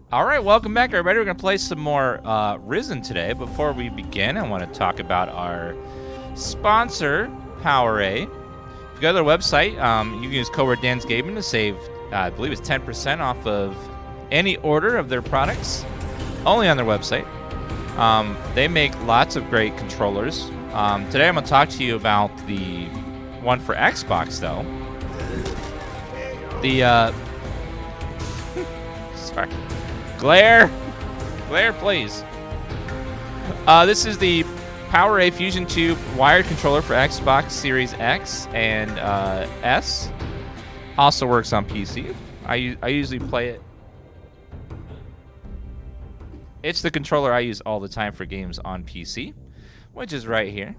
All right, welcome back, everybody. We're going to play some more Risen today. Before we begin, I want to talk about our sponsor, PowerA. If you go to their website, you can use code word DansGaming to save, I believe it's 10% off of any order of their products, only on their website. They make lots of great controllers. Today I'm going to talk to you about the one for Xbox, though. The, sorry. Glare, please. This is the PowerA Fusion Tube wired controller for Xbox Series X and S. Also works on PC. I usually play it. It's the controller I use all the time for games on PC, which is right here.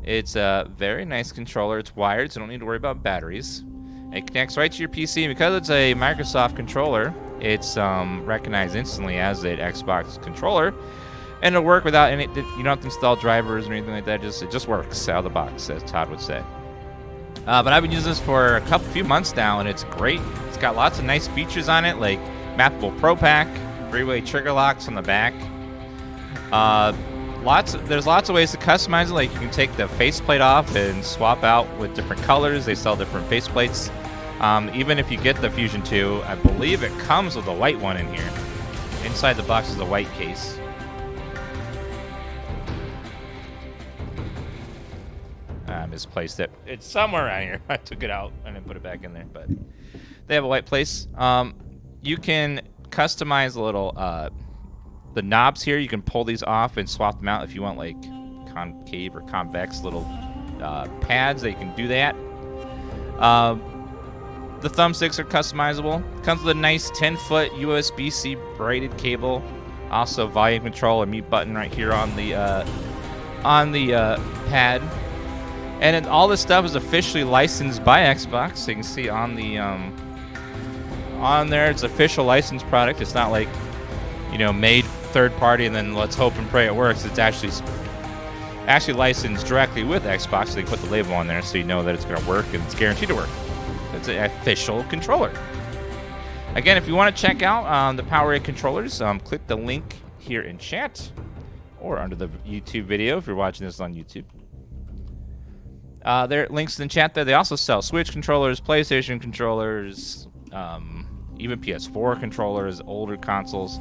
It's a very nice controller. It's wired, so you don't need to worry about batteries. It connects right to your PC, and because it's a Microsoft controller, it's recognized instantly as an Xbox controller, and it'll work without any. You don't have to install drivers or anything like that. It just works out of the box, as Todd would say. But I've been using this for a few months now, and it's great. It's got lots of nice features on it, like mappable Pro Pack, 3-way trigger locks on the back. There's lots of ways to customize it. Like you can take the faceplate off and swap out with different colors. They sell different faceplates. Even if you get the Fusion 2, I believe it comes with a white one in here. Inside the box is a white case. I misplaced it. It's somewhere around here. I took it out and then put it back in there, but they have a white place. You can customize the little the knobs here. You can pull these off and swap them out if you want like concave or convex little pads. They can do that. The thumbsticks are customizable. Comes with a nice 10-foot USB-C braided cable. Also volume control and mute button right here on the pad. And then all this stuff is officially licensed by Xbox. So you can see on the on there, it's official licensed product. It's not like, you know, made third party and then let's hope and pray it works. It's actually licensed directly with Xbox. So they put the label on there so you know that it's going to work and it's guaranteed to work. It's an official controller. Again, if you want to check out the PowerA controllers, click the link here in chat or under the YouTube video if you're watching this on YouTube. There are links in the chat there. They also sell Switch controllers, PlayStation controllers, even PS4 controllers, older consoles.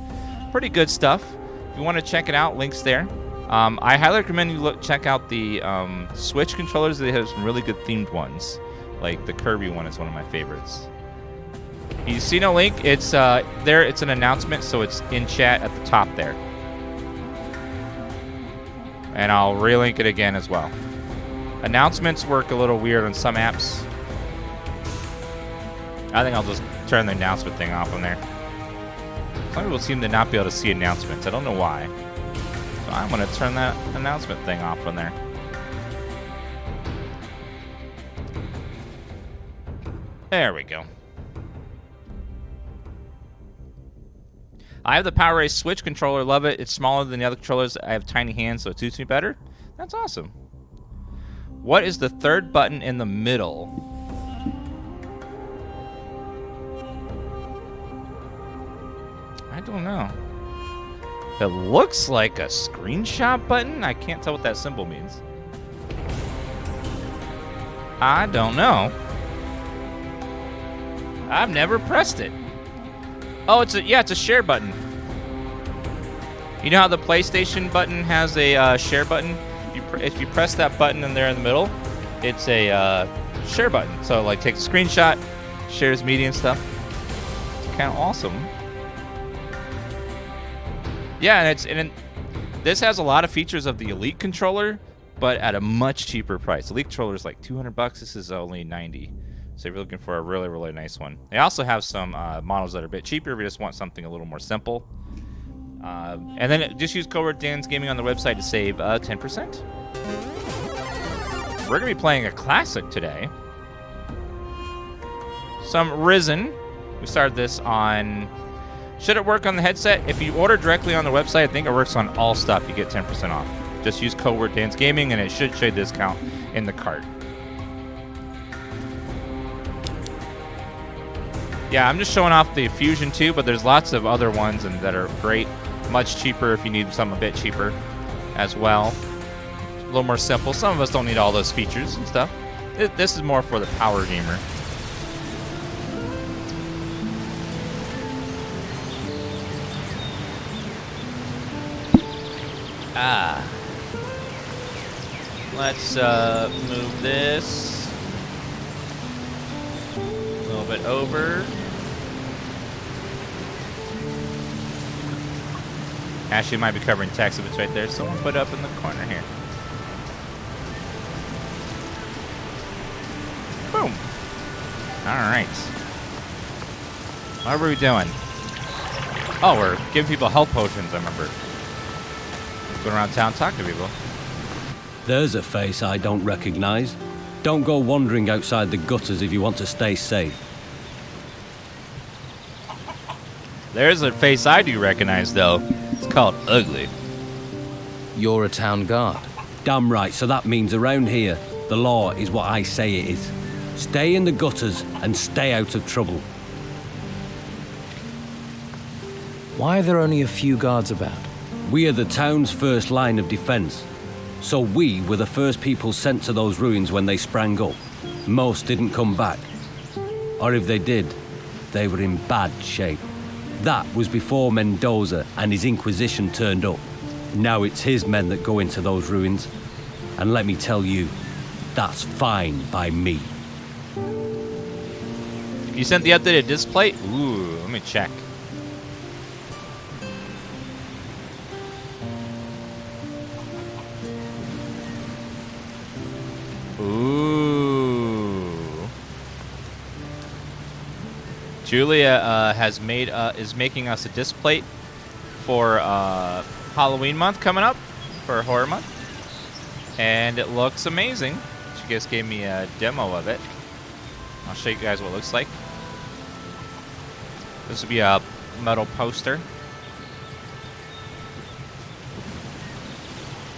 Pretty good stuff. If you want to check it out, links there. I highly recommend you check out the Switch controllers. They have some really good themed ones. Like the Kirby one is one of my favorites. You see no link? It's there. It's an announcement, so it's in chat at the top there. And I'll relink it again as well. Announcements work a little weird on some apps. I think I'll just turn the announcement thing off on there. Some people seem to not be able to see announcements. I don't know why. So I'm going to turn that announcement thing off on there. There we go. I have the PowerA Switch controller. Love it. It's smaller than the other controllers. I have tiny hands, so it suits me better. That's awesome. What is the third button in the middle? I don't know. It looks like a screenshot button. I can't tell what that symbol means. I don't know. I've never pressed it. Oh, it's a share button. You know how the PlayStation button has a share button? If you press that button in there in the middle, it's a share button. So like takes a screenshot, shares media and stuff. It's kind of awesome. Yeah, and this has a lot of features of the Elite controller, but at a much cheaper price. The Elite controller is like $200. This is only $90. So if you're looking for a really, really nice one. They also have some models that are a bit cheaper if you just want something a little more simple. And then just use code word DansGaming on the website to save 10%. We're going to be playing a classic today. Some Risen. We started this on... Should it work on the headset? If you order directly on the website, I think it works on all stuff. You get 10% off. Just use code word DansGaming and it should show discount in the cart. Yeah, I'm just showing off the Fusion 2, but there's lots of other ones and that are great. Much cheaper if you need something a bit cheaper as well. A little more simple. Some of us don't need all those features and stuff. This is more for the power gamer. Let's move this a little bit over. Actually, it might be covering text if it's right there. Someone put it up in the corner here. Boom. All right. What were we doing? Oh, we're giving people health potions, I remember. Going around town talking to people. There's a face I don't recognize. Don't go wandering outside the gutters if you want to stay safe. There's a face I do recognize, though. It's called Ugly. You're a town guard. Damn right, so that means around here, the law is what I say it is. Stay in the gutters and stay out of trouble. Why are there only a few guards about? We are the town's first line of defense. So we were the first people sent to those ruins when they sprang up. Most didn't come back. Or if they did, they were in bad shape. That was before Mendoza and his Inquisition turned up. Now it's his men that go into those ruins. And let me tell you, that's fine by me. You sent the updated display? Ooh, let me check. Ooh. Julia is making us a disc plate for Halloween month coming up, for horror month, and it looks amazing. She just gave me a demo of it. I'll show you guys what it looks like. This will be a metal poster.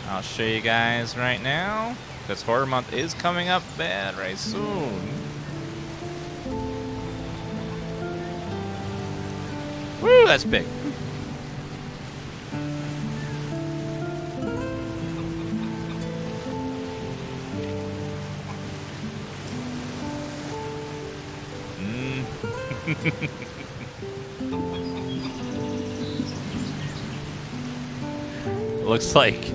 I'll show you guys right now, because horror month is coming up very soon. Woo, that's big. Looks like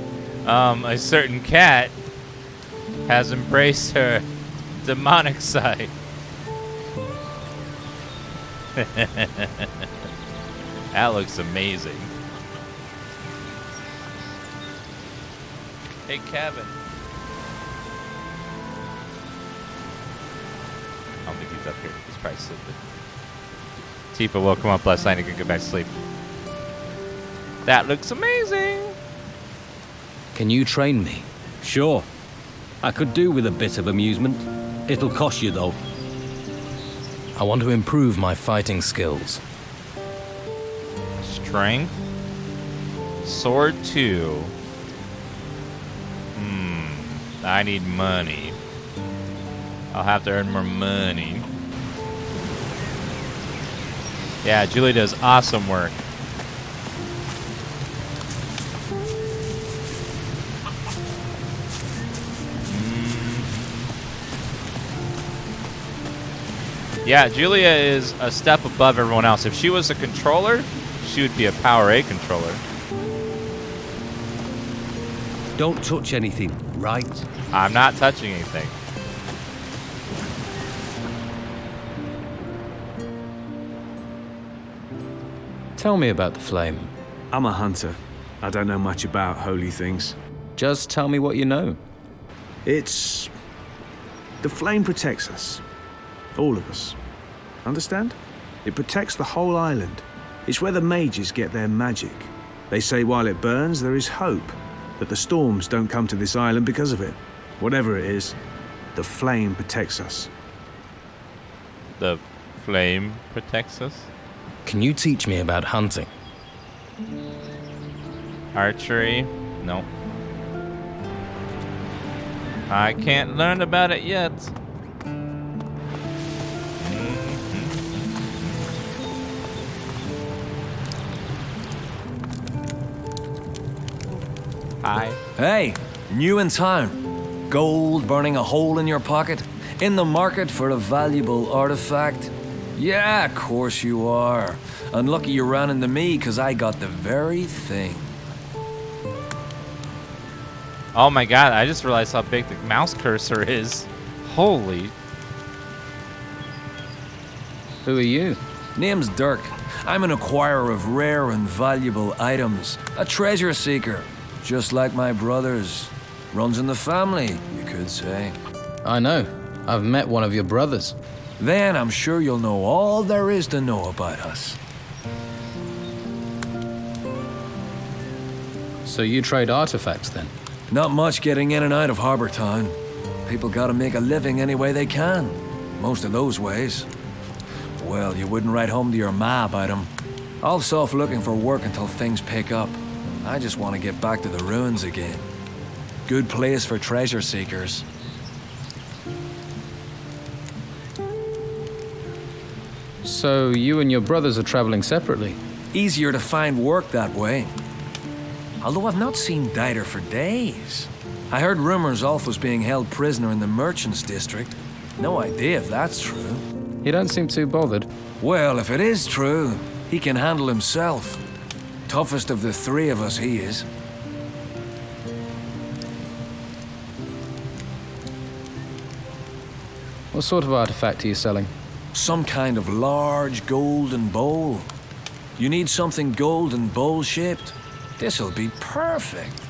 a certain cat has embraced her demonic side. That looks amazing. Hey, Kevin. I don't think he's up here. He's probably sleeping. Tifa woke him up last night and could go back to sleep. That looks amazing. Can you train me? Sure. I could do with a bit of amusement. It'll cost you, though. I want to improve my fighting skills. Strength. Sword 2. I need money. I'll have to earn more money. Yeah, Julie does awesome work. Yeah, Julia is a step above everyone else. If she was a controller, she would be a Power A controller. Don't touch anything, right? I'm not touching anything. Tell me about the flame. I'm a hunter. I don't know much about holy things. Just tell me what you know. It's... the flame protects us. All of us. Understand? It protects the whole island. It's where the mages get their magic. They say while it burns, there is hope. That the storms don't come to this island because of it. Whatever it is, the flame protects us. The flame protects us? Can you teach me about hunting? Archery? No. I can't learn about it yet. Hi. Hey, new in town. Gold burning a hole in your pocket? In the market for a valuable artifact? Yeah, of course you are. And lucky you ran into me, because I got the very thing. Oh my god, I just realized how big the mouse cursor is. Holy. Who are you? Name's Dirk. I'm an acquirer of rare and valuable items. A treasure seeker. Just like my brothers. Runs in the family, you could say. I know. I've met one of your brothers. Then I'm sure you'll know all there is to know about us. So you trade artifacts then? Not much getting in and out of Harbour Town. People gotta make a living any way they can. Most of those ways. Well, you wouldn't write home to your ma about them. I'll off looking for work until things pick up. I just want to get back to the ruins again. Good place for treasure seekers. So you and your brothers are traveling separately? Easier to find work that way. Although I've not seen Dieter for days. I heard rumors Ulf was being held prisoner in the Merchants District. No idea if that's true. You don't seem too bothered. Well, if it is true, he can handle himself. Toughest of the three of us, he is. What sort of artifact are you selling? Some kind of large golden bowl. You need something golden bowl-shaped? This'll be perfect.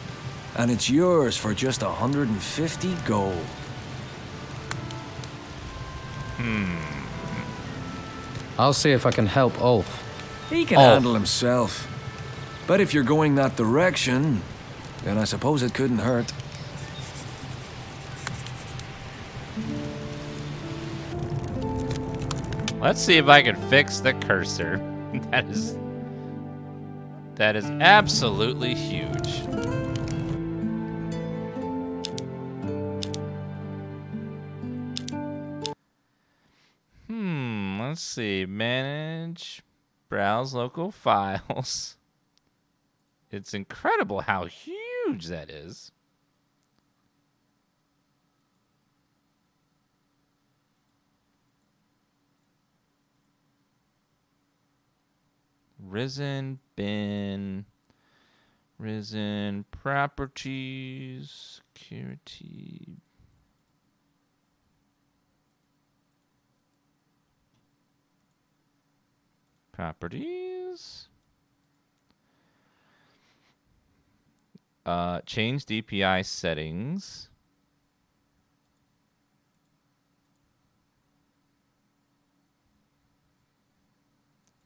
And it's yours for just 150 gold. I'll see if I can help Ulf. He can handle himself. But if you're going that direction, then I suppose it couldn't hurt. Let's see if I can fix the cursor. That is absolutely huge. Let's see. Manage, browse local files. It's incredible how huge that is. Risen, bin, risen, properties, security. Properties. Change DPI settings.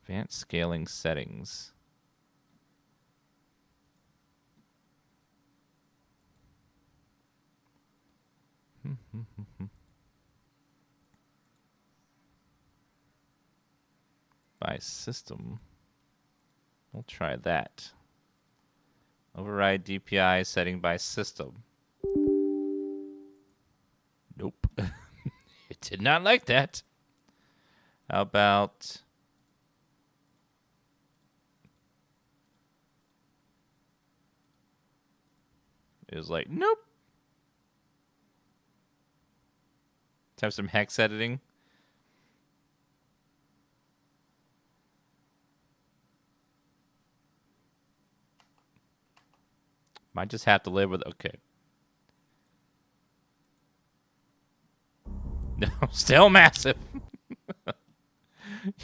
Advanced scaling settings. By system. We'll try that. Override DPI setting by system. Nope. It did not like that. How about... It was like, nope. Let's have some hex editing. Might just have to live with, okay. No, still massive.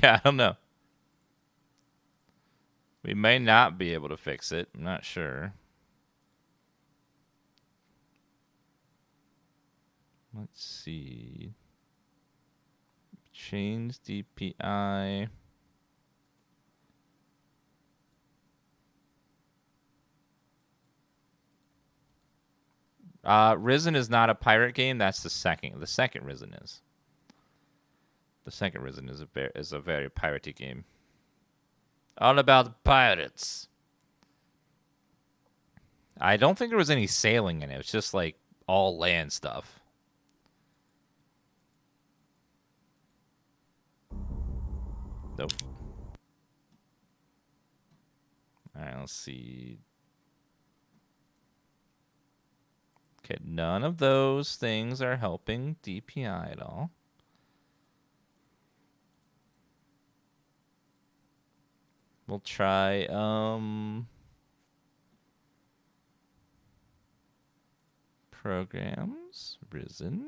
Yeah, I don't know. We may not be able to fix it. I'm not sure. Let's see. Change DPI. Risen is not a pirate game. That's the second. The second Risen is. The second Risen is a very piratey game. All about pirates. I don't think there was any sailing in it. It was just like all land stuff. Nope. All right, let's see. Okay, none of those things are helping DPI at all. We'll try, programs, risen.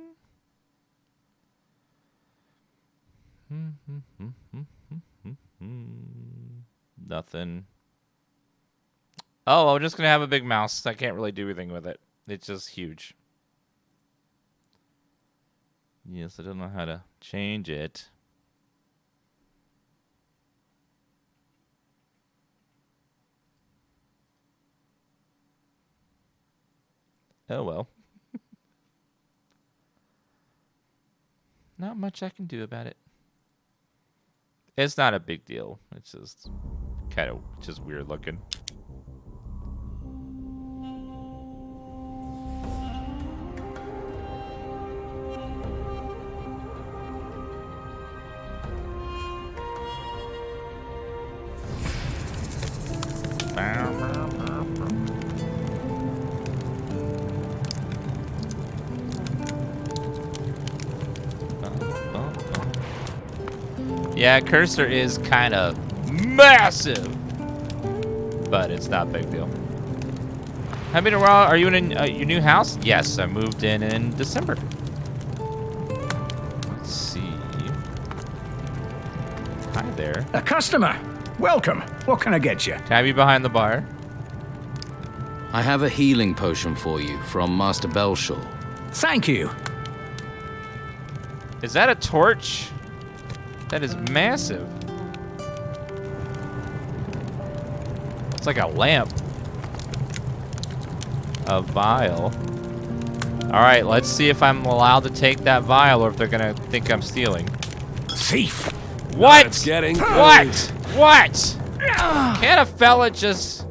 Nothing. Oh, I'm just going to have a big mouse. I can't really do anything with it. It's just huge. Yes, I don't know how to change it. Oh, well. Not much I can do about it. It's not a big deal. It's just kind of just weird looking. Yeah, cursor is kind of massive, but it's not a big deal. Have been a while. Are you in your new house? Yes, I moved in December. Let's see. Hi there. A customer. Welcome. What can I get you? Can I be behind the bar? I have a healing potion for you from Master Belshaw. Thank you. Is that a torch? That is massive. It's like a lamp. A vial. Alright, let's see if I'm allowed to take that vial or if they're gonna think I'm stealing. Thief. What? It's getting What? What? Can't a fella just...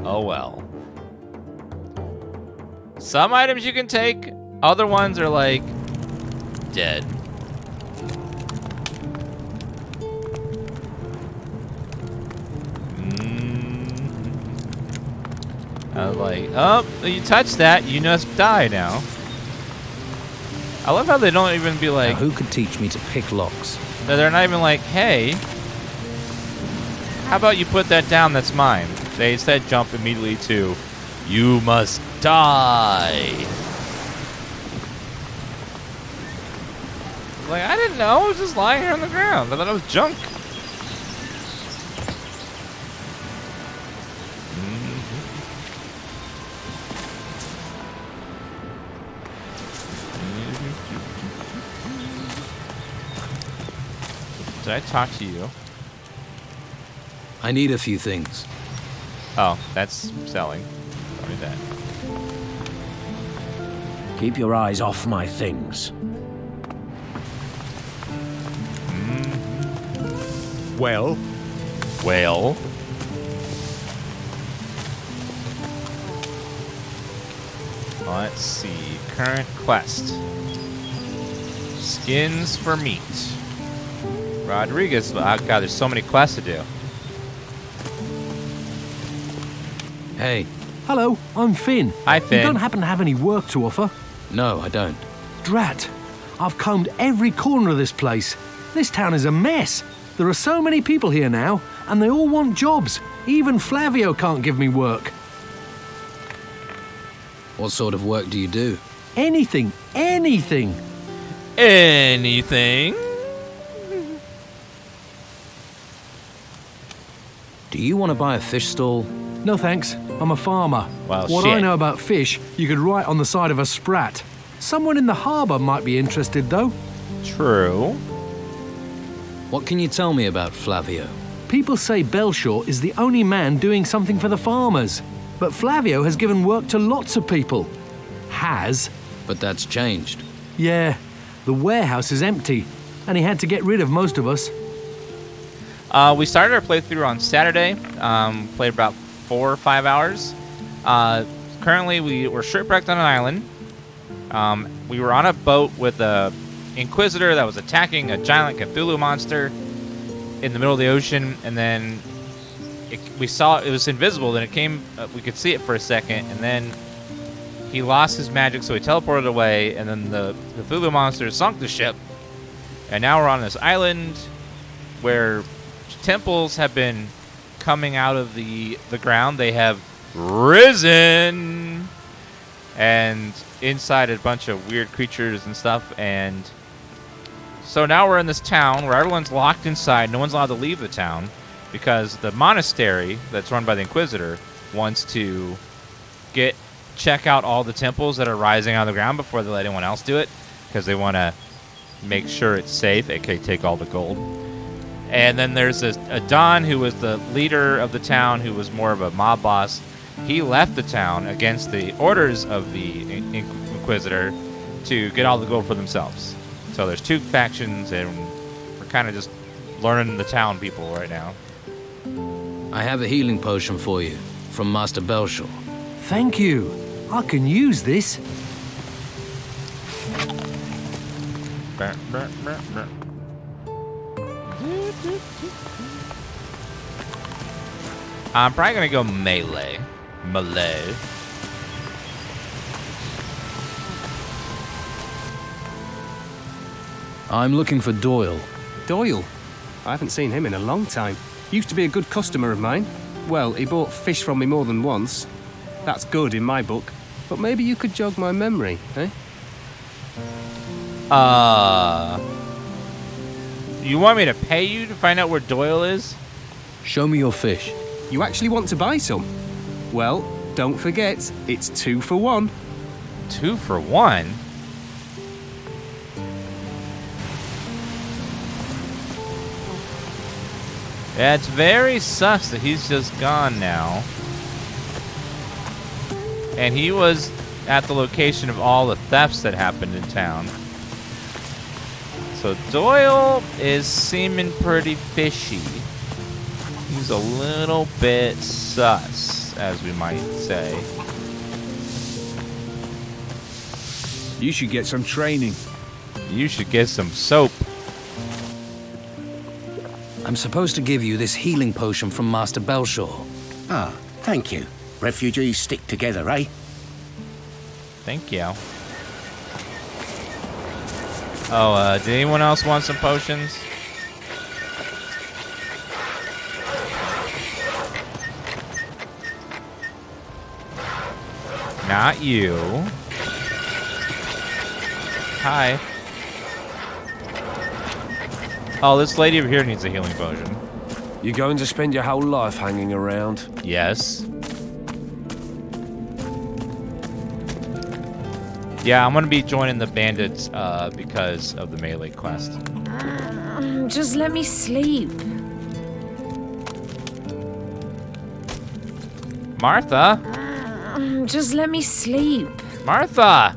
Oh well. Some items you can take, other ones are like dead. I was like, oh, you touch that, you must die now. I love how they don't even be like, Now, who could teach me to pick locks? they're not even like, hey, how about you put that down, that's mine. They instead jump immediately to, you must die. Like, I didn't know, I was just lying here on the ground. I thought it was junk. Did I talk to you? I need a few things. Oh, that's selling. Don't need that. Keep your eyes off my things. Well. Let's see. Current quest. Skins for meat. Rodriguez. Oh, God, there's so many quests to do. Hey. Hello, I'm Finn. Hi, Finn. You don't happen to have any work to offer? No, I don't. Drat. I've combed every corner of this place. This town is a mess. There are so many people here now, and they all want jobs. Even Flavio can't give me work. What sort of work do you do? Anything. Anything? Do you want to buy a fish stall? No thanks, I'm a farmer. Well, what shit. I know about fish, you could write on the side of a sprat. Someone in the harbour might be interested, though. True. What can you tell me about Flavio? People say Belshaw is the only man doing something for the farmers. But Flavio has given work to lots of people. Has. But that's changed. Yeah, the warehouse is empty, and he had to get rid of most of us. We started our playthrough on Saturday. Played about 4 or 5 hours. Currently, we were shipwrecked on an island. We were on a boat with a Inquisitor that was attacking a giant Cthulhu monster in the middle of the ocean, and then we saw it was invisible. Then it came, we could see it for a second, and then he lost his magic, so he teleported away, and then the Cthulhu monster sunk the ship, and now we're on this island where temples have been coming out of the ground. They have risen, and inside a bunch of weird creatures and stuff, and so now we're in this town where everyone's locked inside. No one's allowed to leave the town because the monastery that's run by the Inquisitor wants to check out all the temples that are rising out of the ground before they let anyone else do it, because they want to make sure it's safe, aka take all the gold. And then there's a Don who was the leader of the town, who was more of a mob boss. He left the town against the orders of the Inquisitor to get all the gold for themselves. So there's two factions, and we're kind of just learning the town people right now. I have a healing potion for you from Master Belshore. Thank you. I can use this. I'm probably going to go melee. I'm looking for Doyle. Doyle? I haven't seen him in a long time. Used to be a good customer of mine. Well, he bought fish from me more than once. That's good in my book. But maybe you could jog my memory, eh? You want me to pay you to find out where Doyle is? Show me your fish. You actually want to buy some? Well, don't forget, it's 2 for 1. 2 for 1? Yeah, it's very sus that he's just gone now. And he was at the location of all the thefts that happened in town. So Doyle is seeming pretty fishy. He's a little bit sus, as we might say. You should get some training. You should get some soap. I'm supposed to give you this healing potion from Master Belshore. Ah, thank you. Refugees stick together, eh? Thank you. Oh, did anyone else want some potions? Not you. Hi. Oh, this lady over here needs a healing potion. You going to spend your whole life hanging around? Yes. Yeah, I'm gonna be joining the bandits because of the melee quest. Just let me sleep. Martha? Just let me sleep. Martha!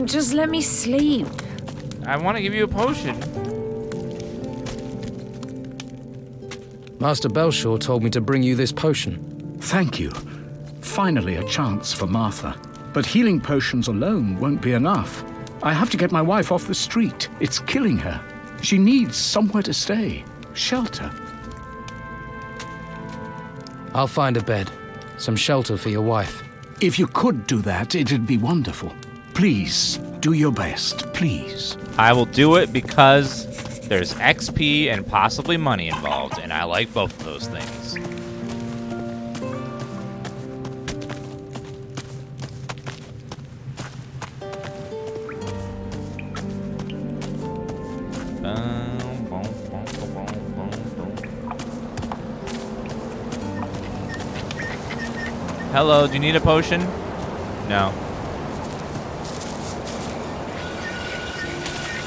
Just let me sleep. I want to give you a potion. Master Belshore told me to bring you this potion. Thank you. Finally a chance for Martha. But healing potions alone won't be enough. I have to get my wife off the street. It's killing her. She needs somewhere to stay. Shelter. I'll find a bed. Some shelter for your wife. If you could do that, it'd be wonderful. Please, do your best, please. I will do it because there's XP and possibly money involved, and I like both of those things. Hello, do you need a potion? No.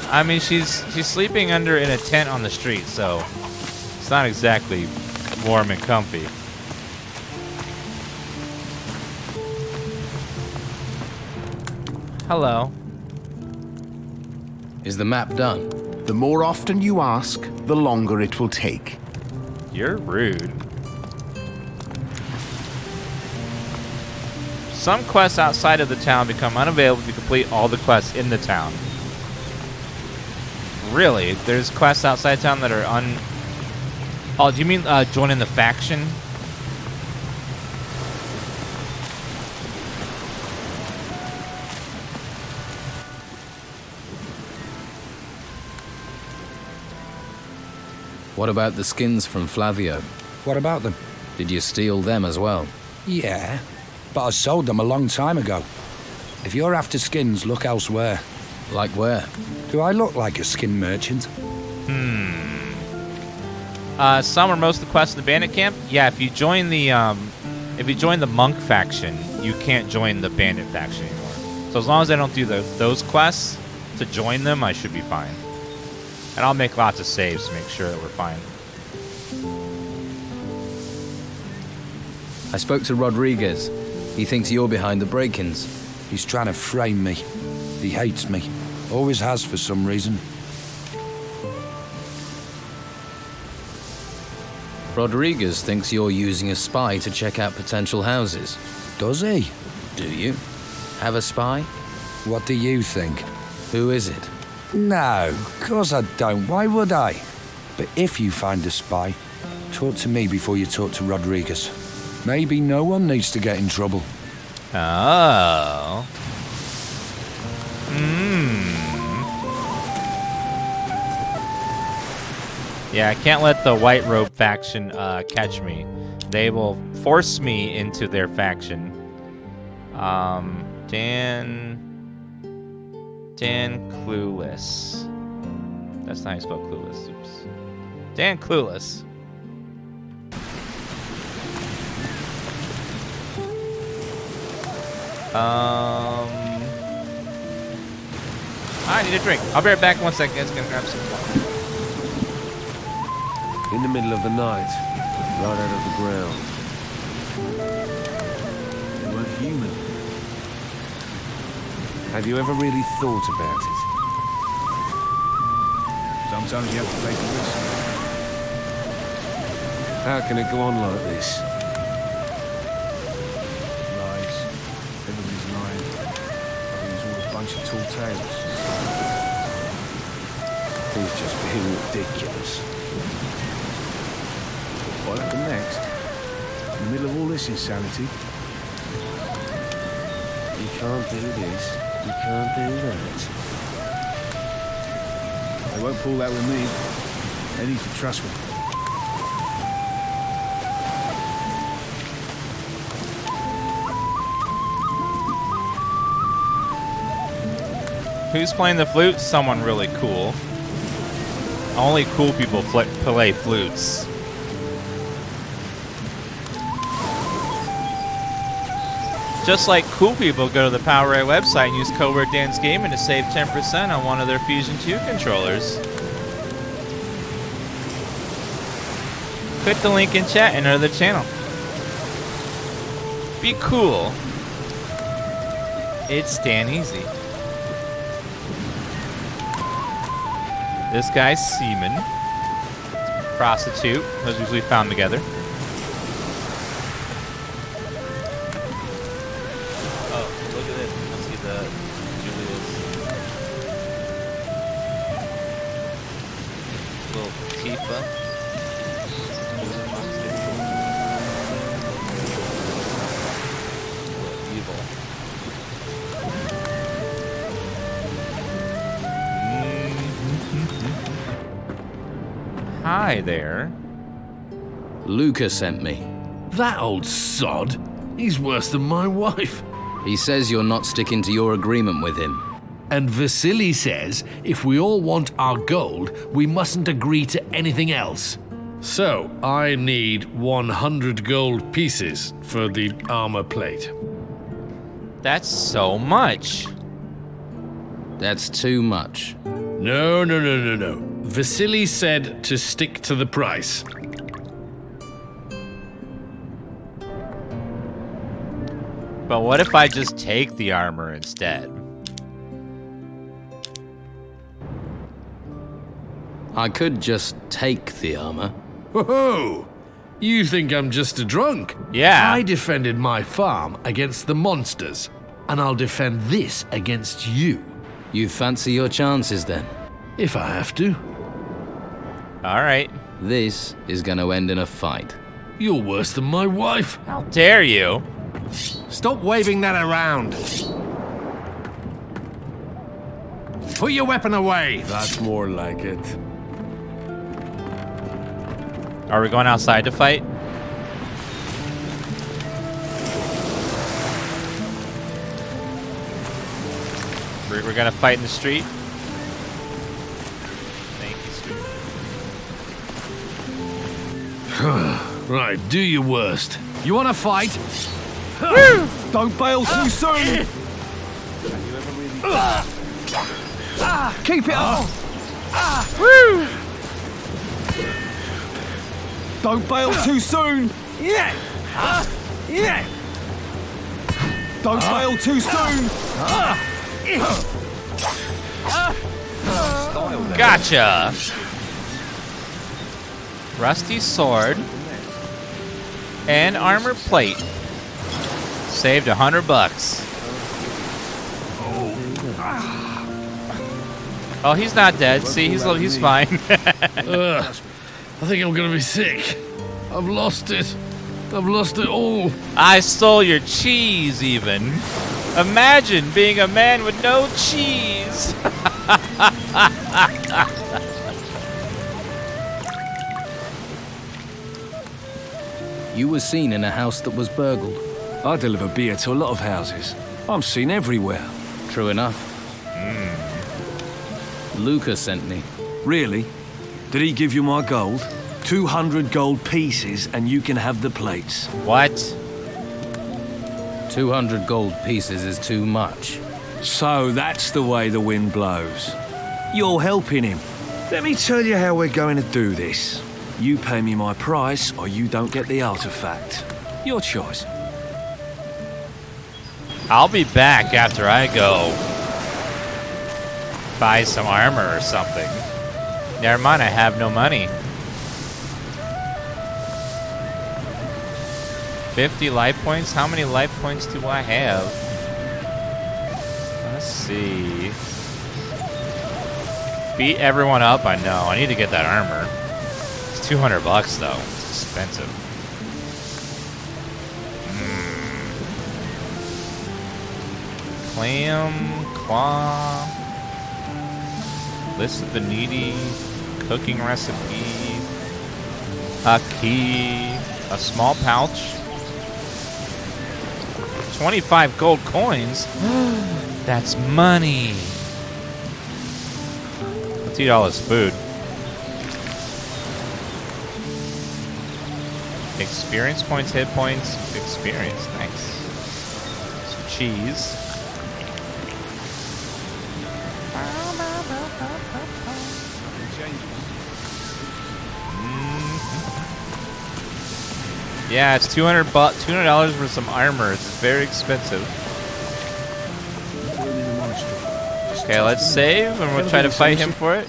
I mean, she's sleeping in a tent on the street, so it's not exactly warm and comfy. Hello. Is the map done? The more often you ask, the longer it will take. You're rude. Some quests outside of the town become unavailable if you complete all the quests in the town. Really? There's quests outside town that are Oh, do you mean joining the faction? What about the skins from Flavio? What about them? Did you steal them as well? Yeah, but I sold them a long time ago. If you're after skins, look elsewhere. Like where? Do I look like a skin merchant? Some or most of the quests in the bandit camp. Yeah, if you join the monk faction, you can't join the bandit faction anymore. So as long as I don't do those quests to join them, I should be fine. And I'll make lots of saves to make sure that we're fine. I spoke to Rodriguez. He thinks you're behind the break-ins. He's trying to frame me. He hates me. Always has for some reason. Rodriguez thinks you're using a spy to check out potential houses. Does he? Do you? Have a spy? What do you think? Who is it? No, of course I don't. Why would I? But if you find a spy, talk to me before you talk to Rodriguez. Maybe no one needs to get in trouble. Oh. Yeah, I can't let the White Robe faction catch me. They will force me into their faction. Dan Clueless. That's not how you spell clueless. Oops. Dan Clueless. I need a drink. I'll be right back in 1 second. It's gonna grab some water. In the middle of the night, right out of the ground. They weren't human. Have you ever really thought about it? Sometimes you have to take a risk. How can it go on like this? Lies. Everybody's lying. I think it's all a bunch of tall tales. He's just being ridiculous. What happened next? In the middle of all this insanity? You can't do this. You can't do that. They won't pull that with me. They need to trust me. Who's playing the flute? Someone really cool. Only cool people play flutes. Just like cool people go to the PowerA website and use code word DansGaming to save 10% on one of their Fusion 2 controllers. Click the link in chat and enter the channel. Be cool. It's Dan Easy. This guy's Seaman. Prostitute. Those usually found together. Oh, look at this. You see the Julius little Tifa. Evil. Hi there. Luca sent me. That old sod? He's worse than my wife. He says you're not sticking to your agreement with him. And Vasily says if we all want our gold, we mustn't agree to anything else. So, I need 100 gold pieces for the armor plate. That's so much. That's too much. No. Vasily said to stick to the price. But what if I just take the armor instead? I could just take the armor. Whoa! You think I'm just a drunk? Yeah. I defended my farm against the monsters, and I'll defend this against you. You fancy your chances then? If I have to. All right. This is gonna end in a fight. You're worse than my wife. How dare you? Stop waving that around. Put your weapon away. That's more like it. Are we going outside to fight? We're gonna fight in the street. Thank you, street. Right, do your worst. You want to fight? Don't bail too soon. Keep it up. Don't bail too soon. Don't bail too soon. Gotcha. Rusty sword and armor plate. Saved $100. Oh, he's not dead. See, he's fine. I think I'm gonna be sick. I've lost it. I've lost it all. I stole your cheese, even. Imagine being a man with no cheese. You were seen in a house that was burgled. I deliver beer to a lot of houses. I'm seen everywhere. True enough. Lucas sent me. Really? Did he give you my gold? 200 gold pieces and you can have the plates. What? 200 gold pieces is too much. So that's the way the wind blows. You're helping him. Let me tell you how we're going to do this. You pay me my price or you don't get the artifact. Your choice. I'll be back after I go buy some armor or something. Never mind, I have no money. 50 life points? How many life points do I have? Let's see. Beat everyone up? I know. I need to get that armor. It's $200 though. It's expensive. Clam, claw. List of the needy. Cooking recipe. A key. A small pouch. 25 gold coins? That's money. Let's eat all this food. Experience points, hit points, experience. Nice. Some cheese. Yeah, it's $200 for some armor. It's very expensive. Okay, let's save and we'll try to fight him for it.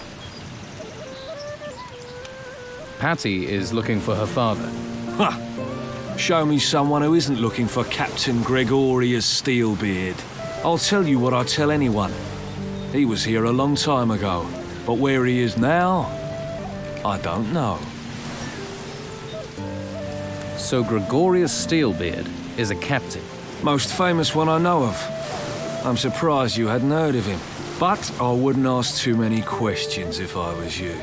Patty is looking for her father. Ha! Show me someone who isn't looking for Captain Gregorius Steelbeard. I'll tell you what I tell anyone. He was here a long time ago, but where he is now, I don't know. So Gregorius Steelbeard is a captain. Most famous one I know of. I'm surprised you hadn't heard of him. But I wouldn't ask too many questions if I was you.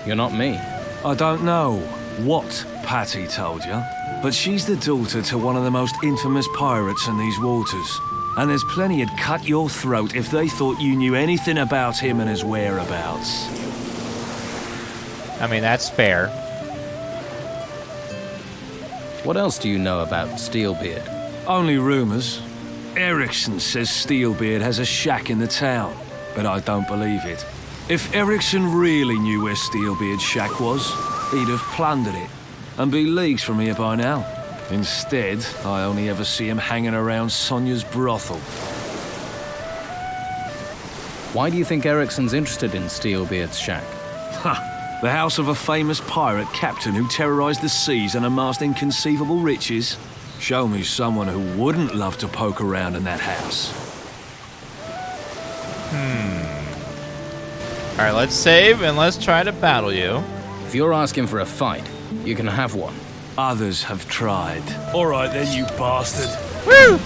You're not me. I don't know what Patty told you, but she's the daughter to one of the most infamous pirates in these waters. And there's plenty who'd cut your throat if they thought you knew anything about him and his whereabouts. I mean, that's fair. What else do you know about Steelbeard? Only rumors. Erikson says Steelbeard has a shack in the town, but I don't believe it. If Erikson really knew where Steelbeard's shack was, he'd have plundered it and be leagues from here by now. Instead, I only ever see him hanging around Sonia's brothel. Why do you think Erikson's interested in Steelbeard's shack? Ha! The house of a famous pirate captain who terrorized the seas and amassed inconceivable riches? Show me someone who wouldn't love to poke around in that house. Alright, let's save and let's try to battle you. If you're asking for a fight, you can have one. Others have tried. All right then, you bastard. Woo!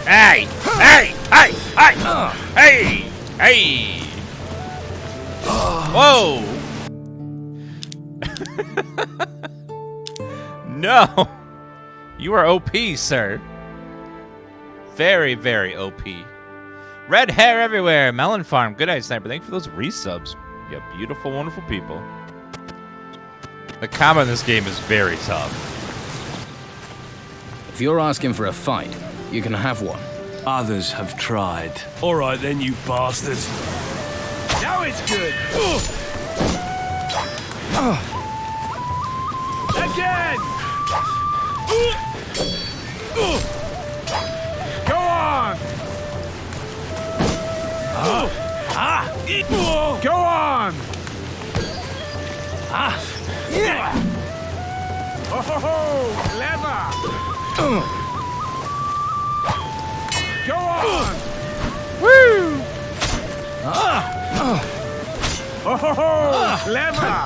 Hey! Hey! Hey! Hey! Hey! Hey! Whoa! No! You are OP, sir. Very, very OP. Red hair everywhere. Melon Farm. Good night, Sniper. Thank you for those resubs. You beautiful, wonderful people. The combat in this game is very tough. If you're asking for a fight, you can have one. Others have tried. All right then, you bastard. Now it's good. Again. Go on. Go on. Yeah. Oh, clever. Go on. Woo. Oh, clever.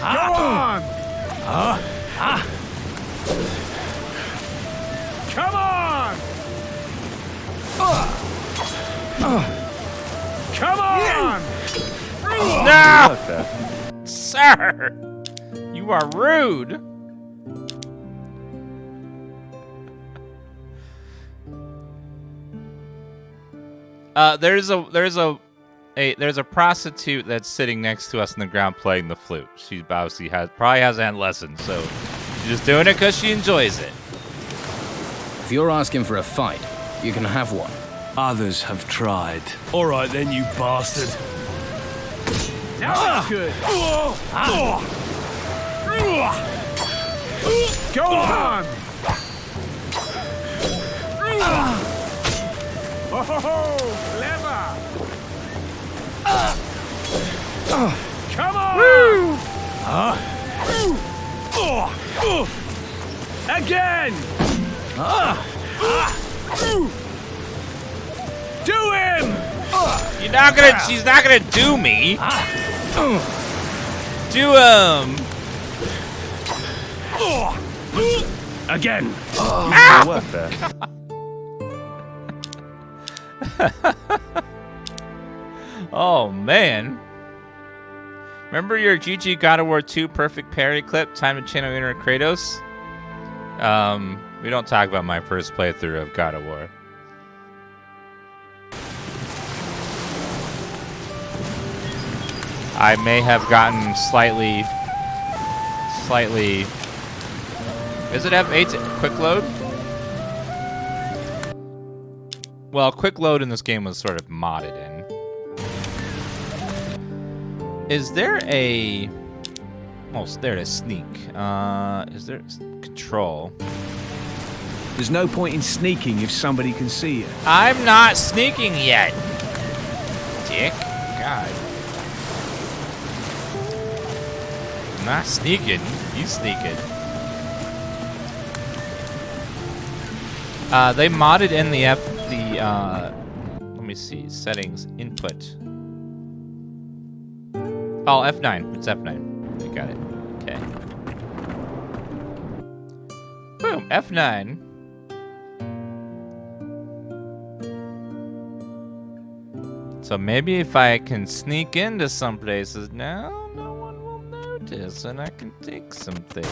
Go on. Come on. Come on. No! Sir! You are rude! There's a prostitute that's sitting next to us on the ground playing the flute. She obviously probably hasn't had lessons, so she's just doing it because she enjoys it. If you're asking for a fight, you can have one. Others have tried. All right then, you bastard. Now it's good. Go on. Oh, clever. Come on. Again. Do him. You're not gonna. She's not gonna do me. Do him. Again. Ow! Oh man. Remember your GG God of War 2 perfect parry clip? Time to channel inner Kratos? We don't talk about my first playthrough of God of War. I may have gotten slightly... Is it F8 quick load? Well, quick load in this game was sort of modded in. Is there a... Oh, there it is, sneak. Is there control? There's no point in sneaking if somebody can see you. I'm not sneaking yet. Dick. God. I'm not sneaking. You sneaking. They modded in the let me see, settings, input. Oh, F9. It's F9. I got it. Okay. Boom, F9. So maybe if I can sneak into some places now, no one will notice, and I can take some things.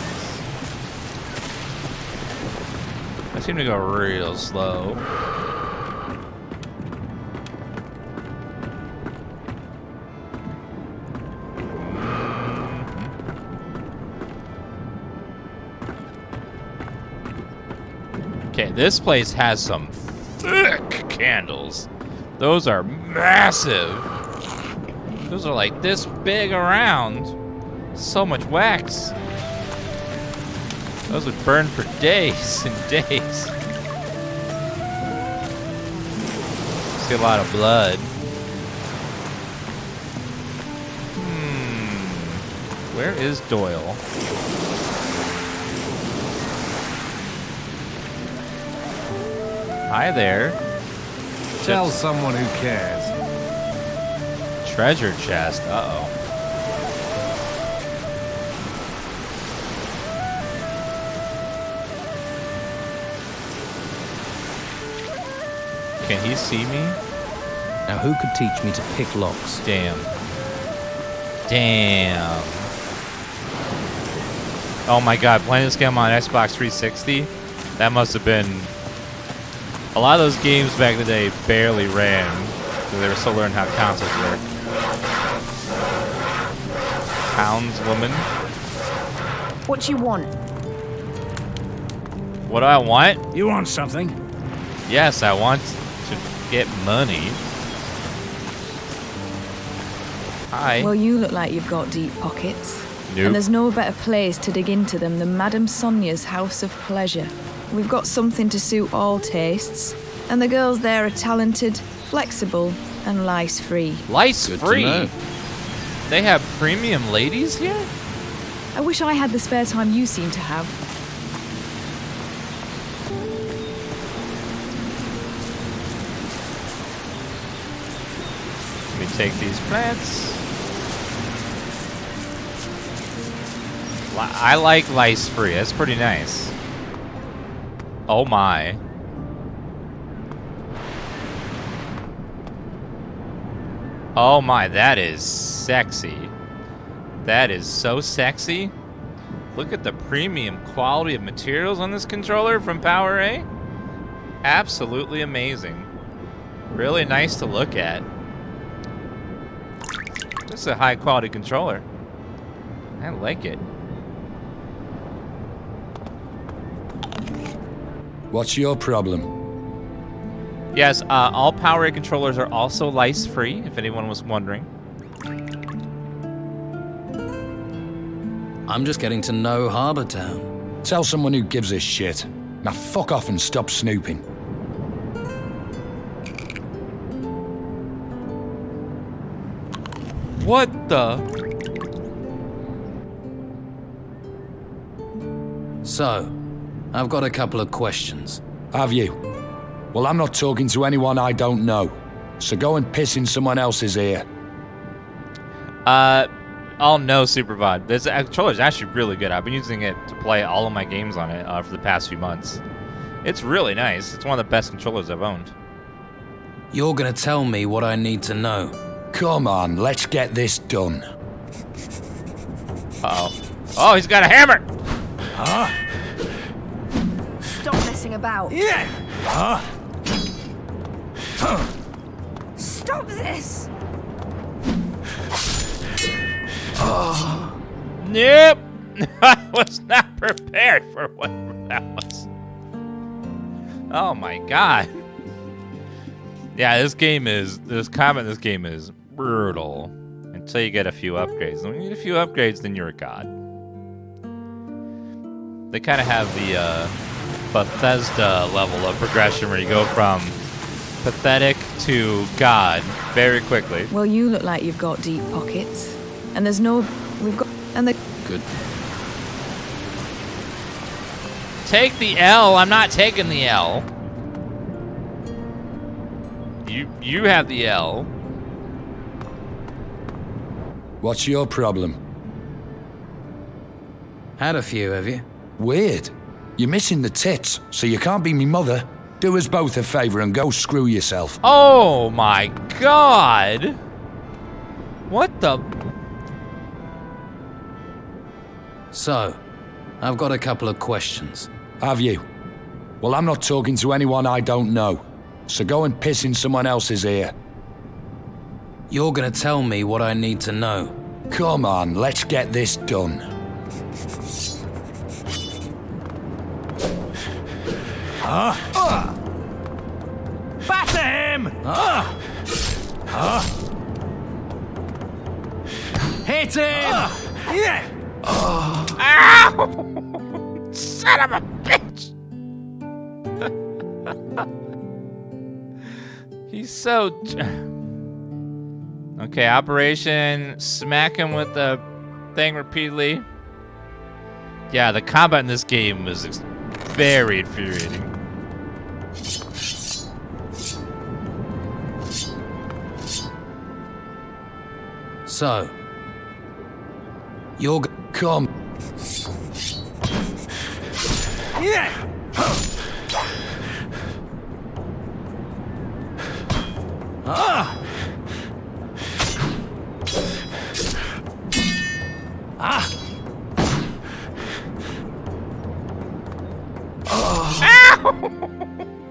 I seem to go real slow. Okay, this place has some thick candles. Those are massive. Those are like this big around. So much wax. Those would burn for days and days. See a lot of blood. Where is Doyle? Hi there. Tell someone who cares. Treasure chest. Uh-oh. Can he see me? Now, who could teach me to pick locks? Damn. Damn. Oh my god, playing this game on Xbox 360, that must have been... A lot of those games back in the day barely ran, because they were still learning how consoles work. Houndswoman. What you want? What do I want? You want something? Yes, I want to get money. Hi. Well, you look like you've got deep pockets. Nope. And there's no better place to dig into them than Madame Sonia's House of Pleasure. We've got something to suit all tastes, and the girls there are talented, flexible, and lice-free. Lice-free? They have premium ladies here? I wish I had the spare time you seem to have. Let me take these plants. I like lice-free. That's pretty nice. Oh my. Oh my, that is sexy. That is so sexy. Look at the premium quality of materials on this controller from PowerA. Absolutely amazing. Really nice to look at. This is a high quality controller. I like it. What's your problem? Yes, all PowerA controllers are also lice-free, if anyone was wondering. I'm just getting to know Harbour Town. Tell someone who gives a shit. Now fuck off and stop snooping. What the? So, I've got a couple of questions. Have you? Well, I'm not talking to anyone I don't know. So go and piss in someone else's ear. Oh no, Superbot. This controller is actually really good. I've been using it to play all of my games on it for the past few months. It's really nice. It's one of the best controllers I've owned. You're gonna tell me what I need to know. Come on, let's get this done. Uh-oh. Oh, he's got a hammer! Huh? Stop messing about. Yeah! Huh? Stop this! Oh. Nope! I was not prepared for what that was. Oh my god. Yeah, this combat in this game is brutal. Until you get a few upgrades. When you get a few upgrades, then you're a god. They kind of have the Bethesda level of progression where you go from pathetic to god very quickly. Well, you look like you've got deep pockets. And there's no... We've got... And the... Good. Take the L. I'm not taking the L. You have the L. What's your problem? Had a few, have you? Weird. You're missing the tits, so you can't be me mother. Do us both a favor and go screw yourself. Oh my god! What the... So, I've got a couple of questions. Have you? Well, I'm not talking to anyone I don't know. So go and piss in someone else's ear. You're gonna tell me what I need to know. Come on, let's get this done. Batter him! Hit him! Yeah! Ow! Son of a bitch! He's so... Okay, Operation Smack him with the thing repeatedly. Yeah, the combat in this game was very infuriating. So, you're come. Yeah. Ah. Ah.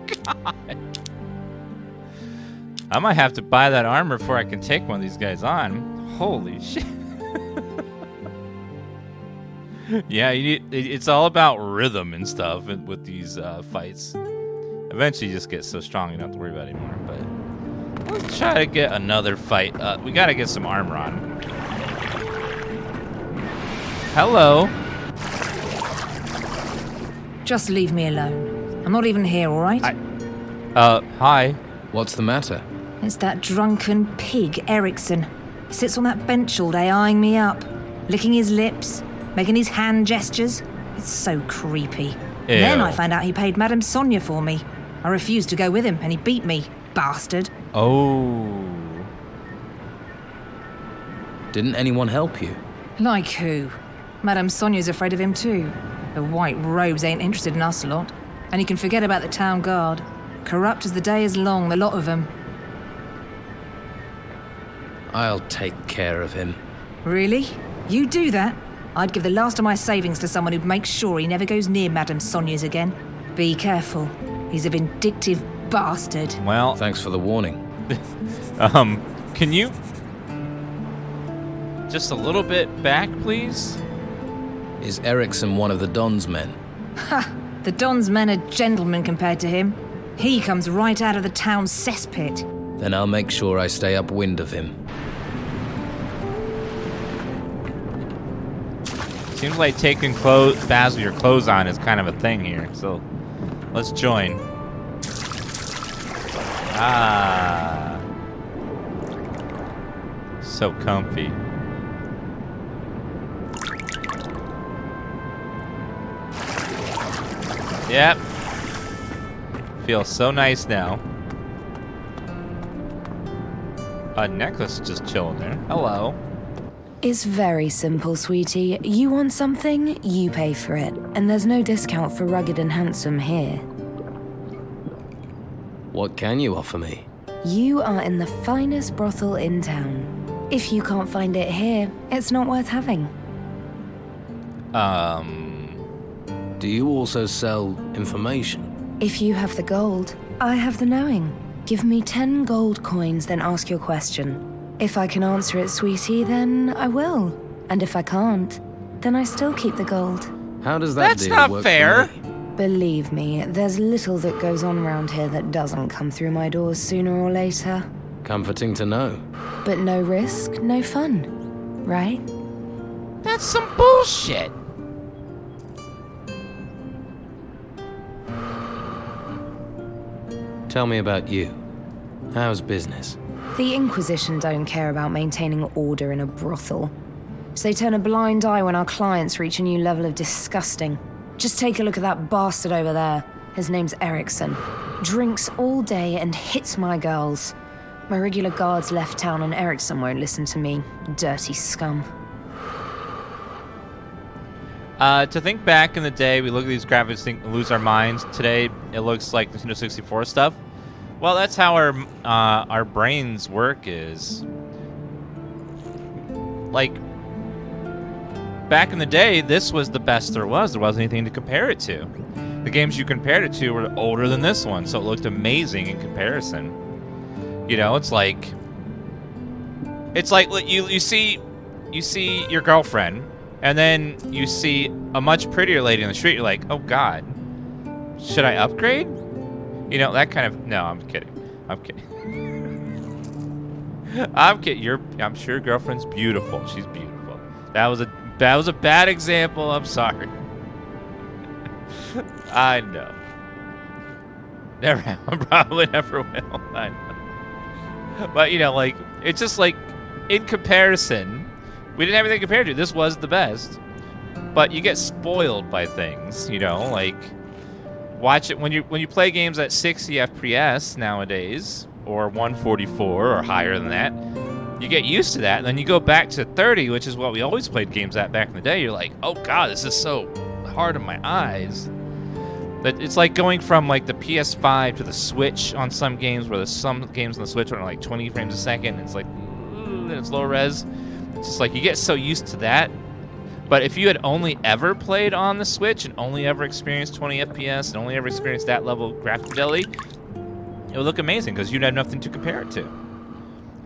God. I might have to buy that armor before I can take one of these guys on. Holy shit. Yeah, it's all about rhythm and stuff with these fights. Eventually you just get so strong you don't have to worry about it anymore. But let's try to get another fight. We gotta get some armor on. Hello. Just leave me alone. I'm not even here, all right? Hi. What's the matter? It's that drunken pig, Erikson. He sits on that bench all day eyeing me up, licking his lips, making his hand gestures. It's so creepy. Ew. Then I found out he paid Madame Sonia for me. I refused to go with him, and he beat me, bastard. Oh. Didn't anyone help you? Like who? Madame Sonia's afraid of him too. The white robes ain't interested in us lot. And you can forget about the town guard. Corrupt as the day is long, the lot of them. I'll take care of him. Really? You do that? I'd give the last of my savings to someone who'd make sure he never goes near Madame Sonia's again. Be careful. He's a vindictive bastard. Well, thanks for the warning. Can you just a little bit back, please? Is Erikson one of the Don's men? Ha! The Don's men are gentlemen compared to him. He comes right out of the town's cesspit. Then I'll make sure I stay upwind of him. Seems like taking your clothes on is kind of a thing here, so let's join. Ah. So comfy. Yep. Feels so nice now. A necklace just chilling there. Hello. It's very simple, sweetie. You want something, you pay for it. And there's no discount for rugged and handsome here. What can you offer me? You are in the finest brothel in town. If you can't find it here, it's not worth having. Do you also sell information? If you have the gold, I have the knowing. Give me 10 gold coins, then ask your question. If I can answer it, sweetie, then I will. And if I can't, then I still keep the gold. How does that That's not work fair. for me? Believe me, there's little that goes on around here that doesn't come through my doors sooner or later. Comforting to know. But no risk, no fun. Right? That's some bullshit. Tell me about you. How's business? The Inquisition don't care about maintaining order in a brothel. So they turn a blind eye when our clients reach a new level of disgusting. Just take a look at that bastard over there. His name's Erikson. Drinks all day and hits my girls. My regular guards left town and Erikson won't listen to me. Dirty scum. To think back in the day, we look at these graphics, lose our minds. Today, it looks like Nintendo 64 stuff. Well, that's how our brains work. Is like back in the day, this was the best there was. There wasn't anything to compare it to. The games you compared it to were older than this one, so it looked amazing in comparison. You know, it's like you see your girlfriend. And then you see a much prettier lady on the street. You're like, oh God, should I upgrade? You know, that kind of. No, I'm kidding. I'm kidding. I'm kidding. I'm sure your girlfriend's beautiful. She's beautiful. That was a bad example. I'm sorry. I know. Never. I probably never will. I know. But you know, like it's just like in comparison. We didn't have anything compared to. This was the best. But you get spoiled by things, you know, like watch it when you play games at 60 FPS nowadays, or 144 or higher than that. You get used to that, and then you go back to 30, which is what we always played games at back in the day. You're like, oh god, this is so hard on my eyes. But it's like going from like the PS5 to the Switch on some games, where there's some games on the Switch are like 20 frames a second. And it's like, and it's low res. It's just like you get so used to that. But if you had only ever played on the Switch and only ever experienced 20 FPS and only ever experienced that level of graphic fidelity, it would look amazing because you'd have nothing to compare it to.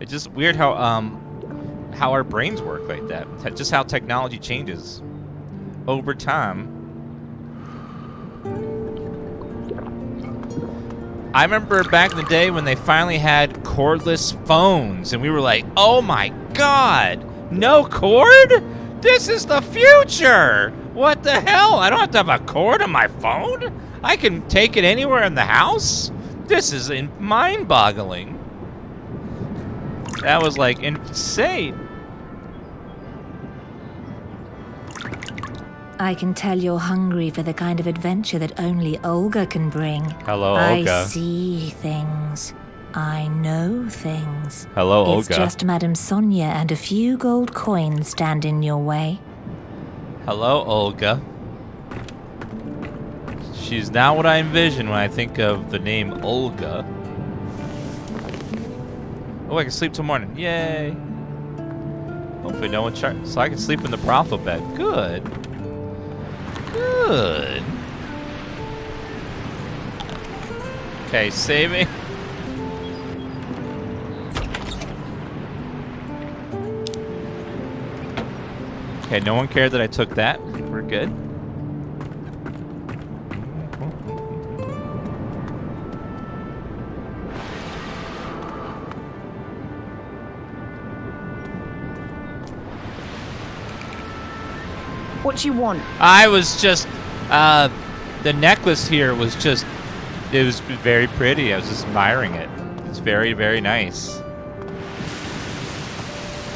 It's just weird how our brains work like that. Just how technology changes over time. I remember back in the day when they finally had cordless phones, and we were like, oh my god, no cord? This is the future! What the hell? I don't have to have a cord on my phone? I can take it anywhere in the house? This is mind-boggling. That was like insane. I can tell you're hungry for the kind of adventure that only Olga can bring. Hello, Olga. I see things. I know things. Hello, Olga. It's just Madame Sonia and a few gold coins stand in your way. Hello, Olga. She's not what I envision when I think of the name Olga. Oh, I can sleep till morning. Yay. Hopefully no one charges. So I can sleep in the brothel bed. Good. Good. Okay, saving. Okay, no one cared that I took that. We're good. What you want? I was just, the necklace here was just, it was very pretty. I was just admiring it. It's very, very nice.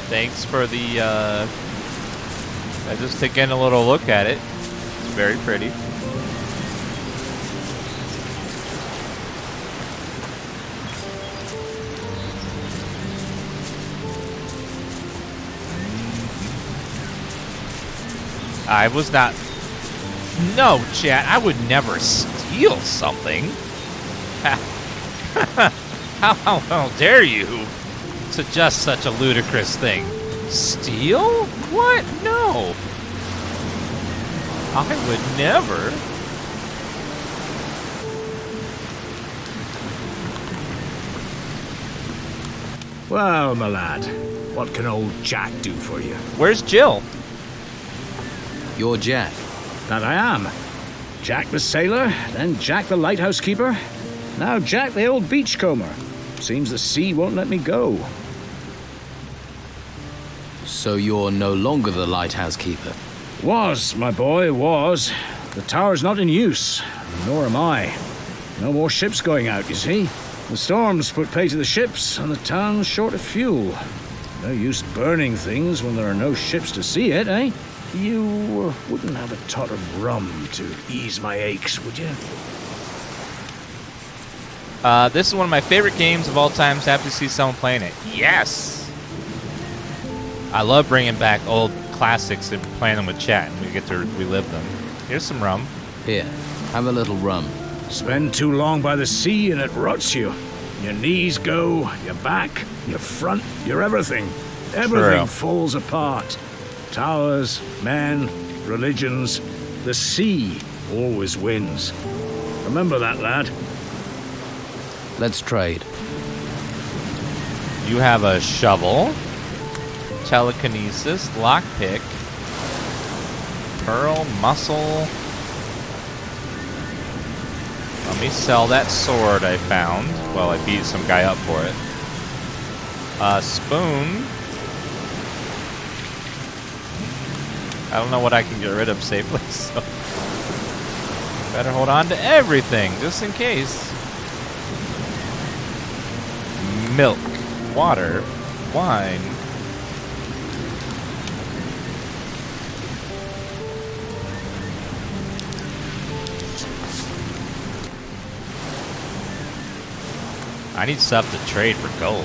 Thanks for the, I just taking a little look at it. It's very pretty. I was not... No, chat, I would never steal something. How dare you suggest such a ludicrous thing? Steal? What? No. I would never. Well, my lad, what can old Jack do for you? Where's Jill? You're Jack. That I am. Jack the sailor, then Jack the lighthouse keeper, now Jack the old beachcomber. Seems the sea won't let me go. So you're no longer the lighthouse keeper? Was, my boy, was. The tower's not in use, nor am I. No more ships going out, you see. The storms put pay to the ships, and the town's short of fuel. No use burning things when there are no ships to see it, eh? You wouldn't have a tot of rum to ease my aches, would you? This is one of my favorite games of all time, so happy to see someone playing it. Yes! I love bringing back old classics and playing them with chat, and we get to relive them. Here's some rum. Here, have a little rum. Spend too long by the sea and it rots you. Your knees go, your back, your front, your everything. Everything falls apart. Towers, men, religions, the sea always wins. Remember that, lad. Let's trade. You have a shovel, telekinesis, lockpick, pearl, muscle. Let me sell that sword I found. Well, I beat some guy up for it. Spoon. I don't know what I can get rid of safely, so better hold on to everything, just in case. Milk, water, wine. I need stuff to trade for gold.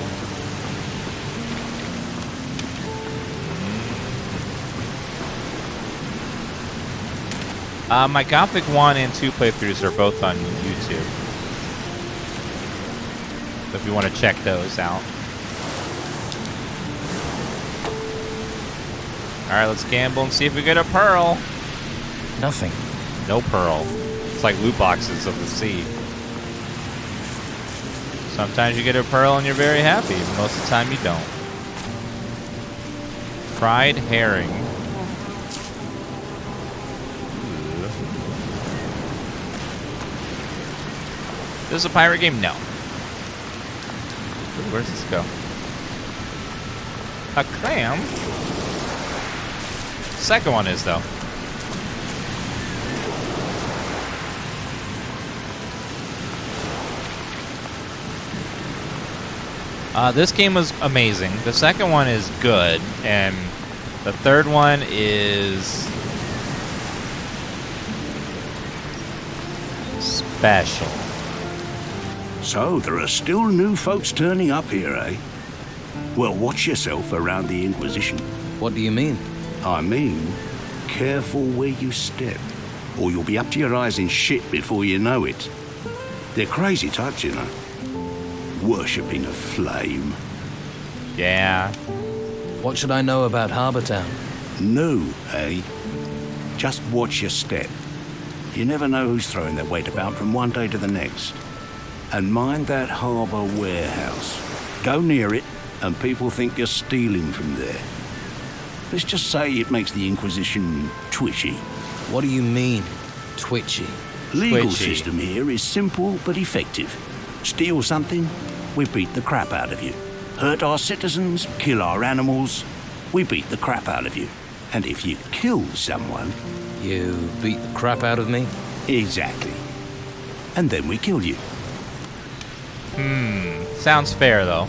My Gothic 1 and 2 playthroughs are both on YouTube. So if you want to check those out. Alright, let's gamble and see if we get a pearl. Nothing. No pearl. It's like loot boxes of the sea. Sometimes you get a pearl and you're very happy. Most of the time you don't. Fried herring. This is a pirate game? No. Where does this go? A clam? Second one is, though. This game was amazing. The second one is good, and the third one is special. So, there are still new folks turning up here, eh? Well, watch yourself around the Inquisition. What do you mean? I mean, careful where you step, or you'll be up to your eyes in shit before you know it. They're crazy types, you know. Worshipping a flame. Yeah. What should I know about Harbour Town? No, eh? Just watch your step. You never know who's throwing their weight about from one day to the next. And mind that harbour warehouse. Go near it, and people think you're stealing from there. Let's just say it makes the Inquisition twitchy. What do you mean, twitchy? Legal system here is simple but effective. Steal something, we beat the crap out of you. Hurt our citizens, kill our animals, we beat the crap out of you. And if you kill someone... You beat the crap out of me? Exactly. And then we kill you. Sounds fair, though.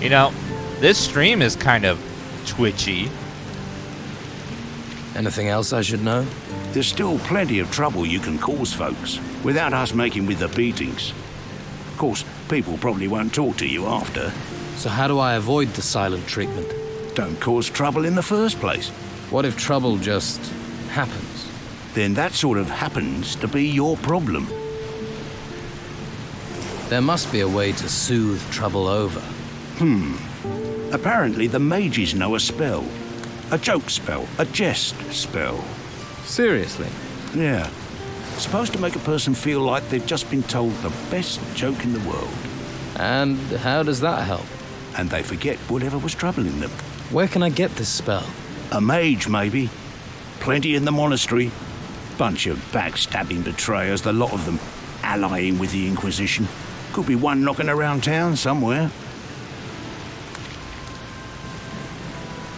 You know, this stream is kind of twitchy. Anything else I should know? There's still plenty of trouble you can cause folks, without us making with the beatings. Of course, people probably won't talk to you after. So how do I avoid the silent treatment? Don't cause trouble in the first place. What if trouble just happens? Then that sort of happens to be your problem. There must be a way to soothe trouble over. Apparently the mages know a spell. A joke spell, a jest spell. Seriously? Yeah. Supposed to make a person feel like they've just been told the best joke in the world. And how does that help? And they forget whatever was troubling them. Where can I get this spell? A mage, maybe. Plenty in the monastery. Bunch of backstabbing betrayers, the lot of them allying with the Inquisition. Could be one knocking around town somewhere.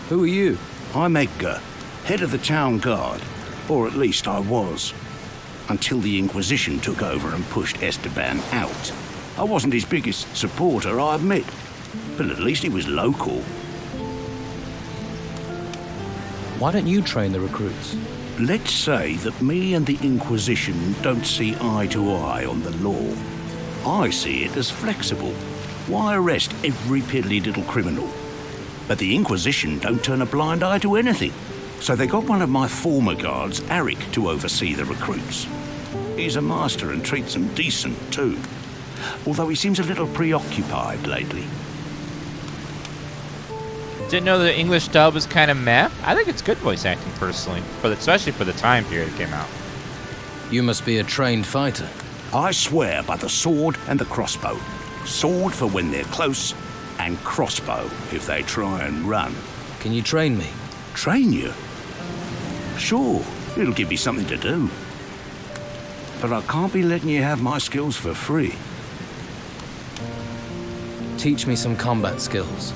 Who are you? I'm Edgar, head of the town guard. Or at least I was. Until the Inquisition took over and pushed Esteban out. I wasn't his biggest supporter, I admit. But at least he was local. Why don't you train the recruits? Let's say that me and the Inquisition don't see eye to eye on the law. I see it as flexible. Why arrest every piddly little criminal? But the Inquisition don't turn a blind eye to anything. So they got one of my former guards, Eric, to oversee the recruits. He's a master and treats them decent, too. Although he seems a little preoccupied lately. Didn't know the English dub was kind of meh. I think it's good voice acting, personally, especially for the time period it came out. You must be a trained fighter. I swear by the sword and the crossbow. Sword for when they're close, and crossbow if they try and run. Can you train me? Train you? Sure, it'll give me something to do. But I can't be letting you have my skills for free. Teach me some combat skills.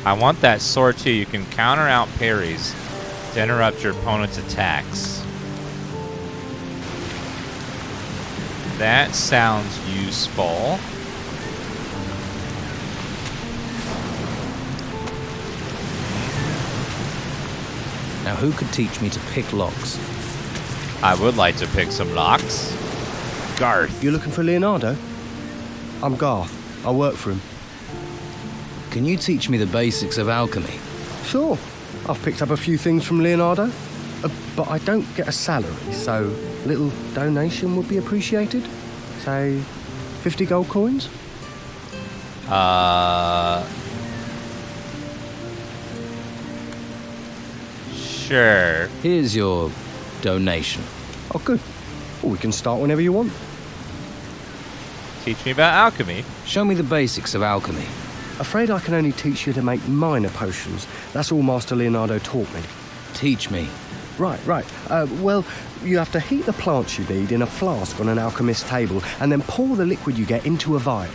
I want that sword too. You can counter out parries to interrupt your opponent's attacks. That sounds useful. Now who could teach me to pick locks? I would like to pick some locks. Garth. You looking for Leonardo? I'm Garth. I work for him. Can you teach me the basics of alchemy? Sure. I've picked up a few things from Leonardo, but I don't get a salary, so a little donation would be appreciated. Say, 50 gold coins? Sure. Here's your donation. Oh, good. Well, we can start whenever you want. Teach me about alchemy. Show me the basics of alchemy. Afraid I can only teach you to make minor potions. That's all Master Leonardo taught me. Teach me. Right. Well, you have to heat the plants you need in a flask on an alchemist's table, and then pour the liquid you get into a vial.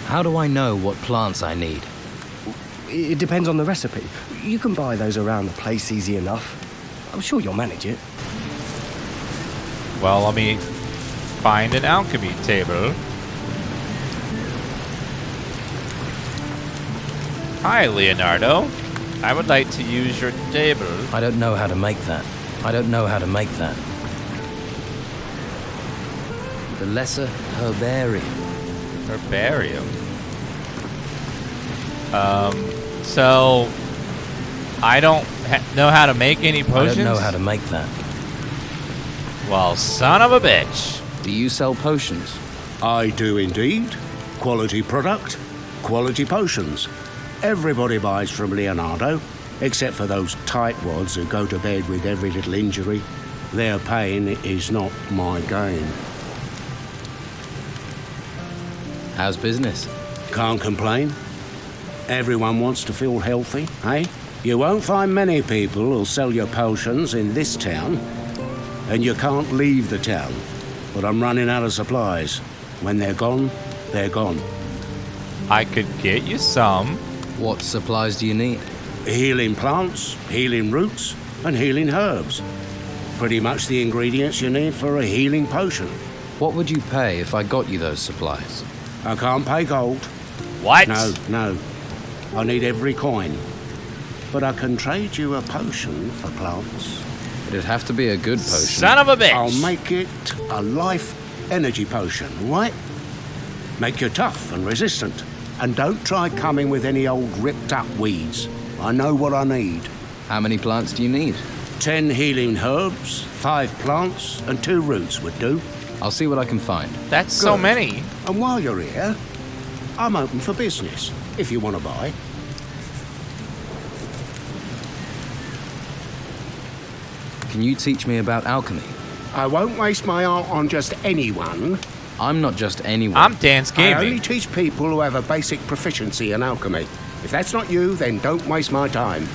How do I know what plants I need? It depends on the recipe. You can buy those around the place easy enough. I'm sure you'll manage it. Well, let me find an alchemy table. Hi, Leonardo. I would like to use your table. I don't know how to make that. The lesser herbarium. Herbarium? So... I don't know how to make any potions? I don't know how to make that. Well, son of a bitch. Do you sell potions? I do indeed. Quality product, quality potions. Everybody buys from Leonardo, except for those tightwads who go to bed with every little injury. Their pain is not my gain. How's business? Can't complain. Everyone wants to feel healthy, eh? You won't find many people who'll sell your potions in this town, and you can't leave the town. But I'm running out of supplies. When they're gone, they're gone. I could get you some. What supplies do you need? Healing plants, healing roots, and healing herbs. Pretty much the ingredients you need for a healing potion. What would you pay if I got you those supplies? I can't pay gold. What? No. I need every coin. But I can trade you a potion for plants. It'd have to be a good potion. Son of a bitch! I'll make it a life energy potion, right? Make you tough and resistant. And don't try coming with any old ripped-up weeds. I know what I need. How many plants do you need? 10 healing herbs, 5 plants, and 2 roots would do. I'll see what I can find. That's so many. And while you're here, I'm open for business, if you want to buy. Can you teach me about alchemy? I won't waste my art on just anyone. I'm not just anyone. I'm DansGaming. I only teach people who have a basic proficiency in alchemy. If that's not you, then don't waste my time.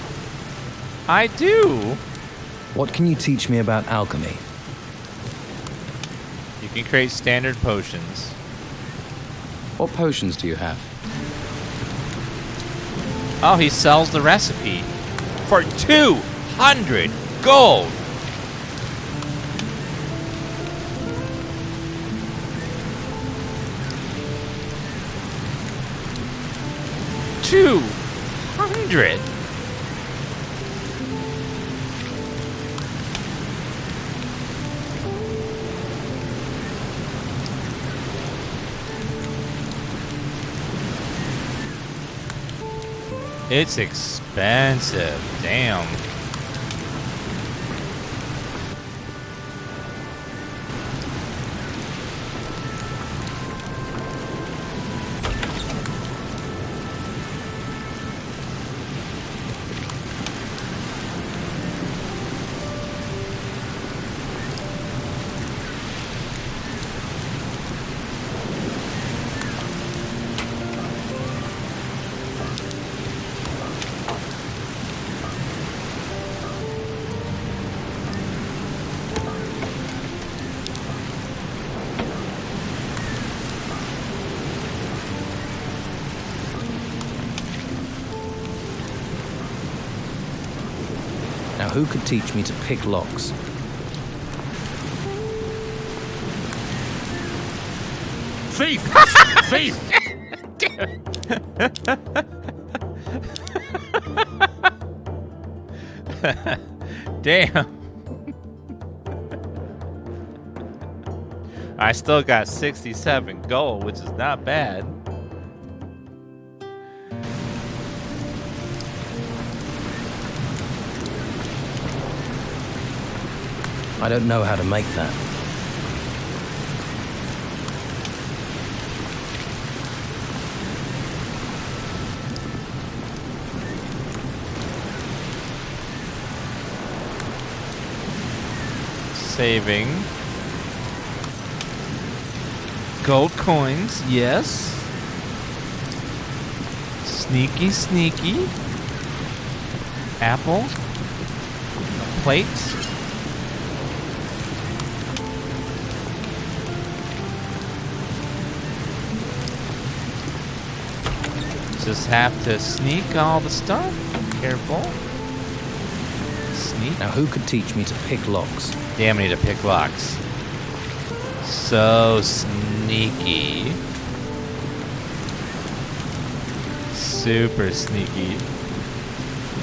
I do. What can you teach me about alchemy? You can create standard potions. What potions do you have? Oh, he sells the recipe for 200 gold. $200. It's expensive. Damn. Now, who could teach me to pick locks? Thief! Thief! Damn. I still got 67 gold, which is not bad. I don't know how to make that. Saving. Gold coins, yes. Sneaky, sneaky. Apple. A plate. Just have to sneak all the stuff. Careful. Sneak. Now, who could teach me to pick locks? Damn, I need to pick locks. So sneaky. Super sneaky.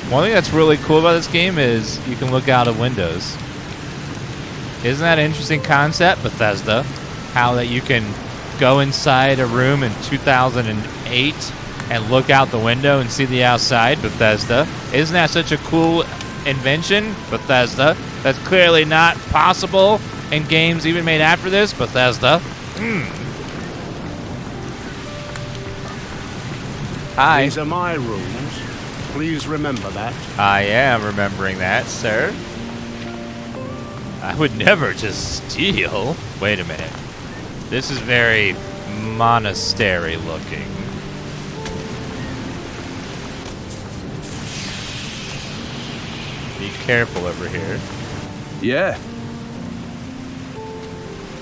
One thing that's really cool about this game is you can look out of windows. Isn't that an interesting concept, Bethesda? How that you can go inside a room in 2008 and look out the window and see the outside, Bethesda. Isn't that such a cool invention, Bethesda? That's clearly not possible in games even made after this, Bethesda. Hi. These are my rules. Please remember that. I am remembering that, sir. I would never just steal. Wait a minute. This is very monastery looking. Be careful over here. Yeah.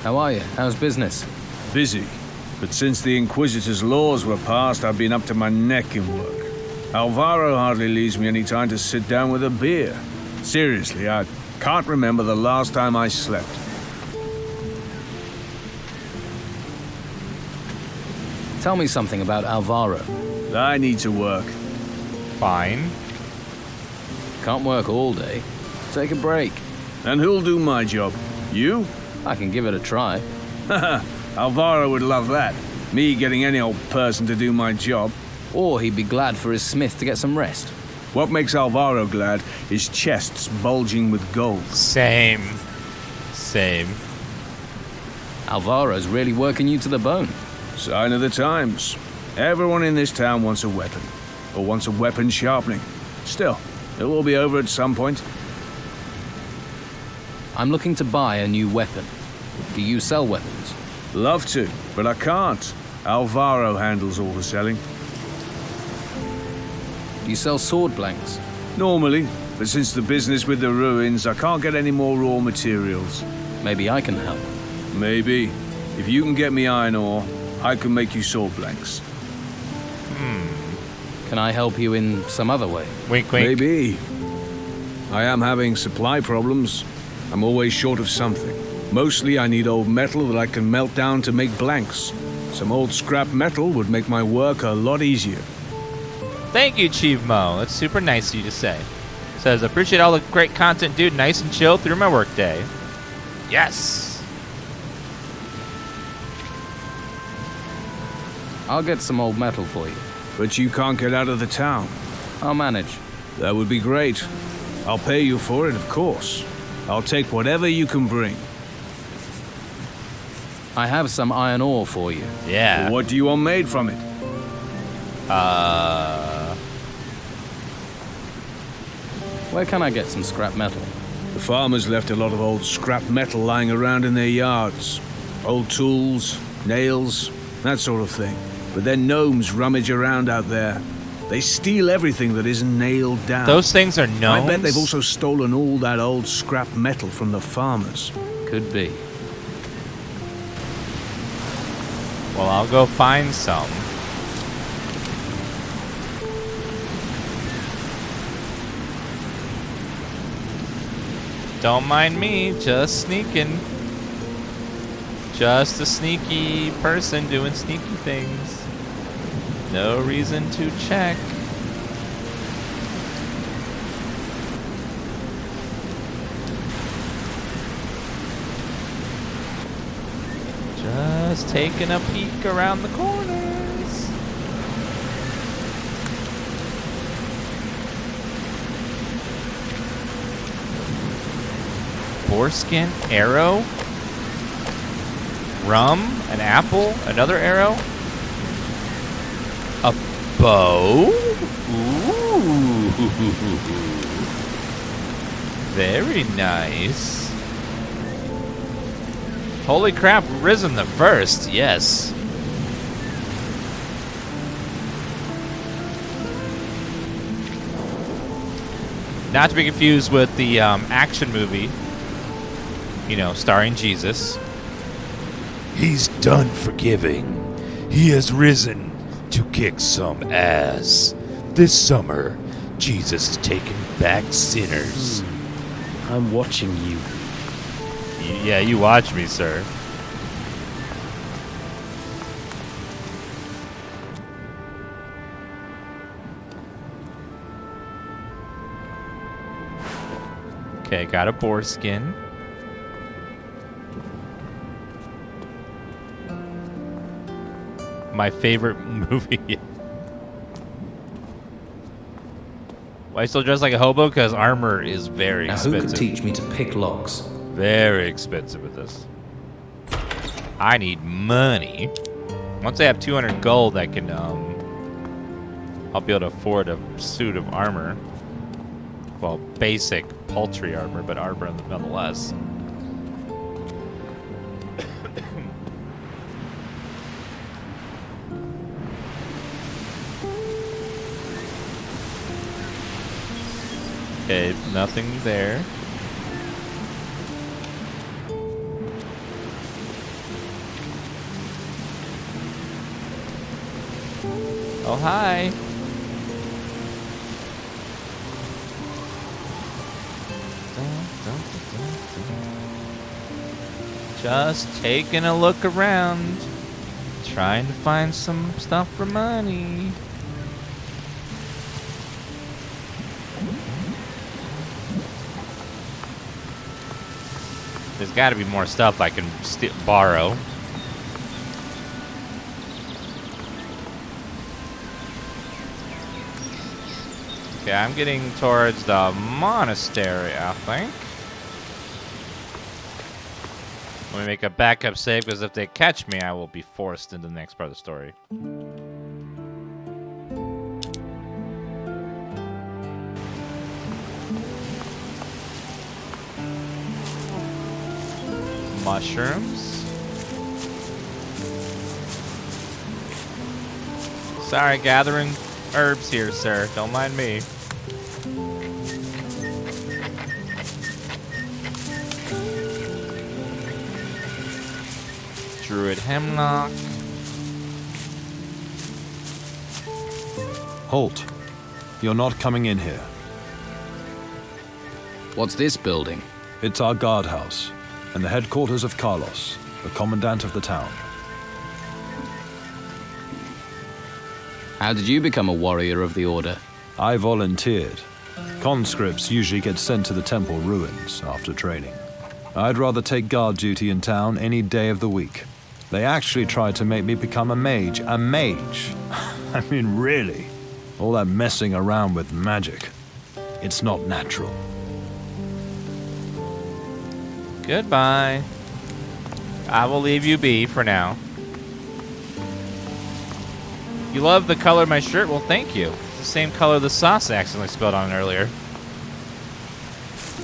How are you? How's business? Busy. But since the Inquisitor's laws were passed, I've been up to my neck in work. Alvaro hardly leaves me any time to sit down with a beer. Seriously, I can't remember the last time I slept. Tell me something about Alvaro. I need to work. Fine. Can't work all day. Take a break. And who'll do my job? You? I can give it a try. Haha, Alvaro would love that. Me getting any old person to do my job. Or he'd be glad for his smith to get some rest. What makes Alvaro glad is chests bulging with gold. Same. Alvaro's really working you to the bone. Sign of the times. Everyone in this town wants a weapon. Or wants a weapon sharpening. Still, it'll all be over at some point. I'm looking to buy a new weapon. Do you sell weapons? Love to, but I can't. Alvaro handles all the selling. You sell sword blanks? Normally, but since the business with the ruins, I can't get any more raw materials. Maybe I can help. Maybe. If you can get me iron ore, I can make you sword blanks. Can I help you in some other way? Wink, wink. Maybe. I am having supply problems. I'm always short of something. Mostly I need old metal that I can melt down to make blanks. Some old scrap metal would make my work a lot easier. Thank you, Chief Mo. That's super nice of you to say. Says, appreciate all the great content, dude. Nice and chill through my workday. Yes. I'll get some old metal for you. But you can't get out of the town. I'll manage. That would be great. I'll pay you for it, of course. I'll take whatever you can bring. I have some iron ore for you. Yeah. What do you want made from it? Where can I get some scrap metal? The farmers left a lot of old scrap metal lying around in their yards. Old tools, nails, that sort of thing. But then gnomes rummage around out there. They steal everything that isn't nailed down. Those things are gnomes? I bet they've also stolen all that old scrap metal from the farmers. Could be. Well, I'll go find some. Don't mind me, just sneaking. Just a sneaky person doing sneaky things. No reason to check. Just taking a peek around the corners. Boarskin, arrow, rum, an apple, another arrow, a bow. Ooh, very nice. Holy crap, Risen the First, yes. Not to be confused with the action movie, you know, starring Jesus. He's done forgiving. He has risen to kick some ass. This summer, Jesus is taking back sinners. I'm watching you. Yeah, you watch me, sir. Okay, got a boar skin. My favorite movie. Why I still dress like a hobo? Because armor is very expensive. Now who could teach me to pick locks? Very expensive with this. I need money. Once I have 200 gold, I can, I'll be able to afford a suit of armor. Well, basic, paltry armor, but armor nonetheless. Okay, nothing there. Oh, hi. Just taking a look around. Trying to find some stuff for money. There's got to be more stuff I can borrow. Okay, I'm getting towards the monastery, I think. Let me make a backup save, because if they catch me, I will be forced into the next part of the story. Mushrooms. Sorry, gathering herbs here, sir. Don't mind me. Druid hemlock. Halt. You're not coming in here. What's this building? It's our guardhouse and the headquarters of Carlos, the commandant of the town. How did you become a warrior of the Order? I volunteered. Conscripts usually get sent to the temple ruins after training. I'd rather take guard duty in town any day of the week. They actually tried to make me become a mage. A mage? I mean, really? All that messing around with magic. It's not natural. Goodbye. I will leave you be for now. You love the color of my shirt? Well, thank you. It's the same color the sauce I accidentally spilled on it earlier.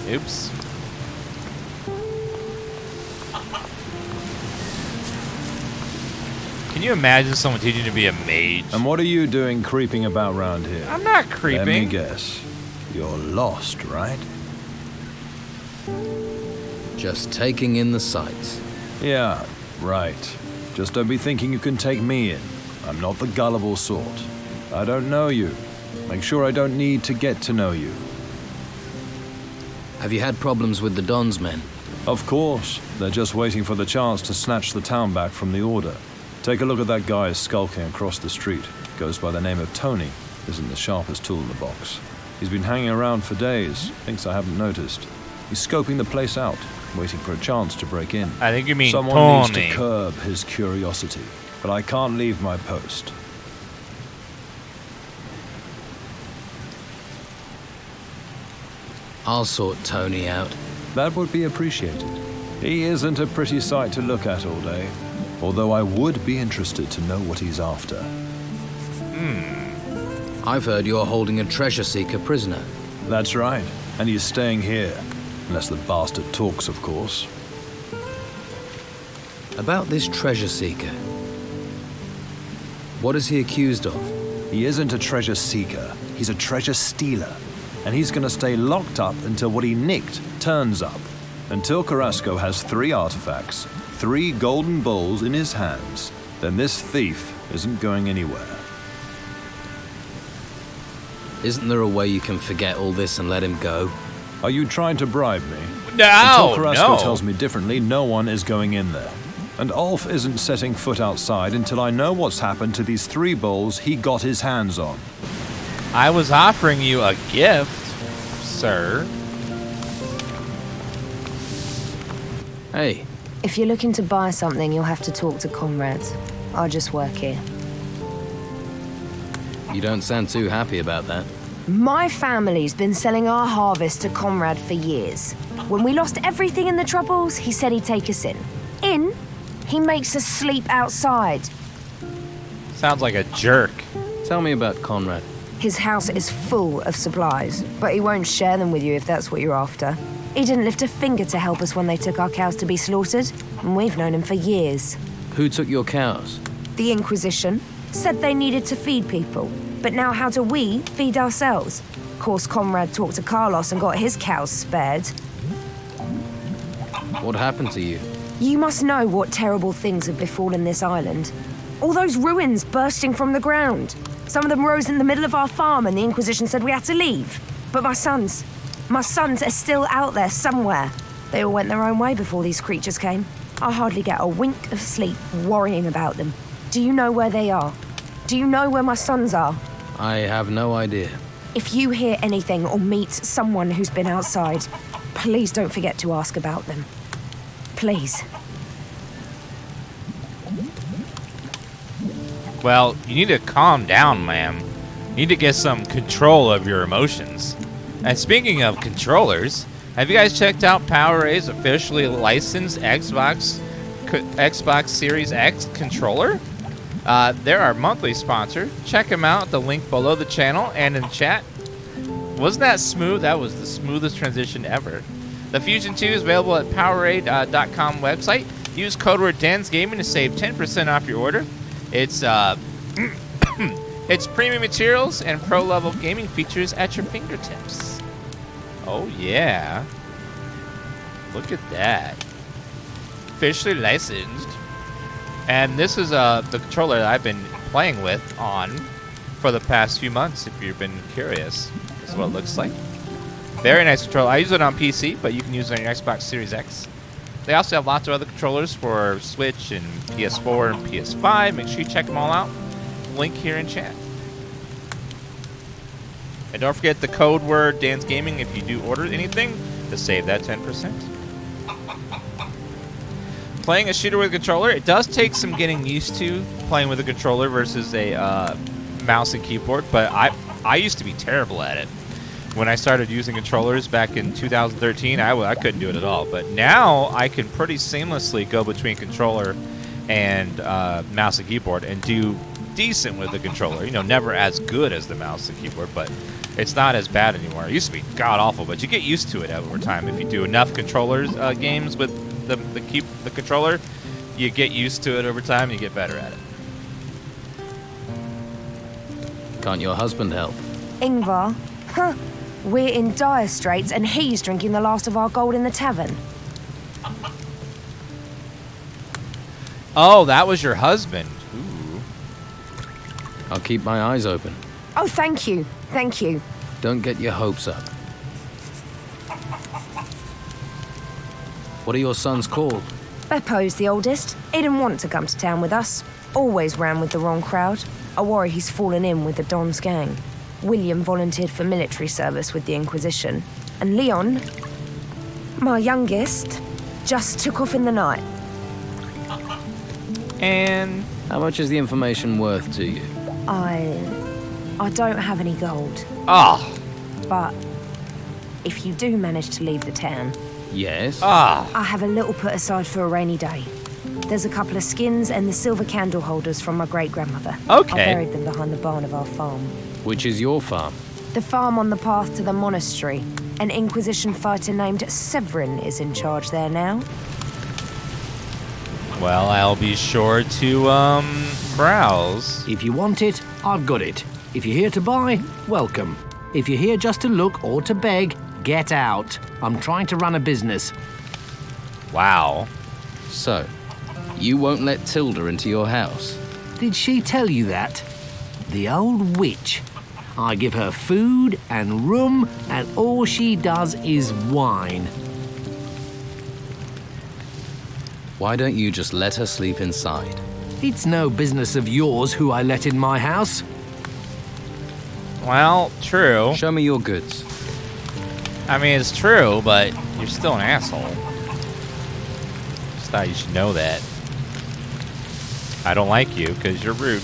Oops. Can you imagine someone teaching you to be a mage? And what are you doing creeping about round here? I'm not creeping. Let me guess. You're lost, right? Just taking in the sights. Yeah, right. Just don't be thinking you can take me in. I'm not the gullible sort. I don't know you. Make sure I don't need to get to know you. Have you had problems with the Don's men? Of course. They're just waiting for the chance to snatch the town back from the Order. Take a look at that guy skulking across the street. Goes by the name of Tony. Isn't the sharpest tool in the box. He's been hanging around for days. Thinks I haven't noticed. He's scoping the place out, waiting for a chance to break in. I think you mean Someone Tony. needs to curb his curiosity, but I can't leave my post. I'll sort Tony out. That would be appreciated. He isn't a pretty sight to look at all day, although I would be interested to know what he's after. I've heard you're holding a treasure seeker prisoner. That's right, and he's staying here. Unless the bastard talks, of course. About this treasure seeker. What is he accused of? He isn't a treasure seeker. He's a treasure stealer. And he's gonna stay locked up until what he nicked turns up. Until Carrasco has 3 artifacts, 3 golden bowls in his hands, then this thief isn't going anywhere. Isn't there a way you can forget all this and let him go? Are you trying to bribe me? No, Until Carrasco no. tells me differently, no one is going in there. And Ulf isn't setting foot outside until I know what's happened to these 3 bowls he got his hands on. I was offering you a gift, sir. Hey. If you're looking to buy something, you'll have to talk to comrades. I just work here. You don't sound too happy about that. My family's been selling our harvest to Conrad for years. When we lost everything in the Troubles, he said he'd take us in. In? He makes us sleep outside. Sounds like a jerk. Tell me about Conrad. His house is full of supplies, but he won't share them with you if that's what you're after. He didn't lift a finger to help us when they took our cows to be slaughtered, and we've known him for years. Who took your cows? The Inquisition said they needed to feed people, but now how do we feed ourselves? Of course, Conrad talked to Carlos and got his cows spared. What happened to you? You must know what terrible things have befallen this island. All those ruins bursting from the ground. Some of them rose in the middle of our farm and the Inquisition said we had to leave. But my sons are still out there somewhere. They all went their own way before these creatures came. I hardly get a wink of sleep worrying about them. Do you know where they are? Do you know where my sons are? I have no idea. If you hear anything or meet someone who's been outside, please don't forget to ask about them. Please. Well, you need to calm down, ma'am. You need to get some control of your emotions. And speaking of controllers, have you guys checked out PowerA's officially licensed Xbox Series X controller? They're our monthly sponsor. Check them out at the link below the channel and in chat. Wasn't that smooth? That was the smoothest transition ever. The Fusion 2 is available at PowerA.com website. Use code word DansGaming to save 10% off your order. It's it's premium materials and pro-level gaming features at your fingertips. Oh yeah. Look at that. Officially licensed. And this is the controller that I've been playing with on for the past few months, if you've been curious. This is what it looks like. Very nice controller. I use it on PC, but you can use it on your Xbox Series X. They also have lots of other controllers for Switch and PS4 and PS5. Make sure you check them all out. Link here in chat. And don't forget the code word DansGaming if you do order anything to save that 10%. Playing a shooter with a controller, it does take some getting used to playing with a controller versus a mouse and keyboard, but I used to be terrible at it. When I started using controllers back in 2013, I couldn't do it at all. But now I can pretty seamlessly go between controller and mouse and keyboard and do decent with the controller. You know, never as good as the mouse and keyboard, but it's not as bad anymore. It used to be god-awful, but you get used to it over time. If you do enough controllers games with the controller, you get used to it over time and you get better at it. Can't your husband help? Ingvar? Huh. We're in dire straits and he's drinking the last of our gold in the tavern. Oh, that was your husband. Ooh. I'll keep my eyes open. Oh, thank you. Thank you. Don't get your hopes up. What are your sons called? Beppo's the oldest. He didn't want to come to town with us. Always ran with the wrong crowd. I worry he's fallen in with the Don's gang. William volunteered for military service with the Inquisition. And Leon, My youngest just took off in the night. And how much is the information worth to you? I don't have any gold. Ah. But if you do manage to leave the town, yes. Ah. I have a little put aside for a rainy day. There's a couple of skins and the silver candle holders from my great-grandmother. Okay. I buried them behind the barn of our farm. Which is your farm? The farm on the path to the monastery. An Inquisition fighter named Severin is in charge there now. Well, I'll be sure to, browse. If you want it, I've got it. If you're here to buy, welcome. If you're here just to look or to beg, get out. I'm trying to run a business. Wow. So, you won't let Tilda into your house? Did she tell you that? The old witch. I give her food and room, and all she does is whine. Why don't you just let her sleep inside? It's no business of yours who I let in my house. Well, true. Show me your goods. I mean, it's true, but you're still an asshole. Just thought you should know that. I don't like you because you're rude.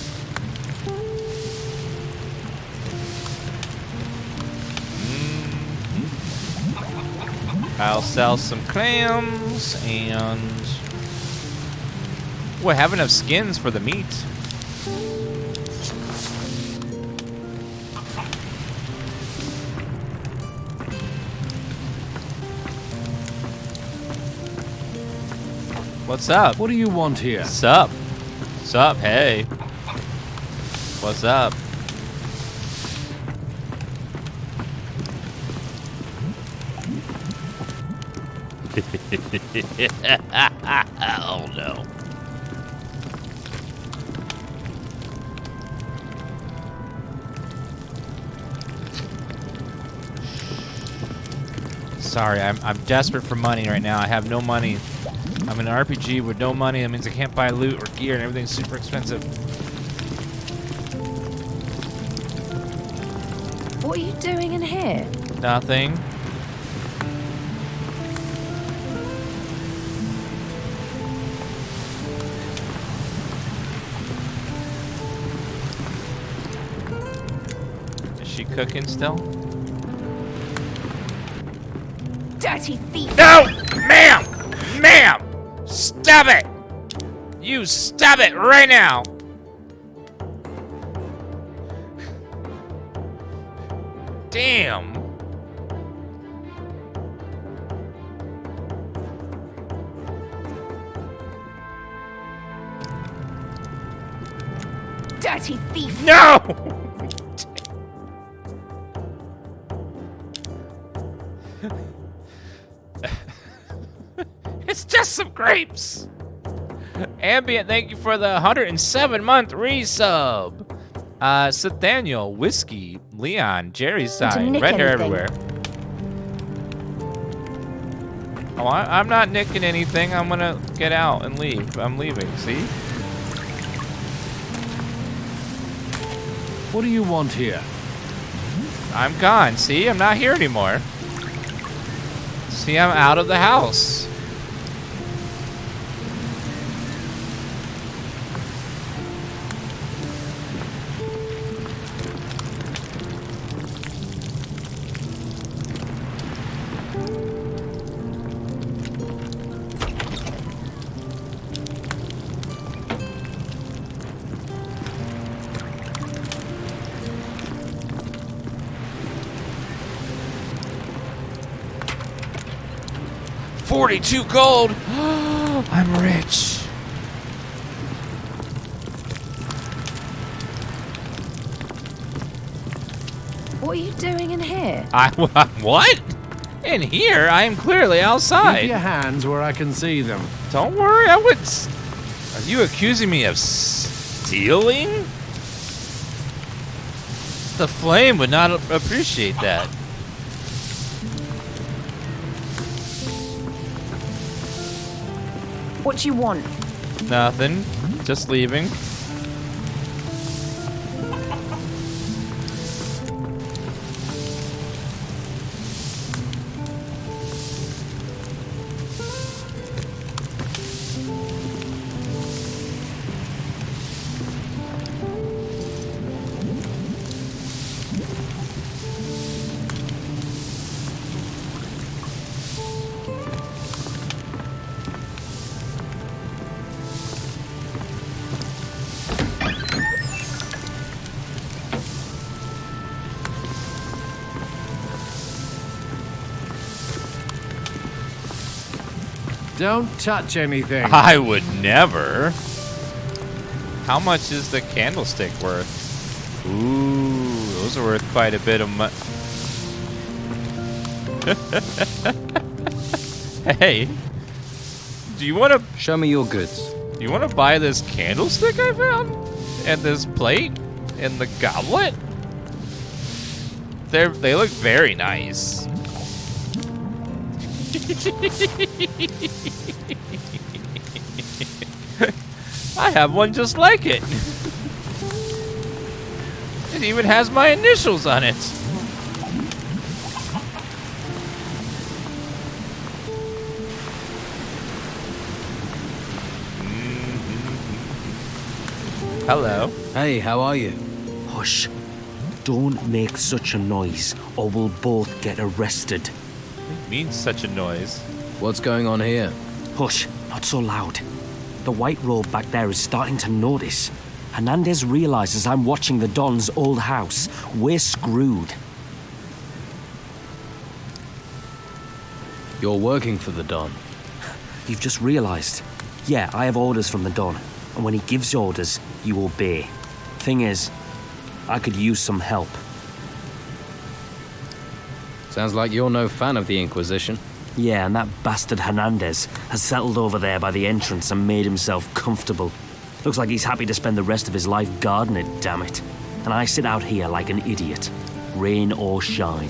I'll sell some clams and... Ooh, I have enough skins for the meat. What's up? What do you want here? Sup? Sup? Hey. What's up? Oh no. Sorry, I'm desperate for money right now. I have no money. I'm in an RPG with no money. That means I can't buy loot or gear and everything's super expensive. What are you doing in here? Nothing. Is she cooking still? Dirty thief! No! Ma'am! Ma'am! Stop it! You stop it right now! Damn! Dirty thief! No! It's just some grapes. Ambient, thank you for the 107-month resub. Nathaniel, Whiskey, Leon, Jerry's sign, red hair everywhere. Oh, I'm not nicking anything. I'm gonna get out and leave. I'm leaving, see? What do you want here? I'm gone, see? I'm not here anymore. See, I'm out of the house. $42 gold. I'm rich. What are you doing in here? What? In here? I am clearly outside. Keep your hands where I can see them. Don't worry, I would. Are you accusing me of stealing? The flame would not appreciate that. What do you want? Nothing. Just leaving. Don't touch anything. I would never. How much is the candlestick worth? Ooh, those are worth quite a bit of money. Hey, do you want to show me your goods? Do you want to buy this candlestick I found, and this plate, and the goblet? They look very nice. I have one just like it. It even has my initials on it. Hello. Hey, how are you? Hush. Don't make such a noise, or we'll both get arrested. What means such a noise? What's going on here? Hush, not so loud. The white robe back there is starting to notice. Hernandez realizes I'm watching the Don's old house. We're screwed. You're working for the Don. You've just realized. Yeah, I have orders from the Don. And when he gives orders, you obey. Thing is, I could use some help. Sounds like you're no fan of the Inquisition. Yeah, and that bastard Hernandez has settled over there by the entrance and made himself comfortable. Looks like he's happy to spend the rest of his life guarding it, damn it. And I sit out here like an idiot, rain or shine.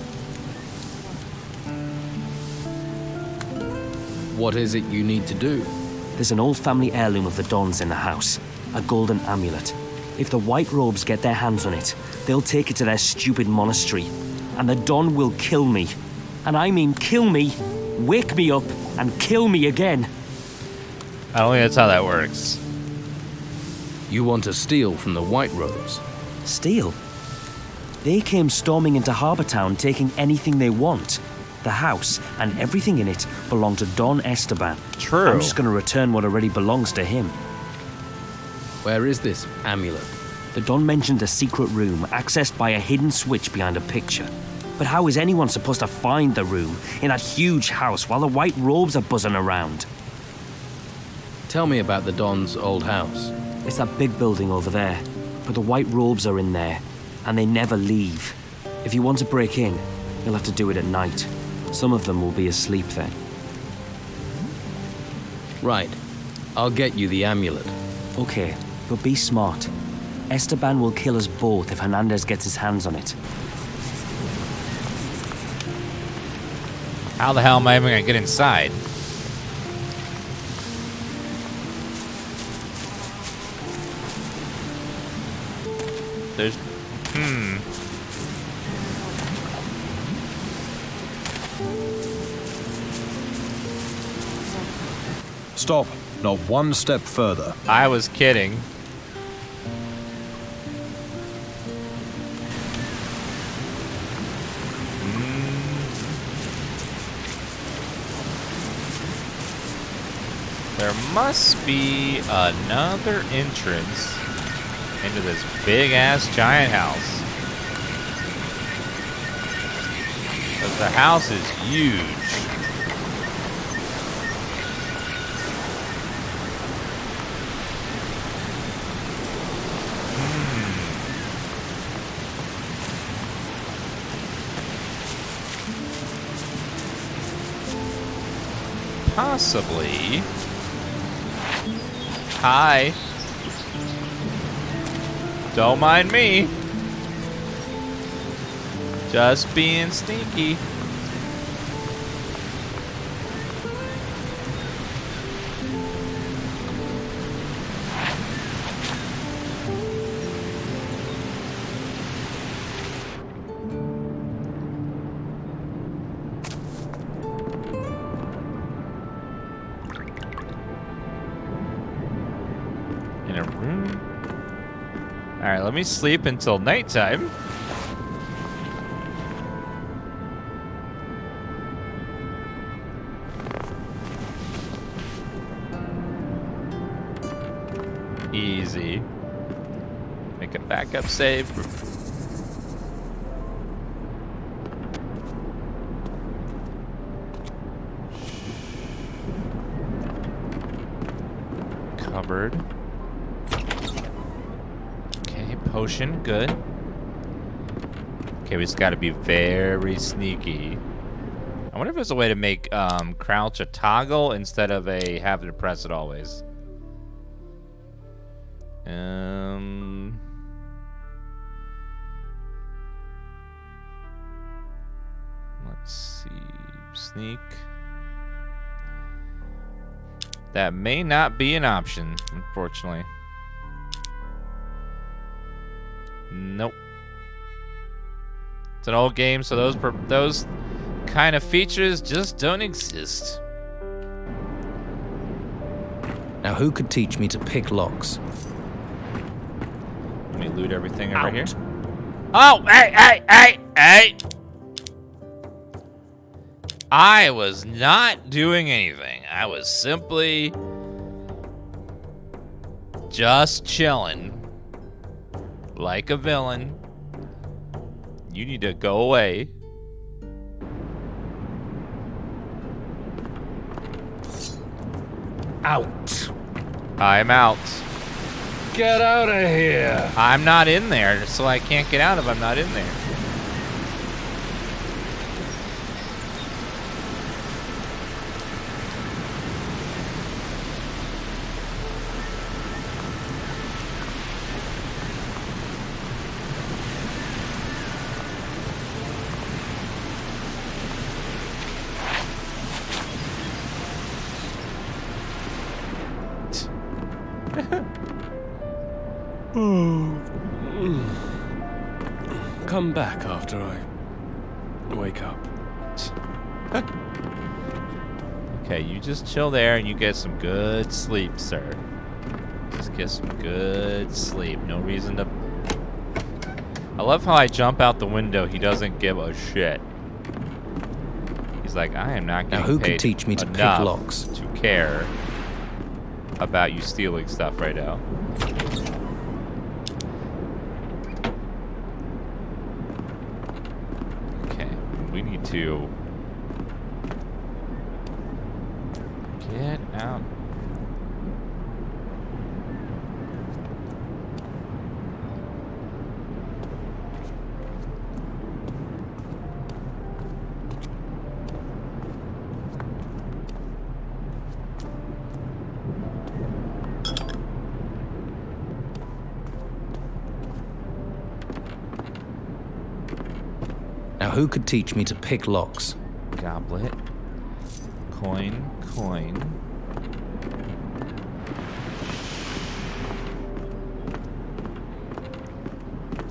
What is it you need to do? There's an old family heirloom of the Don's in the house, a golden amulet. If the white robes get their hands on it, they'll take it to their stupid monastery, and the Don will kill me. And I mean kill me, wake me up, and kill me again. I don't think that's how that works. You want to steal from the white robes? Steal? They came storming into Harbour Town taking anything they want. The house and everything in it belong to Don Esteban. True. I'm just going to return what already belongs to him. Where is this amulet? The Don mentioned a secret room accessed by a hidden switch behind a picture. But how is anyone supposed to find the room in that huge house while the white robes are buzzing around? Tell me about the Don's old house. It's that big building over there. But the white robes are in there, and they never leave. If you want to break in, you'll have to do it at night. Some of them will be asleep then. Right. I'll get you the amulet. Okay, but be smart. Esteban will kill us both if Hernandez gets his hands on it. How the hell am I even gonna get inside? There's... Stop. Not one step further. I was kidding. There must be another entrance into this big-ass giant house. Because the house is huge. Possibly. Hi. Don't mind me. Just being sneaky. In a room. Alright, let me sleep until nighttime. Easy. Make a backup save. cupboard. Okay, potion, good. Okay, we just gotta be very sneaky. I wonder if there's a way to make crouch a toggle instead of a have to press it always. Let's see. Sneak. That may not be an option, unfortunately. Nope. It's an old game, so those kind of features just don't exist. Now, who could teach me to pick locks? Let me loot everything over here. Oh, hey! I was not doing anything. I was simply just chilling like a villain. You need to go away. Out. I'm out. Get out of here. I'm not in there, so I can't get out if I'm not in there. Come back after I wake up. Okay, you just chill there and you get some good sleep, sir. Just get some good sleep. No reason to... I love how I jump out the window. He doesn't give a shit. He's like, I am not getting now, who paid could teach me to pick enough locks? to care about you stealing stuff right now. Okay, we need to get out. Now, who could teach me to pick locks? Goblet. Coin.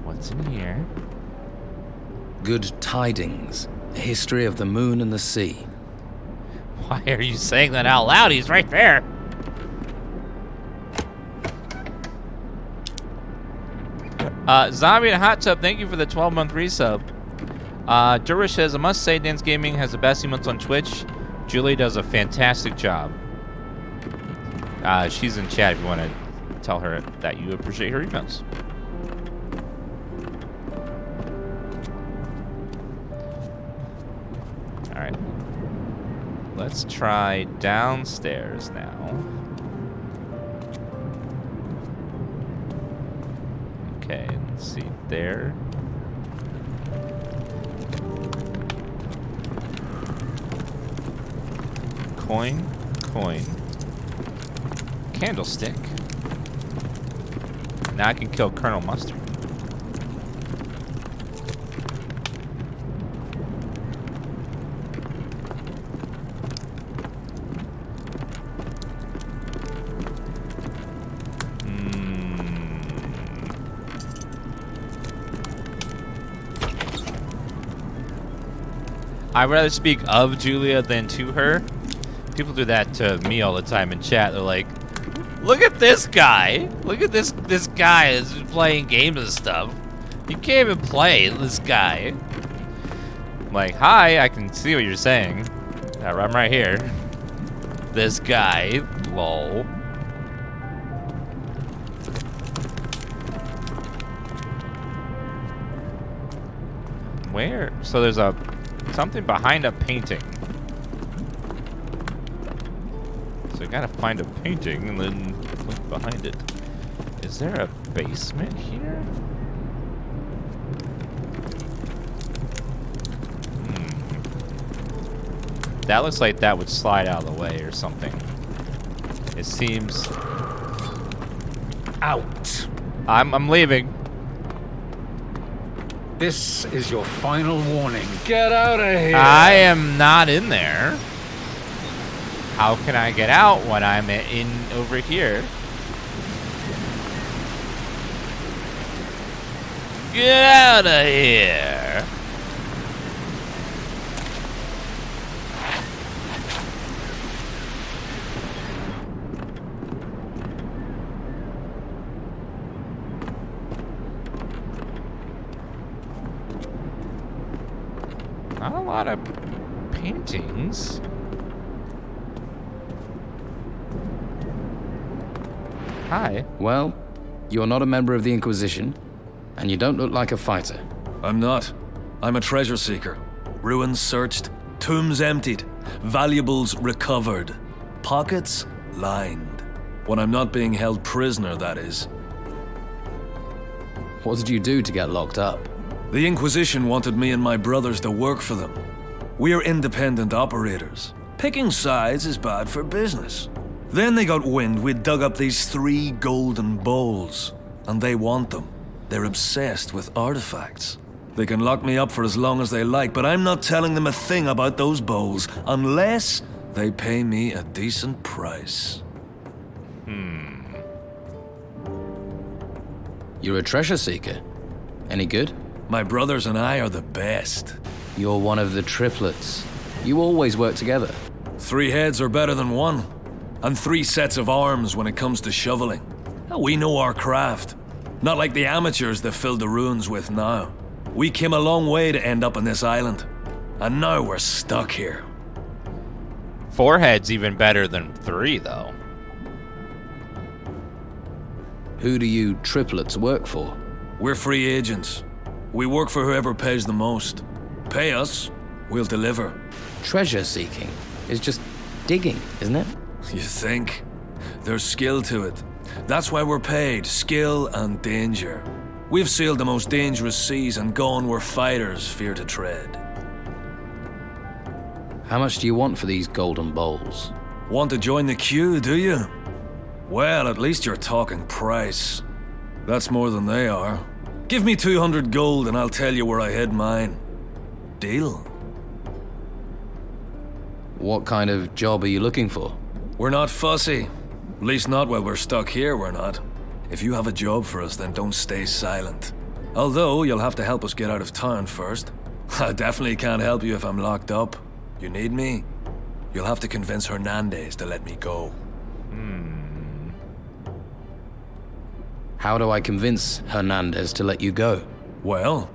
What's in here? Good tidings. A history of the moon and the sea. Why are you saying that out loud? He's right there. Zombie in a hot tub, thank you for the 12-month resub. Durish says, I must say DansGaming has the best emotes on Twitch. Julie does a fantastic job. She's in chat if you want to tell her that you appreciate her emotes. Alright. Let's try downstairs now. Okay, let's see. There. Coin. Candlestick. Now I can kill Colonel Mustard. I'd rather speak of Julia than to her. People do that to me all the time in chat. They're like, look at this guy. Look at this guy is playing games and stuff. You can't even play this guy. I'm like, hi, I can see what you're saying. I'm right here. This guy, lol. Where? So there's something behind a painting. So I gotta find a painting and then click behind it. Is there a basement here? That looks like that would slide out of the way or something. It seems... Out. I'm leaving. This is your final warning. Get out of here. I am not in there. How can I get out when I'm in over here? Get out of here. Not a lot of paintings. Hi. Well, you're not a member of the Inquisition, and you don't look like a fighter. I'm not. I'm a treasure seeker. Ruins searched, tombs emptied, valuables recovered, pockets lined. When I'm not being held prisoner, that is. What did you do to get locked up? The Inquisition wanted me and my brothers to work for them. We're independent operators. Picking sides is bad for business. Then they got wind we'd dug up these 3 golden bowls, and they want them. They're obsessed with artifacts. They can lock me up for as long as they like, but I'm not telling them a thing about those bowls unless they pay me a decent price. You're a treasure seeker. Any good? My brothers and I are the best. You're one of the triplets. You always work together. 3 heads are better than 1. And 3 sets of arms when it comes to shoveling. We know our craft. Not like the amateurs they filled the ruins with now. We came a long way to end up on this island. And now we're stuck here. 4 heads even better than 3, though. Who do you triplets work for? We're free agents. We work for whoever pays the most. Pay us, we'll deliver. Treasure seeking is just digging, isn't it? You think? There's skill to it. That's why we're paid, skill and danger. We've sailed the most dangerous seas and gone where fighters fear to tread. How much do you want for these golden bowls? Want to join the queue, do you? Well, at least you're talking price. That's more than they are. Give me 200 gold and I'll tell you where I hid mine. Deal? What kind of job are you looking for? We're not fussy. At least not while we're stuck here, we're not. If you have a job for us, then don't stay silent. Although, you'll have to help us get out of town first. I definitely can't help you if I'm locked up. You need me? You'll have to convince Hernandez to let me go. How do I convince Hernandez to let you go? Well,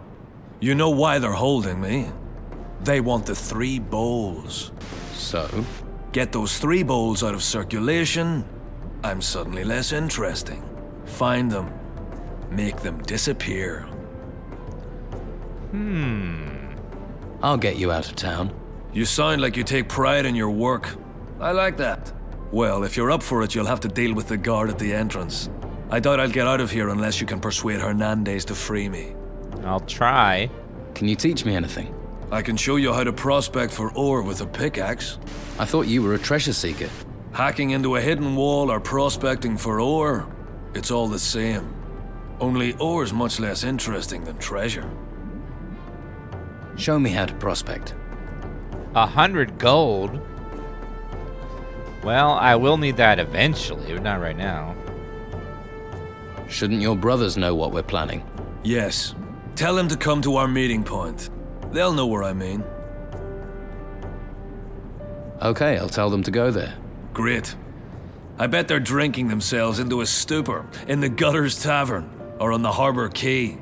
you know why they're holding me. They want the 3 bowls. So? Get those 3 bowls out of circulation, I'm suddenly less interesting. Find them. Make them disappear. I'll get you out of town. You sound like you take pride in your work. I like that. Well, if you're up for it, you'll have to deal with the guard at the entrance. I doubt I'll get out of here unless you can persuade Hernandez to free me. I'll try. Can you teach me anything? I can show you how to prospect for ore with a pickaxe. I thought you were a treasure seeker. Hacking into a hidden wall or prospecting for ore, it's all the same. Only ore's much less interesting than treasure. Show me how to prospect. 100 gold? Well, I will need that eventually, but not right now. Shouldn't your brothers know what we're planning? Yes. Tell them to come to our meeting point. They'll know where I mean. Okay, I'll tell them to go there. Great. I bet they're drinking themselves into a stupor in the Gutters Tavern or on the Harbor Quay.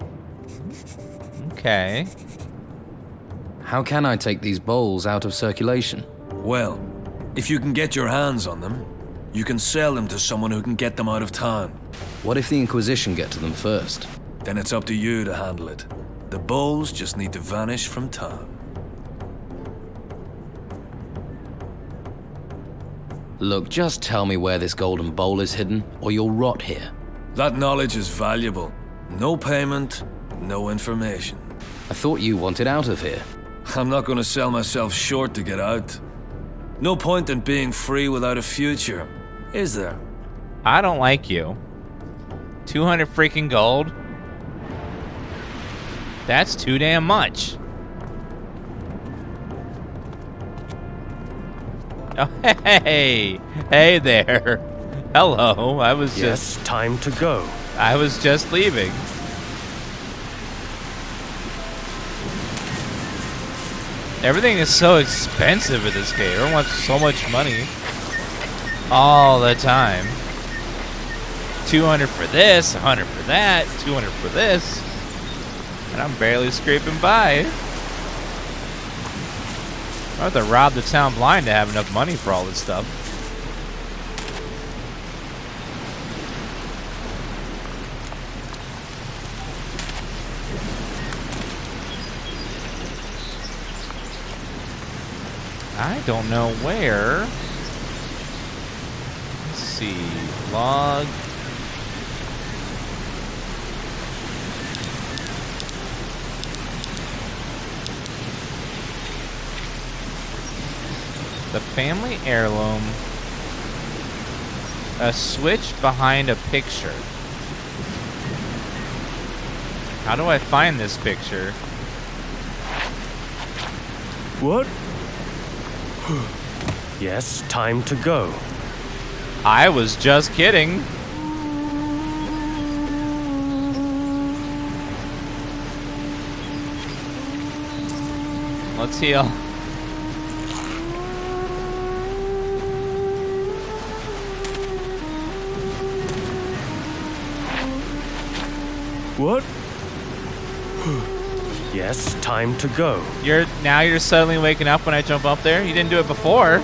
Okay. How can I take these bowls out of circulation? Well, if you can get your hands on them, you can sell them to someone who can get them out of town. What if the Inquisition get to them first? Then it's up to you to handle it. The bowls just need to vanish from town. Look, just tell me where this golden bowl is hidden, or you'll rot here. That knowledge is valuable. No payment, no information. I thought you wanted out of here. I'm not gonna sell myself short to get out. No point in being free without a future, is there? I don't like you. 200 freaking gold? That's too damn much. Oh, hey. Hey there. Hello. I was Yes, time to go. I was just leaving. Everything is so expensive in this game. Everyone wants so much money. All the time. 200 for this, 100 for that, 200 for this. And I'm barely scraping by. I have to rob the town blind to have enough money for all this stuff. I don't know where. Let's see. Log. The family heirloom. A switch behind a picture. How do I find this picture? What? Yes, time to go. I was just kidding. Let's heal. What? Yes, time to go. Now you're suddenly waking up when I jump up there? You didn't do it before.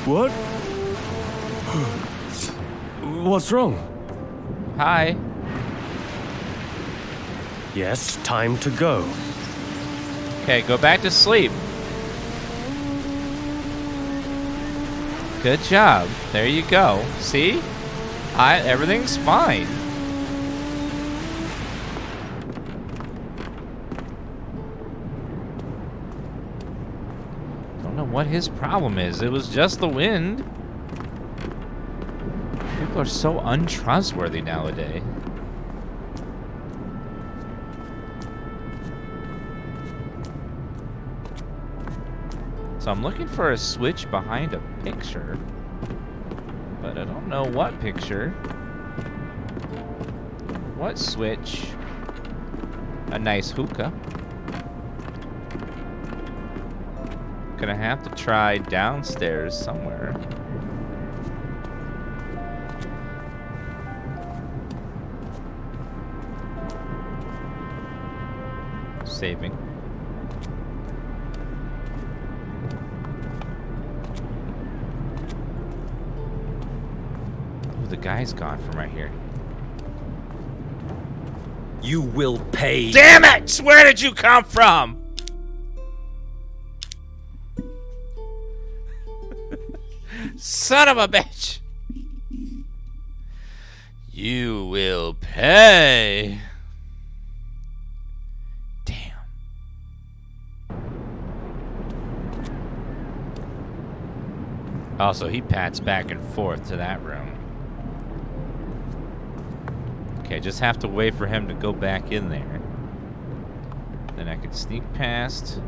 What? What's wrong? Hi. Yes, time to go. Okay, go back to sleep. Good job. There you go. See? Everything's fine. Don't know what his problem is. It was just the wind. People are so untrustworthy nowadays. So I'm looking for a switch behind a picture, but I don't know what picture. What switch? A nice hookah. Gonna have to try downstairs somewhere. Saving. The guy's gone from right here. You will pay. Damn it! Where did you come from? Son of a bitch! You will pay. Damn. Also, he pats back and forth to that room. Okay, just have to wait for him to go back in there. Then I can sneak past.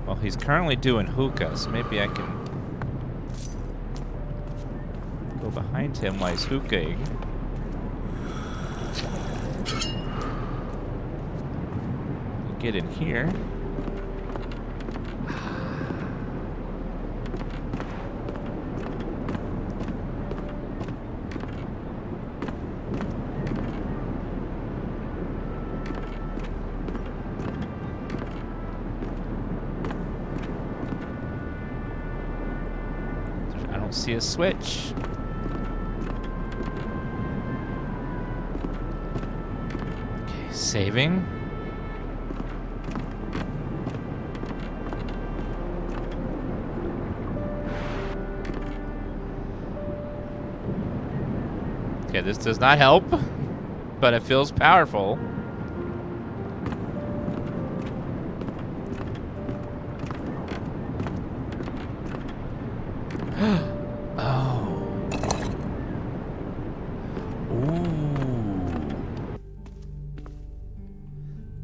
Well, he's currently doing hookah, so maybe I can go behind him while he's hookahing. Get in here. see a switch. Okay, saving. Okay, this does not help, but it feels powerful.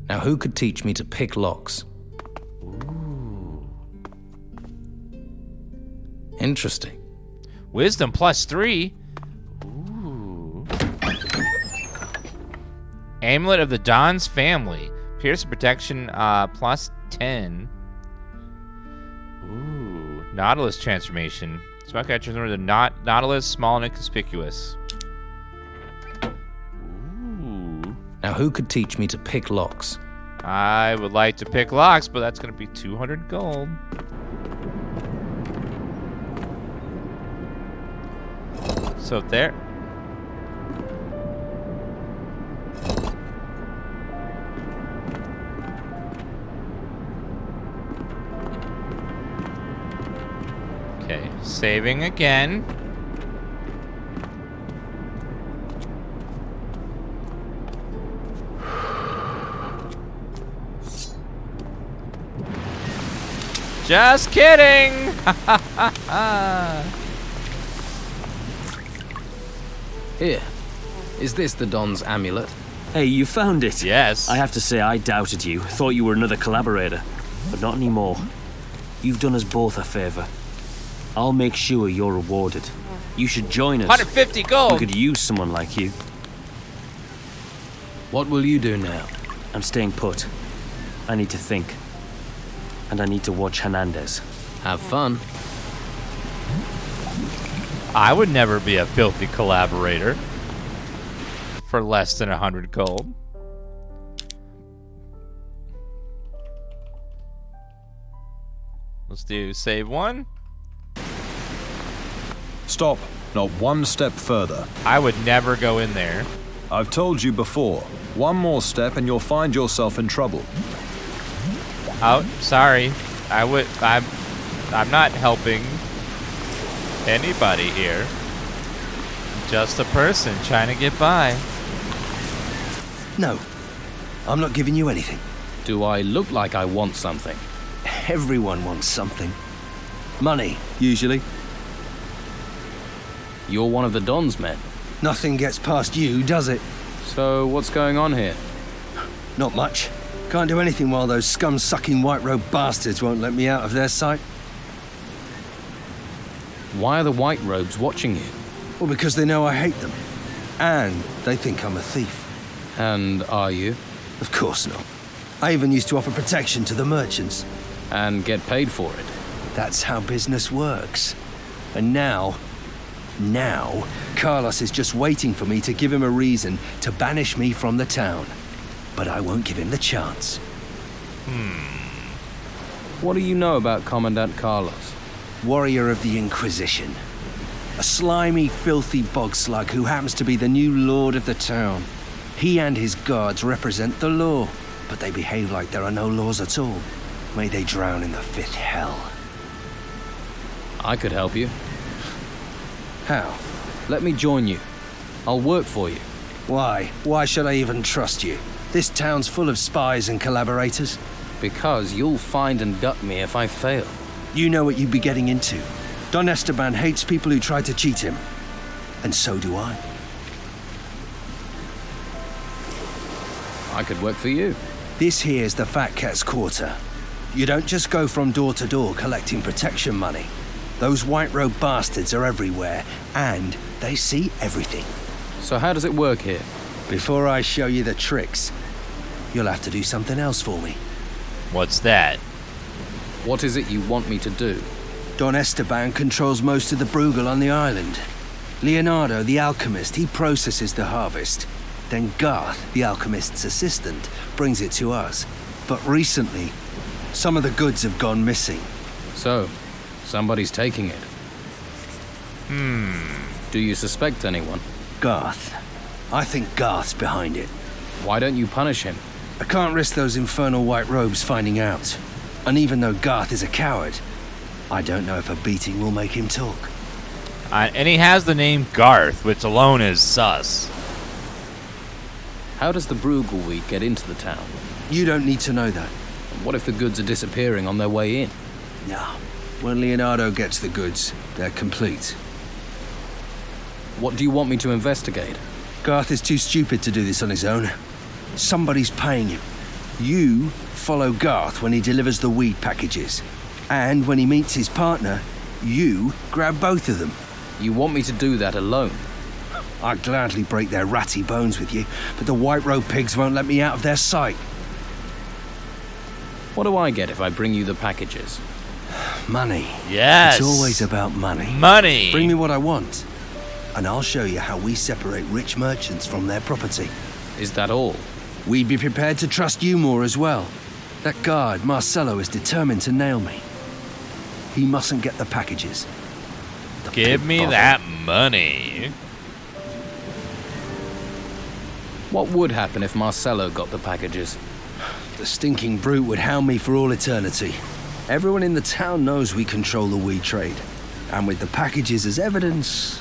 Now, who could teach me to pick locks? Interesting. Wisdom +3. Ooh. Amulet of the Don's family. Pierce protection +10. Ooh. Nautilus transformation. Spellcatcher transforms into Nautilus, small and inconspicuous. Now, who could teach me to pick locks? I would like to pick locks, but that's going to be 200 gold. So there. Okay, saving again. Just kidding! Here. Is this the Don's amulet? Hey, you found it? Yes. I have to say, I doubted you. Thought you were another collaborator. But not anymore. You've done us both a favor. I'll make sure you're rewarded. You should join us. 150 gold! We could use someone like you. What will you do now? I'm staying put. I need to think. And I need to watch Hernandez. Have fun. I would never be a filthy collaborator for less than 100 gold. Let's do save one. Stop. Not one step further. I would never go in there. I've told you before. One more step and you'll find yourself in trouble. Oh, sorry. I'm not helping anybody here. Just a person trying to get by. No. I'm not giving you anything. Do I look like I want something? Everyone wants something. Money, usually. You're one of the Don's men. Nothing gets past you, does it? So, what's going on here? Not much. Can't do anything while those scum-sucking white-robe bastards won't let me out of their sight. Why are the white robes watching you? Well, because they know I hate them. And they think I'm a thief. And are you? Of course not. I even used to offer protection to the merchants. And get paid for it. That's how business works. And now, Carlos is just waiting for me to give him a reason to banish me from the town. But I won't give him the chance. What do you know about Commandant Carlos? Warrior of the Inquisition. A slimy, filthy bog slug who happens to be the new lord of the town. He and his guards represent the law, but they behave like there are no laws at all. May they drown in the fifth hell. I could help you. How? Let me join you. I'll work for you. Why? Why should I even trust you? This town's full of spies and collaborators. Because you'll find and gut me if I fail. You know what you'd be getting into. Don Esteban hates people who try to cheat him. And so do I. I could work for you. This here's the Fat Cat's Quarter. You don't just go from door to door collecting protection money. Those white-robe bastards are everywhere, and they see everything. So how does it work here? Before I show you the tricks, you'll have to do something else for me. What's that? What is it you want me to do? Don Esteban controls most of the Bruegel on the island. Leonardo, the alchemist, he processes the harvest. Then Garth, the alchemist's assistant, brings it to us. But recently, some of the goods have gone missing. So, somebody's taking it. Do you suspect anyone? Garth. I think Garth's behind it. Why don't you punish him? I can't risk those infernal white robes finding out. And even though Garth is a coward, I don't know if a beating will make him talk. And he has the name Garth, which alone is sus. How does the Bruegel wheat get into the town? You don't need to know that. What if the goods are disappearing on their way in? No. When Leonardo gets the goods, they're complete. What do you want me to investigate? Garth is too stupid to do this on his own. Somebody's paying him. You follow Garth when he delivers the weed packages. And when he meets his partner, you grab both of them. You want me to do that alone? I'd gladly break their ratty bones with you, but the white robe pigs won't let me out of their sight. What do I get if I bring you the packages? Money. Yes. It's always about money. Money. Bring me what I want, and I'll show you how we separate rich merchants from their property. Is that all? We'd be prepared to trust you more as well. That guard, Marcello, is determined to nail me. He mustn't get the packages. Give me that money. What would happen if Marcello got the packages? The stinking brute would hound me for all eternity. Everyone in the town knows we control the weed trade. And with the packages as evidence,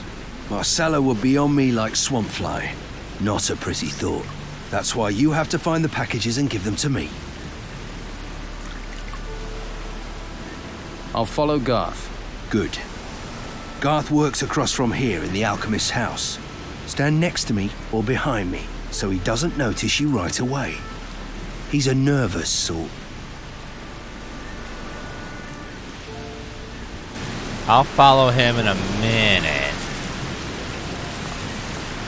Marcello would be on me like swampfly. Not a pretty thought. That's why you have to find the packages and give them to me. I'll follow Garth. Good. Garth works across from here in the alchemist's house. Stand next to me or behind me, so he doesn't notice you right away. He's a nervous sort. I'll follow him in a minute.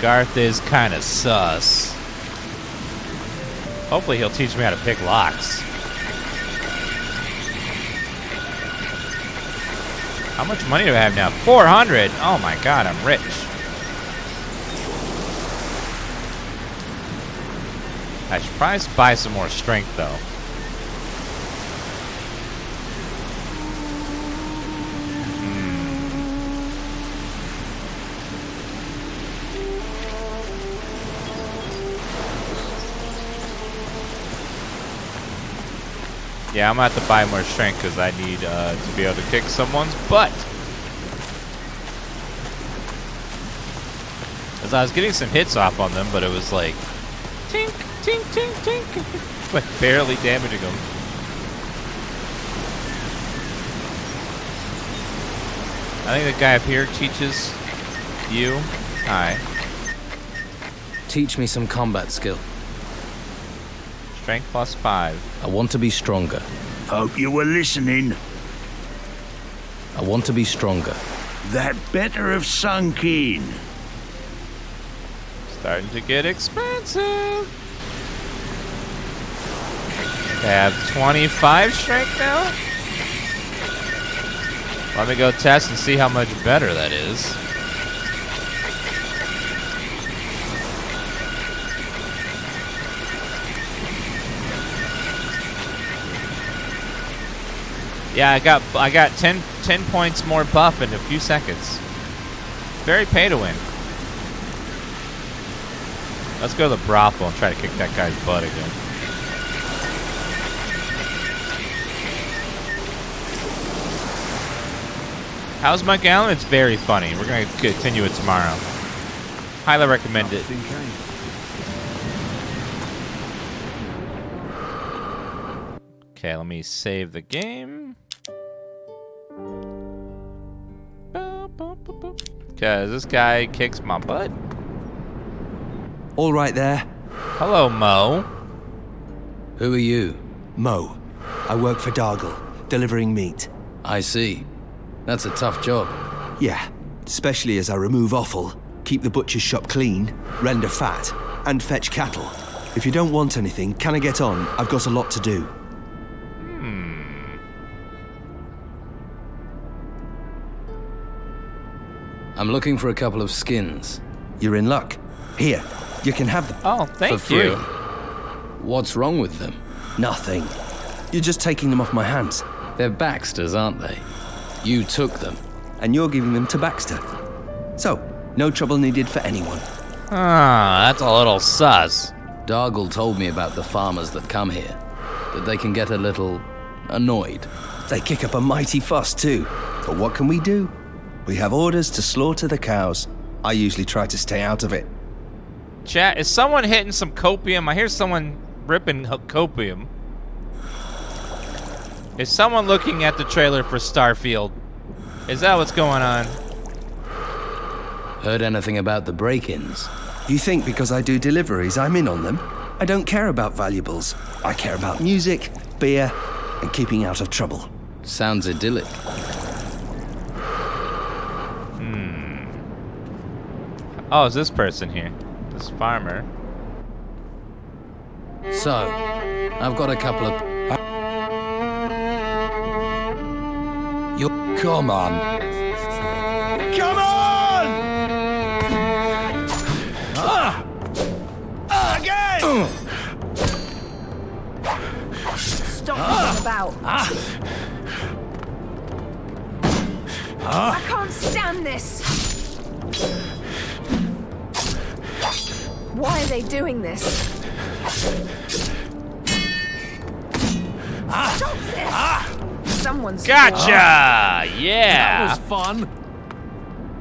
Garth is kind of sus. Hopefully he'll teach me how to pick locks. How much money do I have now? 400! Oh my god, I'm rich. I should probably buy some more strength, though. Yeah, I'm gonna have to buy more strength because I need to be able to kick someone's butt. As I was getting some hits off on them, but it was like tink, tink, tink, tink, like barely damaging them. I think the guy up here teaches you. Hi. Teach me some combat skill. Strength +5. I want to be stronger. Hope you were listening. I want to be stronger. That better have sunk in. Starting to get expensive. I have 25 strength now. Let me go test and see how much better that is. Yeah, I got 10 points more buff in a few seconds. Very pay to win. Let's go to the brothel and try to kick that guy's butt again. How's Mike Allen? It's very funny. We're going to continue it tomorrow. Highly recommend it. Okay, let me save the game. Because this guy kicks my butt. All right there. Hello, Mo. Who are you? Mo. I work for Dargle, delivering meat. I see. That's a tough job. Yeah, especially as I remove offal, keep the butcher's shop clean, render fat, and fetch cattle. If you don't want anything, can I get on? I've got a lot to do. I'm looking for a couple of skins. You're in luck. Here, you can have them. Oh, thank for free. you. What's wrong with them? Nothing. You're just taking them off my hands. They're Baxter's, aren't they? You took them. And you're giving them to Baxter. So, no trouble needed for anyone. Ah, that's a little sus. Dargle told me about the farmers that come here, that they can get a little annoyed. They kick up a mighty fuss too. But what can we do? We have orders to slaughter the cows. I usually try to stay out of it. Chat, is someone hitting some copium? I hear someone ripping copium. Is someone looking at the trailer for Starfield? Is that what's going on? Heard anything about the break-ins? You think because I do deliveries, I'm in on them? I don't care about valuables. I care about music, beer, and keeping out of trouble. Sounds idyllic. Oh, it's this person here. This farmer. So, I've got a couple of... You come on. Come on! Again! Stop moving about. I can't stand this. Why are they doing this? Stop this! Someone's Gotcha! Yeah! That was fun.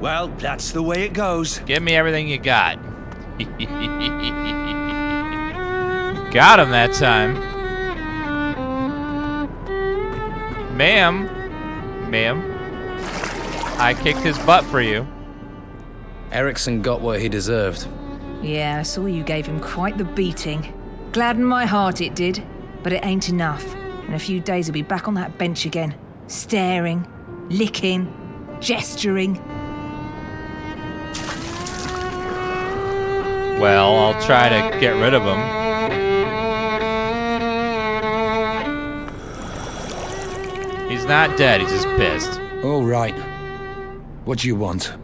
Well, that's the way it goes. Give me everything you got. Got him that time. Ma'am. I kicked his butt for you. Erikson got what he deserved. Yeah, I saw you gave him quite the beating. Gladdened my heart it did, but it ain't enough. In a few days he'll be back on that bench again, staring, licking, gesturing. Well, I'll try to get rid of him. He's not dead, he's just pissed. All right. What do you want?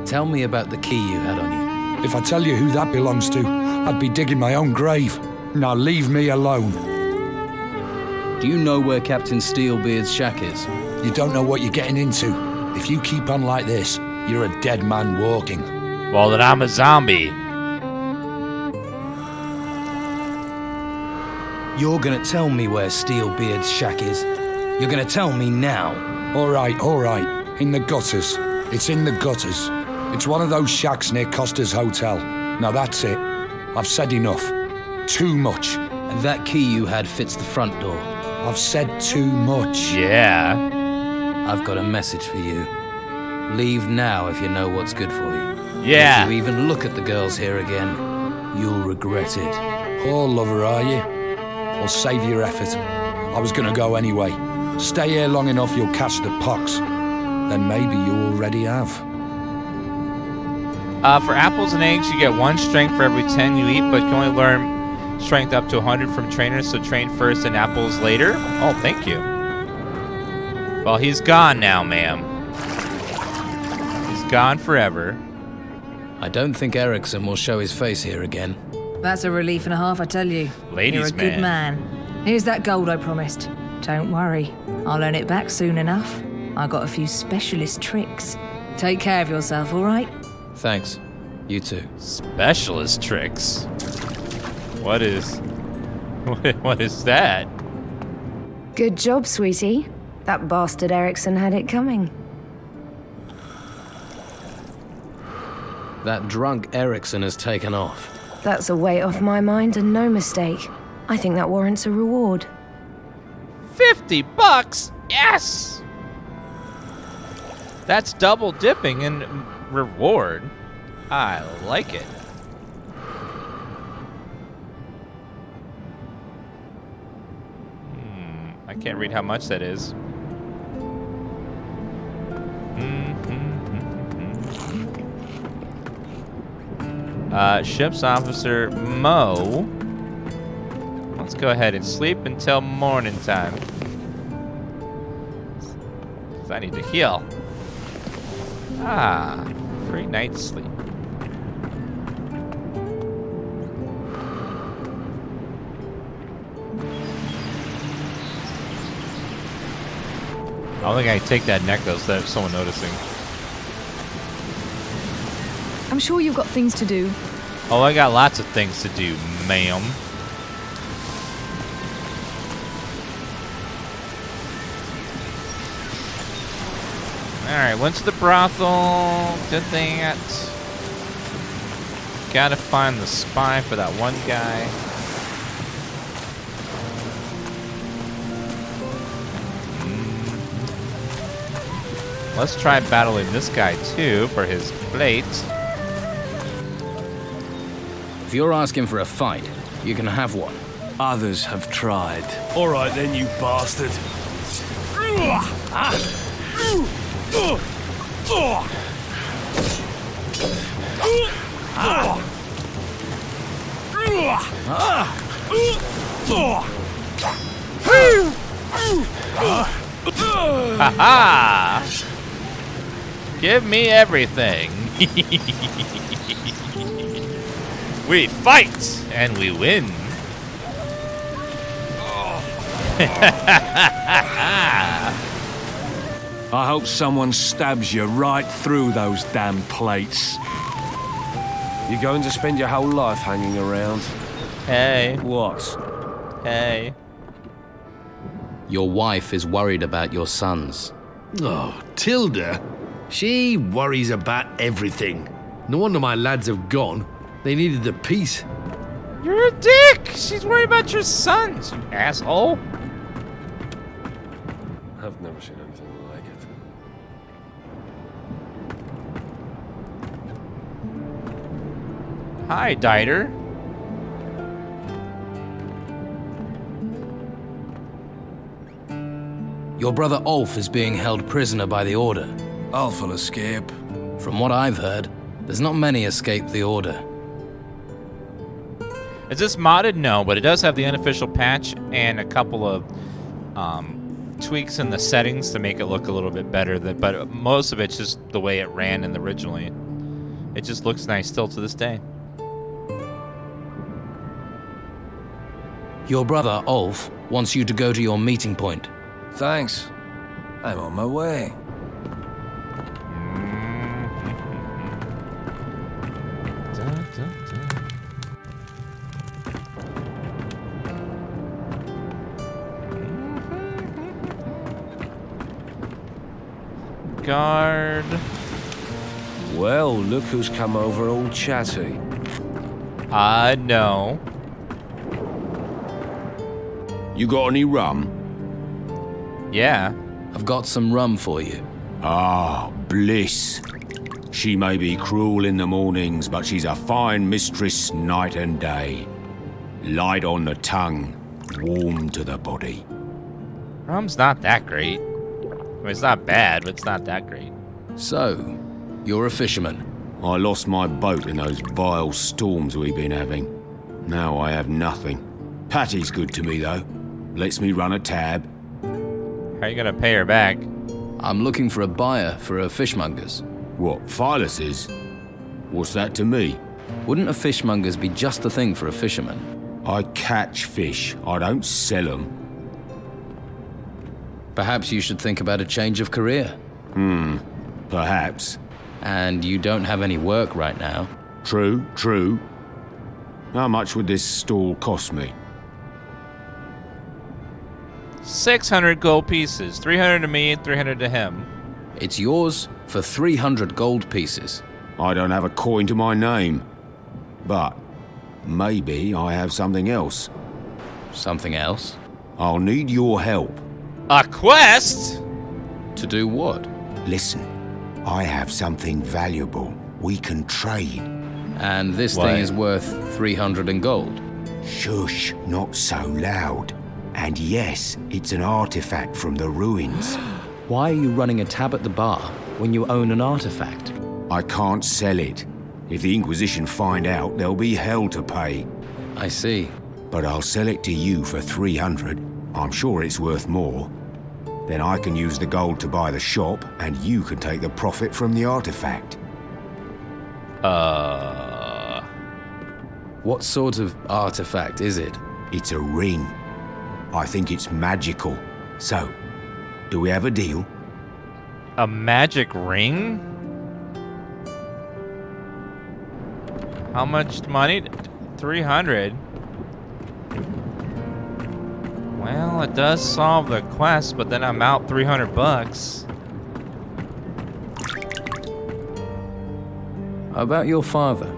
Tell me about the key you had on you. If I tell you who that belongs to, I'd be digging my own grave. Now leave me alone. Do you know where Captain Steelbeard's shack is? You don't know what you're getting into. If you keep on like this, you're a dead man walking. Well, then I'm a zombie. You're gonna tell me where Steelbeard's shack is. You're gonna tell me now. All right. In the gutters. It's in the gutters. It's one of those shacks near Costa's Hotel. Now that's it. I've said enough. Too much. And that key you had fits the front door. I've said too much. Yeah. I've got a message for you. Leave now if you know what's good for you. Yeah. If you even look at the girls here again, you'll regret it. Oh, lover, are you? Well, save your effort. I was gonna go anyway. Stay here long enough, you'll catch the pox. Then maybe you already have. For apples and eggs, you get 1 strength for every 10 you eat, but you can only learn strength up to 100 from trainers, so train first and apples later. Oh, thank you. Well, he's gone now, ma'am. He's gone forever. I don't think Erikson will show his face here again. That's a relief and a half, I tell you. Ladies' You're a good man. Here's that gold I promised. Don't worry, I'll earn it back soon enough. I got a few specialist tricks. Take care of yourself, all right? Thanks. You too. Specialist tricks? What is that? Good job, sweetie. That bastard Erikson had it coming. That drunk Erikson has taken off. That's a weight off my mind and no mistake. I think that warrants a reward. $50? Yes! That's double dipping in reward. I like it. I can't read how much that is. Ship's officer Mo. Let's go ahead and sleep until morning time. 'Cause I need to heal. Free night's sleep. I don't think I take that neck though, instead of someone noticing. I'm sure you've got things to do. Oh, I got lots of things to do, ma'am. Alright, went to the brothel, did that. Gotta find the spy for that one guy. Let's try battling this guy too for his plate. If you're asking for a fight, you can have one. Others have tried. All right then, you bastard. Ha-ha! Give me everything. We fight and we win. I hope someone stabs you right through those damn plates. You're going to spend your whole life hanging around? Hey. What? Hey. Your wife is worried about your sons. Oh, Tilda. She worries about everything. No wonder my lads have gone. They needed the peace. You're a dick! She's worried about your sons, you asshole. I've never seen anything like it. Hi, Dieter. Your brother Ulf is being held prisoner by the Order. Ulf will escape. From what I've heard, there's not many escape the Order. Is this modded? No, but it does have the unofficial patch and a couple of tweaks in the settings to make it look a little bit better. But most of it's just the way it ran in the originally. It just looks nice still to this day. Your brother Ulf wants you to go to your meeting point. Thanks. I'm on my way. Guard. Well, look who's come over all chatty. No. You got any rum? Yeah. I've got some rum for you. Ah, bliss. She may be cruel in the mornings, but she's a fine mistress night and day. Light on the tongue, warm to the body. Rum's not that great. I mean, it's not bad, but it's not that great. So, you're a fisherman. I lost my boat in those vile storms we've been having. Now I have nothing. Patty's good to me, though. Lets me run a tab. How are you gonna pay her back? I'm looking for a buyer for her fishmongers. What, Phyllis's? What's that to me? Wouldn't a fishmonger's be just the thing for a fisherman? I catch fish. I don't sell them. Perhaps you should think about a change of career. Perhaps. And you don't have any work right now. True, true. How much would this stall cost me? 600 gold pieces. 300 to me, 300 to him. It's yours for 300 gold pieces. I don't have a coin to my name. But maybe I have something else. Something else? I'll need your help. A quest? To do what? Listen, I have something valuable. We can trade. And this thing is worth 300 in gold. Shush, not so loud. And yes, it's an artifact from the ruins. Why are you running a tab at the bar when you own an artifact? I can't sell it. If the Inquisition find out, there'll be hell to pay. I see. But I'll sell it to you for 300. I'm sure it's worth more. Then I can use the gold to buy the shop, and you can take the profit from the artifact. What sort of artifact is it? It's a ring. I think it's magical. So, do we have a deal? A magic ring? How much money? 300. Well, it does solve the quest, but then I'm out 300 bucks. About your father.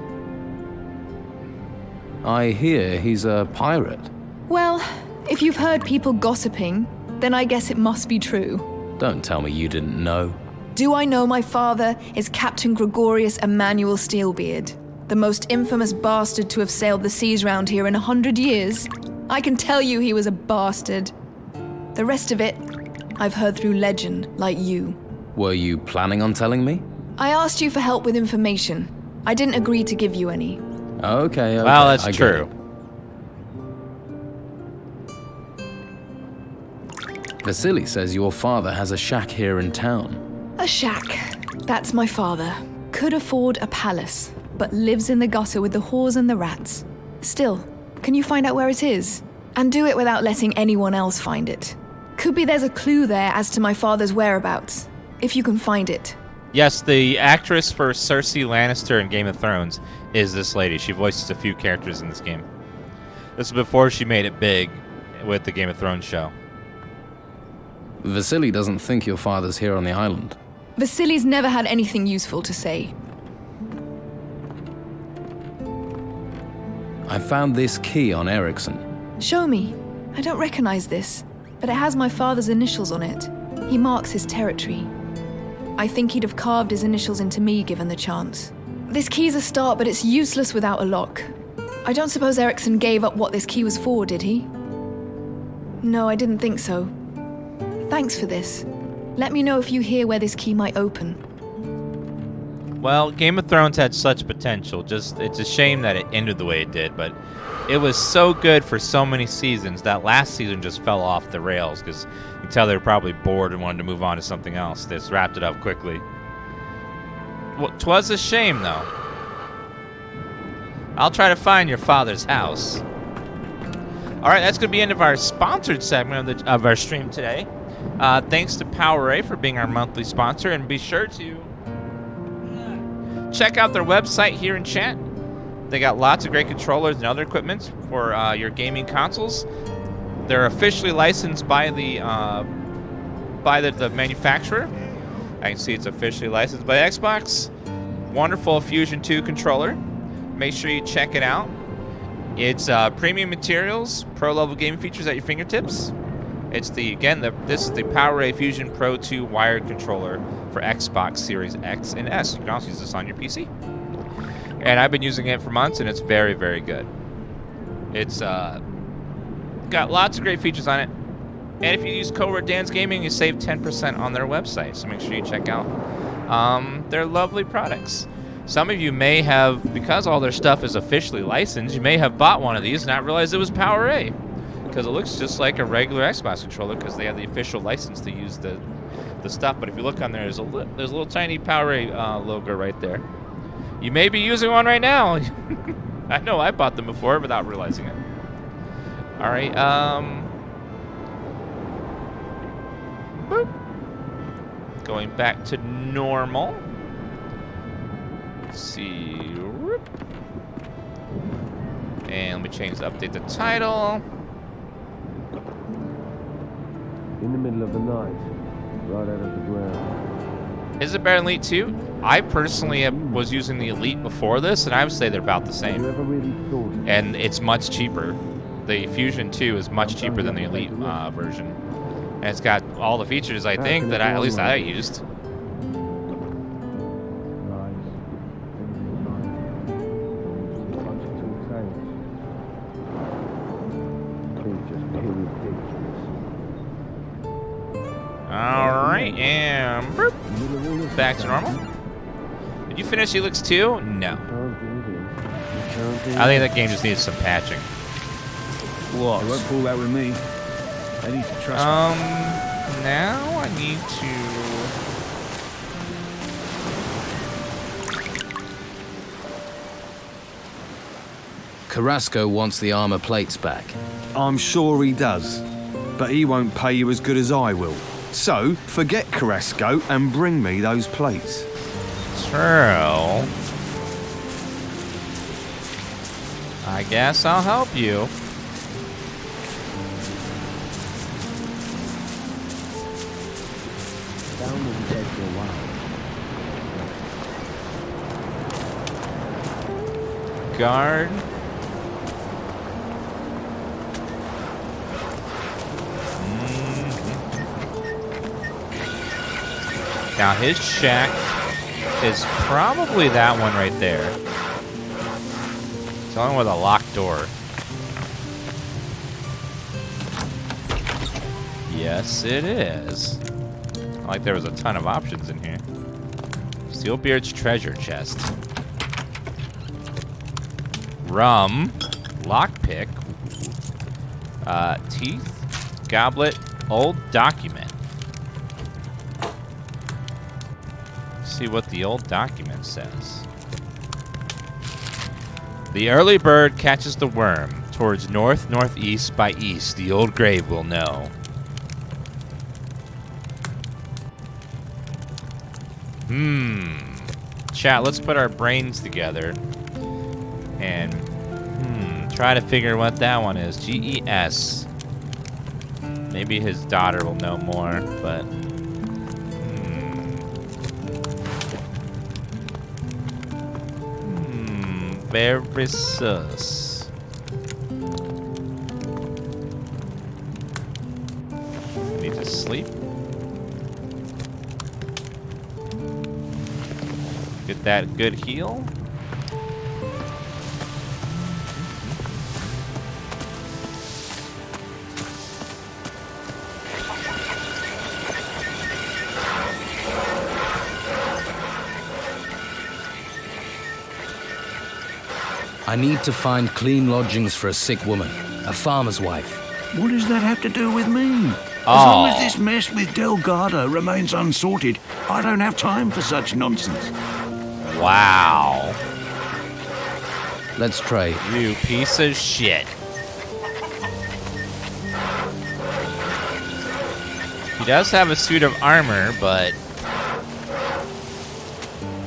I hear he's a pirate. Well, if you've heard people gossiping, then I guess it must be true. Don't tell me you didn't know. Do I know my father is Captain Gregorius Emmanuel Steelbeard, the most infamous bastard to have sailed the seas round here in 100 years? I can tell you he was a bastard. The rest of it, I've heard through legend, like you. Were you planning on telling me? I asked you for help with information. I didn't agree to give you any. Okay. Well, that's I true. Vasily says your father has a shack here in town. A shack. That's my father. Could afford a palace, but lives in the gutter with the whores and the rats. Still, can you find out where it is? And do it without letting anyone else find it. Could be there's a clue there as to my father's whereabouts, if you can find it. Yes, the actress for Cersei Lannister in Game of Thrones is this lady. She voices a few characters in this game. This is before she made it big with the Game of Thrones show. Vasily doesn't think your father's here on the island. Vasily's never had anything useful to say. I found this key on Erikson. Show me. I don't recognize this, but it has my father's initials on it. He marks his territory. I think he'd have carved his initials into me given the chance. This key's a start, but it's useless without a lock. I don't suppose Erikson gave up what this key was for, did he? No, I didn't think so. Thanks for this. Let me know if you hear where this key might open. Well, Game of Thrones had such potential. Just it's a shame that it ended the way it did, but it was so good for so many seasons. That last season just fell off the rails because you can tell they were probably bored and wanted to move on to something else. They just wrapped it up quickly. Well, 'twas a shame, though. I'll try to find your father's house. All right, that's going to be the end of our sponsored segment of our stream today. Thanks to PowerA for being our monthly sponsor, and be sure to check out their website here in chat. They got lots of great controllers and other equipment for your gaming consoles. They're officially licensed by the manufacturer. I can see it's officially licensed by Xbox. Wonderful Fusion 2 controller. Make sure you check it out. It's premium materials, pro-level gaming features at your fingertips. It's this is the PowerA Fusion Pro 2 wired controller for Xbox Series X and S. You can also use this on your PC. And I've been using it for months, and it's very, very good. It's got lots of great features on it. And if you use code word DansGaming, you save 10% on their website. So make sure you check out their lovely products. Some of you may have, because all their stuff is officially licensed, you may have bought one of these and not realized it was PowerA. Because it looks just like a regular Xbox controller because they have the official license to use the stuff. But if you look on there, there's a little tiny PowerA logo right there. You may be using one right now. I know I bought them before without realizing it. All right. Boop. Going back to normal. Let's see. And let me change the update the title. In the middle of the night, right out of the ground. Is it better than Elite 2? I personally was using the Elite before this, and I would say they're about the same. And it's much cheaper. The Fusion 2 is much cheaper than the Elite version. And it's got all the features, I think, that at least I used. Alright, and boop. Back to normal. Did you finish Helix 2? No. I think that game just needs some patching. What? They won't pull that with me. They need to trust me. Now I need to... Carrasco wants the armor plates back. I'm sure he does, but he won't pay you as good as I will. So, forget Carrasco and bring me those plates. True. I guess I'll help you. Guard. Now his shack is probably that one right there. It's the one with a locked door. Yes, it is. Like there was a ton of options in here. Steelbeard's treasure chest. Rum. Lockpick. Teeth. Goblet. Old document. See what the old document says. The early bird catches the worm. Towards north-northeast by east, the old grave will know. Chat, let's put our brains together and try to figure what that one is. GES. Maybe his daughter will know more, but very sus. Need to sleep. Get that good heal. I need to find clean lodgings for a sick woman, a farmer's wife. What does that have to do with me? As long as this mess with Delgado remains unsorted, I don't have time for such nonsense. Wow. Let's trade. You piece of shit. He does have a suit of armor, but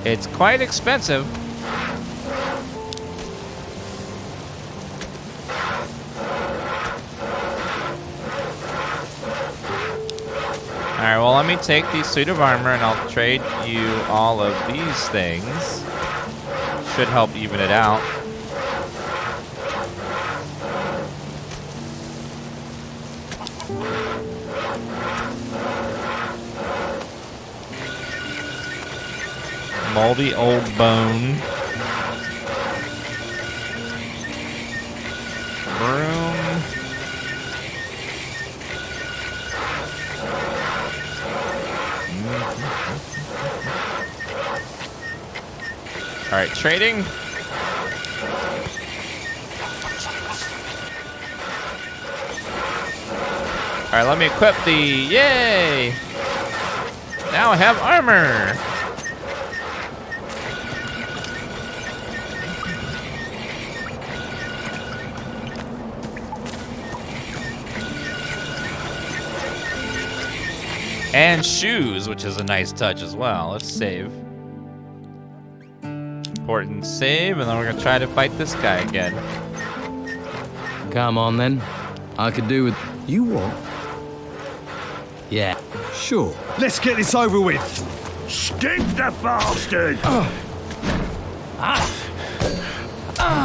it's quite expensive. Alright, well, let me take the suit of armor and I'll trade you all of these things. Should help even it out. Moldy old bone. Broom. All right, trading. All right, let me equip the, yay! Now I have armor. And shoes, which is a nice touch as well. Let's save. Important save, and then we're gonna try to fight this guy again. Come on then. I could do with... You what? Yeah. Sure. Let's get this over with. Stick the bastard!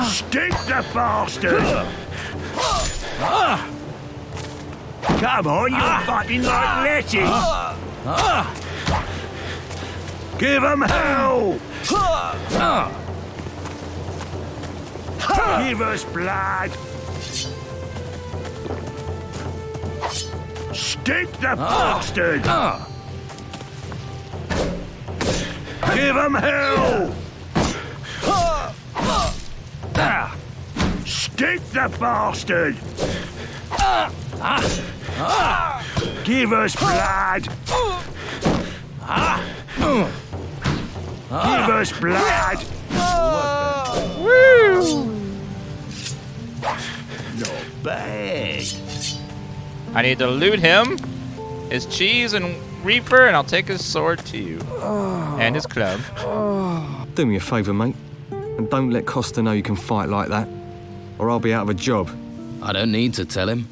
Stick the bastard! Come on, you're fighting like Letty! Give him hell! Give us blood! Stick the bastard! Give him hell! Stick the bastard! Give us blood! Give us blood! Woo! Not bad. I need to loot him his cheese and reefer, and I'll take his sword too. And his club. Do me a favour, mate, and don't let Costa know you can fight like that, or I'll be out of a job. I don't need to tell him.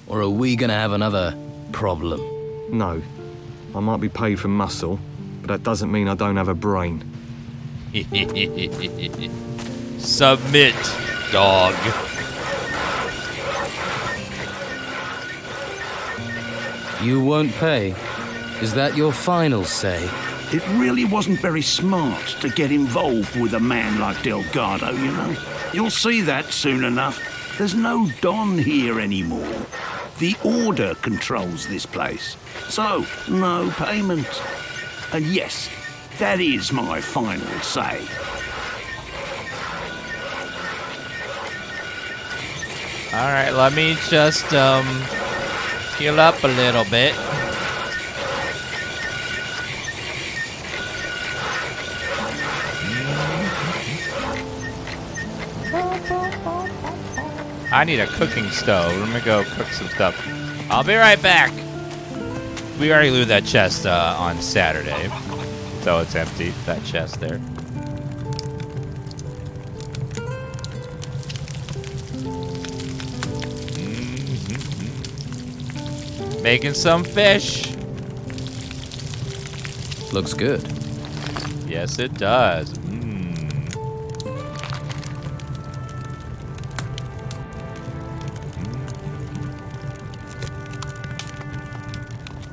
Or are we gonna have another problem? No. I might be paid for muscle, but that doesn't mean I don't have a brain. Submit, dog. You won't pay? Is that your final say? It really wasn't very smart to get involved with a man like Delgado, you know. You'll see that soon enough. There's no Don here anymore. The Order controls this place. So, no payment. And yes, that is my final say. Alright, let me just heal up a little bit. I need a cooking stove. Let me go cook some stuff. I'll be right back. We already looted that chest on Saturday, so it's empty, that chest there. Making some fish. Looks good. Yes, it does.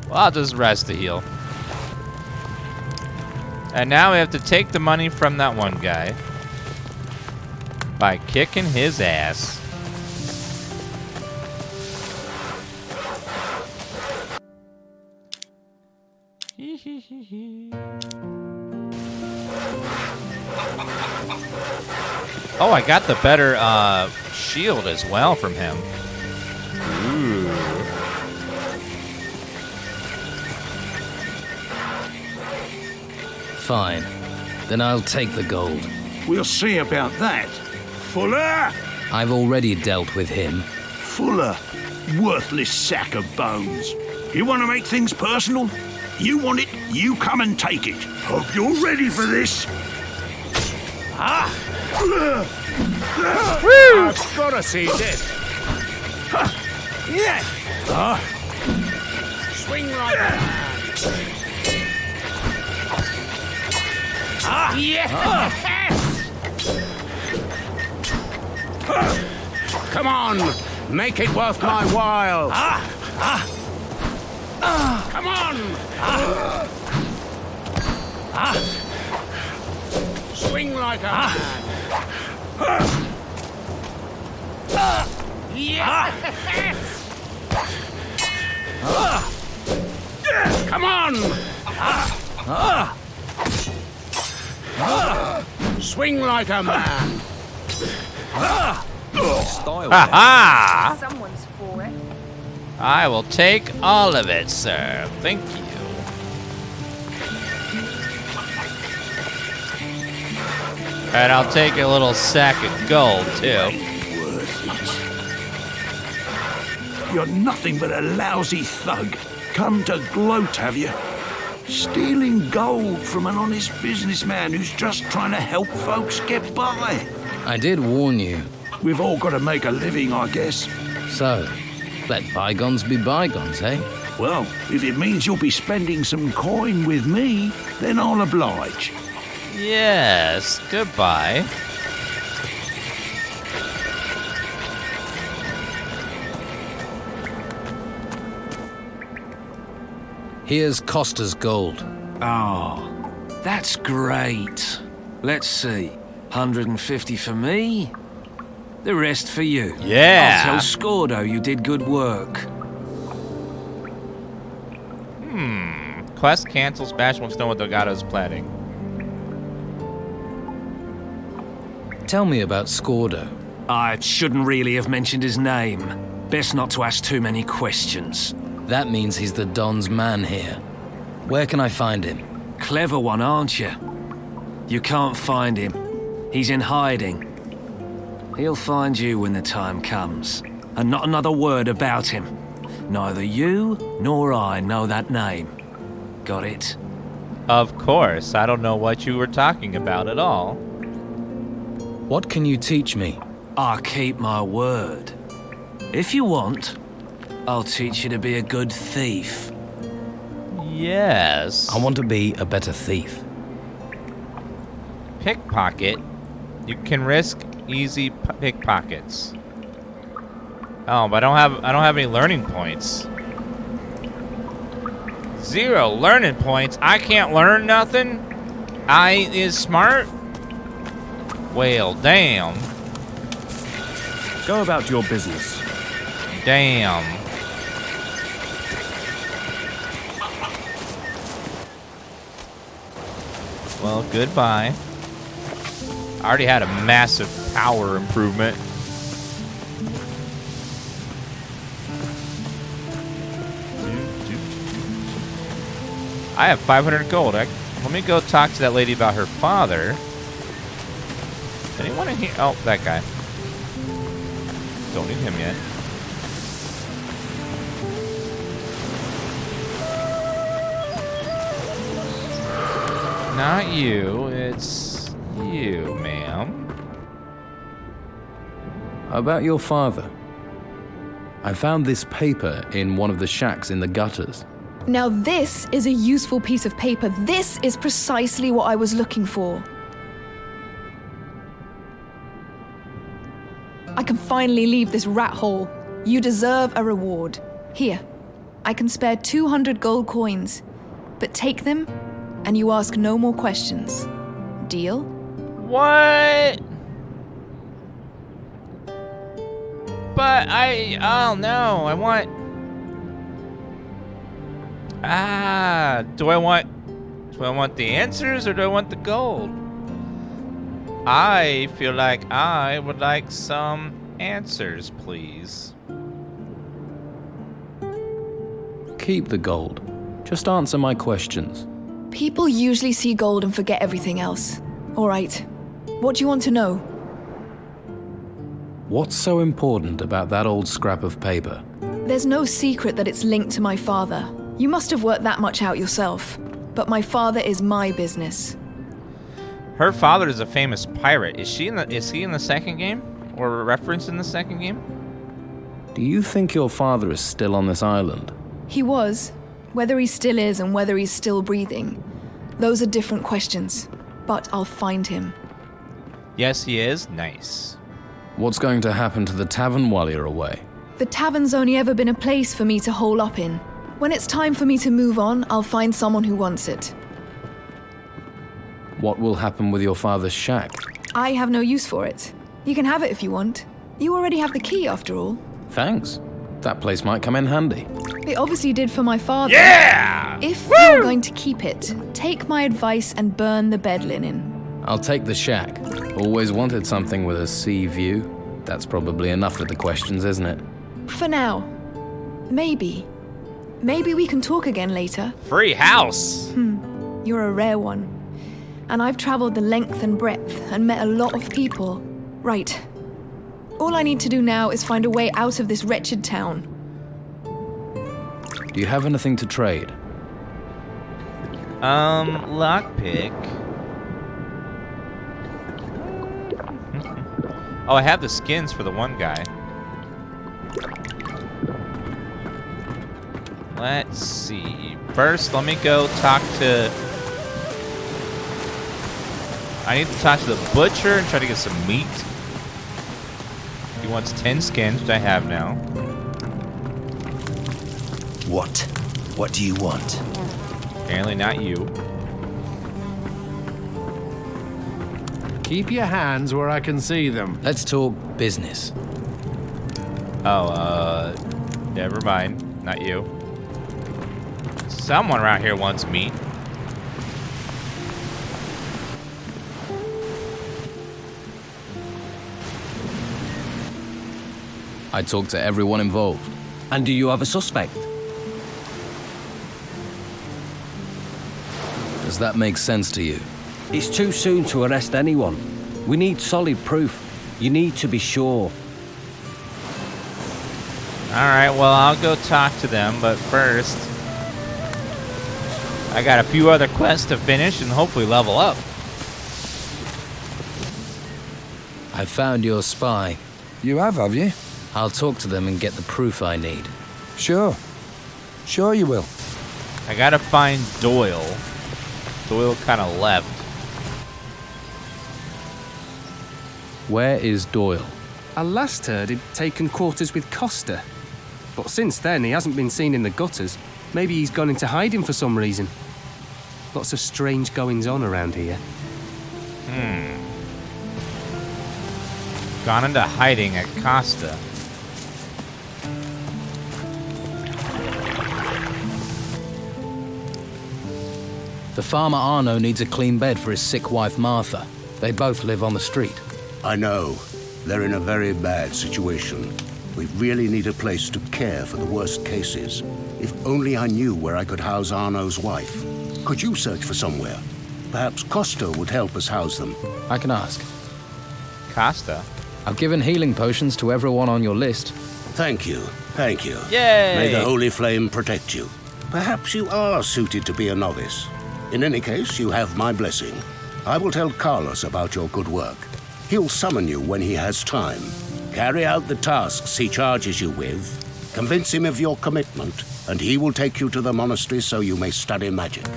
Well, I'll just rest to heal. And now we have to take the money from that one guy by kicking his ass. Oh, I got the better shield as well from him. Ooh. Fine. Then I'll take the gold. We'll see about that. Fuller! I've already dealt with him. Fuller, worthless sack of bones. You want to make things personal? You want it, you come and take it. Hope you're ready for this. Ah! Woo! I've got to see this. Yeah! Swing like that. Yes! Come on, make it worth my while. Come on! Swing like a man. Yes! Come on! Swing like a man. Ha-ha! Someone's for it. I will take all of it, sir. Thank you. And I'll take a little sack of gold, too. You're nothing but a lousy thug. Come to gloat, have you? Stealing gold from an honest businessman who's just trying to help folks get by. I did warn you. We've all got to make a living, I guess. So, let bygones be bygones, eh? Well, if it means you'll be spending some coin with me, then I'll oblige. Yes, goodbye. Here's Costa's gold. Oh, that's great. Let's see. 150 for me, the rest for you. Yeah. I'll tell Scordo you did good work. Quest cancels. Bash wants to know what Delgado's planning. Tell me about Scordo. I shouldn't really have mentioned his name. Best not to ask too many questions. That means he's the Don's man here. Where can I find him? Clever one, aren't you? You can't find him. He's in hiding. He'll find you when the time comes. And not another word about him. Neither you nor I know that name. Got it? Of course, I don't know what you were talking about at all. What can you teach me? I keep my word. If you want, I'll teach you to be a good thief. Yes. I want to be a better thief. Pickpocket? You can risk easy pickpockets. Oh, but I don't have any learning points. 0 learning points. I can't learn nothing. I is smart. Well, damn. Go about your business. Damn. Well, goodbye. I already had a massive power improvement. I have 500 gold. Let me go talk to that lady about her father. Anyone in here? Oh, that guy. Don't need him yet. Not you. It's you, ma'am. About your father. I found this paper in one of the shacks in the gutters. Now this is a useful piece of paper. This is precisely what I was looking for. I can finally leave this rat hole. You deserve a reward. Here, I can spare 200 gold coins, but take them and you ask no more questions. Deal? What? But oh no, I want... do I want the answers or do I want the gold? I feel like I would like some answers, please. Keep the gold. Just answer my questions. People usually see gold and forget everything else. All right. What do you want to know? What's so important about that old scrap of paper? There's no secret that it's linked to my father. You must have worked that much out yourself. But my father is my business. Her father is a famous pirate. Is he in the second game? Or referenced in the second game? Do you think your father is still on this island? He was. Whether he still is and whether he's still breathing, those are different questions. But I'll find him. Yes, he is. Nice. What's going to happen to the tavern while you're away? The tavern's only ever been a place for me to hole up in. When it's time for me to move on, I'll find someone who wants it. What will happen with your father's shack? I have no use for it. You can have it if you want. You already have the key, after all. Thanks. That place might come in handy. It obviously did for my father. Yeah! If you're going to keep it, take my advice and burn the bed linen. I'll take the shack. Always wanted something with a sea view. That's probably enough with the questions, isn't it? For now. Maybe. Maybe we can talk again later. Free house! You're a rare one. And I've traveled the length and breadth and met a lot of people. Right. All I need to do now is find a way out of this wretched town. Do you have anything to trade? Lockpick. Oh, I have the skins for the one guy. Let's see. First, let me go talk to... I need to talk to the butcher and try to get some meat. He wants 10 skins, which I have now. What? What do you want? Apparently not you. Keep your hands where I can see them. Let's talk business. Oh, never mind. Not you. Someone around here wants meat. I talked to everyone involved. And do you have a suspect? Does that make sense to you? It's too soon to arrest anyone. We need solid proof. You need to be sure. Alright, well, I'll go talk to them, but first, I got a few other quests to finish and hopefully level up. I found your spy. You have you? I'll talk to them and get the proof I need. Sure. Sure you will. I gotta find Doyle. Doyle kind of left. Where is Doyle? I last heard he'd taken quarters with Costa. But since then, he hasn't been seen in the gutters. Maybe he's gone into hiding for some reason. Lots of strange goings-on around here. Gone into hiding at Costa. The farmer Arno needs a clean bed for his sick wife Martha. They both live on the street. I know. They're in a very bad situation. We really need a place to care for the worst cases. If only I knew where I could house Arno's wife. Could you search for somewhere? Perhaps Costa would help us house them. I can ask. Costa? I've given healing potions to everyone on your list. Thank you. Thank you. Yay! May the Holy Flame protect you. Perhaps you are suited to be a novice. In any case, you have my blessing. I will tell Carlos about your good work. He'll summon you when he has time. Carry out the tasks he charges you with. Convince him of your commitment, and he will take you to the monastery so you may study magic.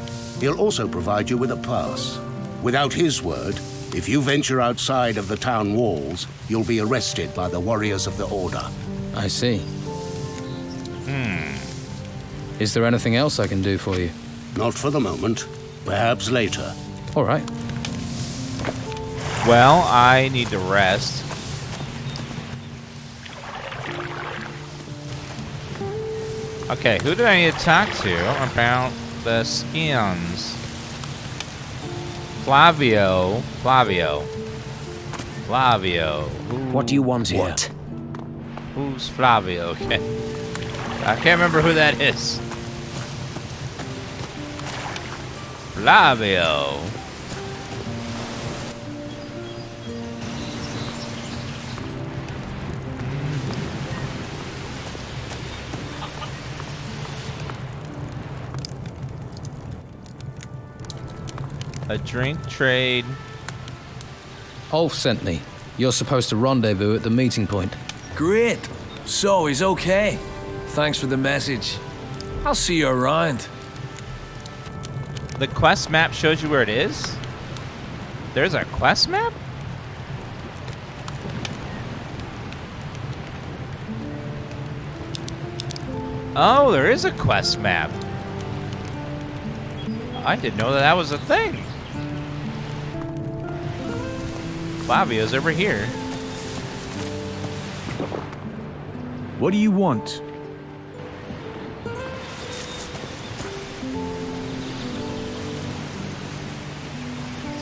He'll also provide you with a pass. Without his word, if you venture outside of the town walls, you'll be arrested by the warriors of the Order. I see. Is there anything else I can do for you? Not for the moment. Perhaps later. All right. Well, I need to rest. Okay, who do I need to talk to about the skins? Flavio. What do you want here? What? Who's Flavio? Okay. I can't remember who that is. Flavio. A drink trade. Ulf sent me. You're supposed to rendezvous at the meeting point. Great. So he's okay. Thanks for the message. I'll see you around. The quest map shows you where it is? There's a quest map? Oh, there is a quest map. I didn't know that was a thing. Flavio's over here. What do you want?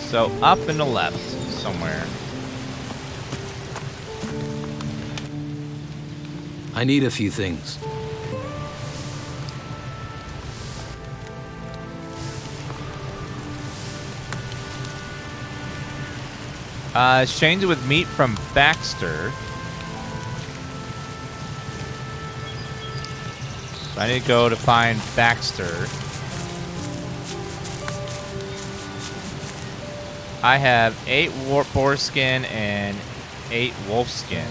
So up and to left somewhere. I need a few things. Exchange it with meat from Baxter. So I need to go to find Baxter. I have 8 boar skin and 8 wolf skin.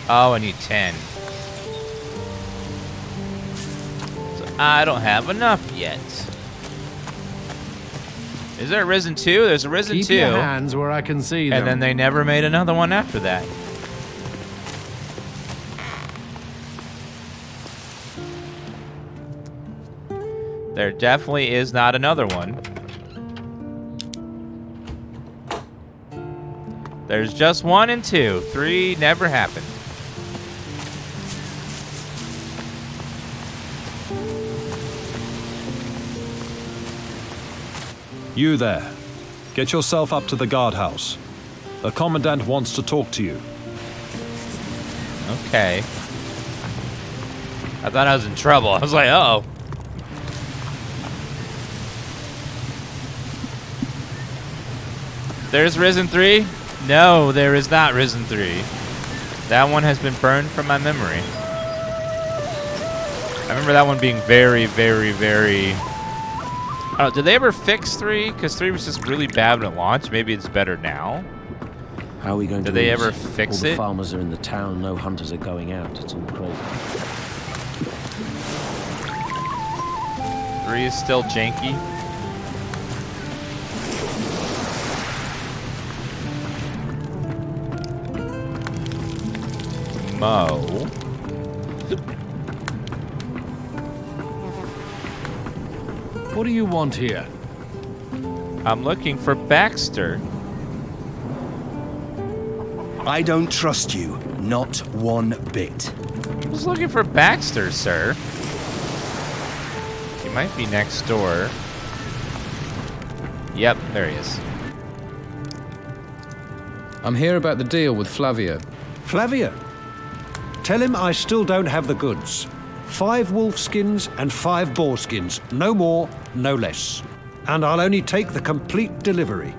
Oh, I need 10. So I don't have enough yet. Is there a Risen 2? There's a Risen 2. Keep your hands where I can see them. And then they never made another one after that. There definitely is not another one. There's just 1 and 2. 3 never happened. You there. Get yourself up to the guardhouse. The commandant wants to talk to you. Okay. I thought I was in trouble. I was like, uh-oh. There's Risen 3. No, there is not Risen 3. That one has been burned from my memory. I remember that one being very, very, very... Oh, did they ever fix 3? Because 3 was just really bad when it launched. Maybe it's better now. How are we going to Did they lose? ever fix All the it? farmers are in the town, no hunters are going out. It's all crazy. 3 is still janky. Mo. What do you want here? I'm looking for Baxter. I don't trust you. Not one bit. I was looking for Baxter, sir. He might be next door. Yep, there he is. I'm here about the deal with Flavio. Flavio? Tell him I still don't have the goods. 5 wolf skins and 5 boar skins. No more, no less. And I'll only take the complete delivery.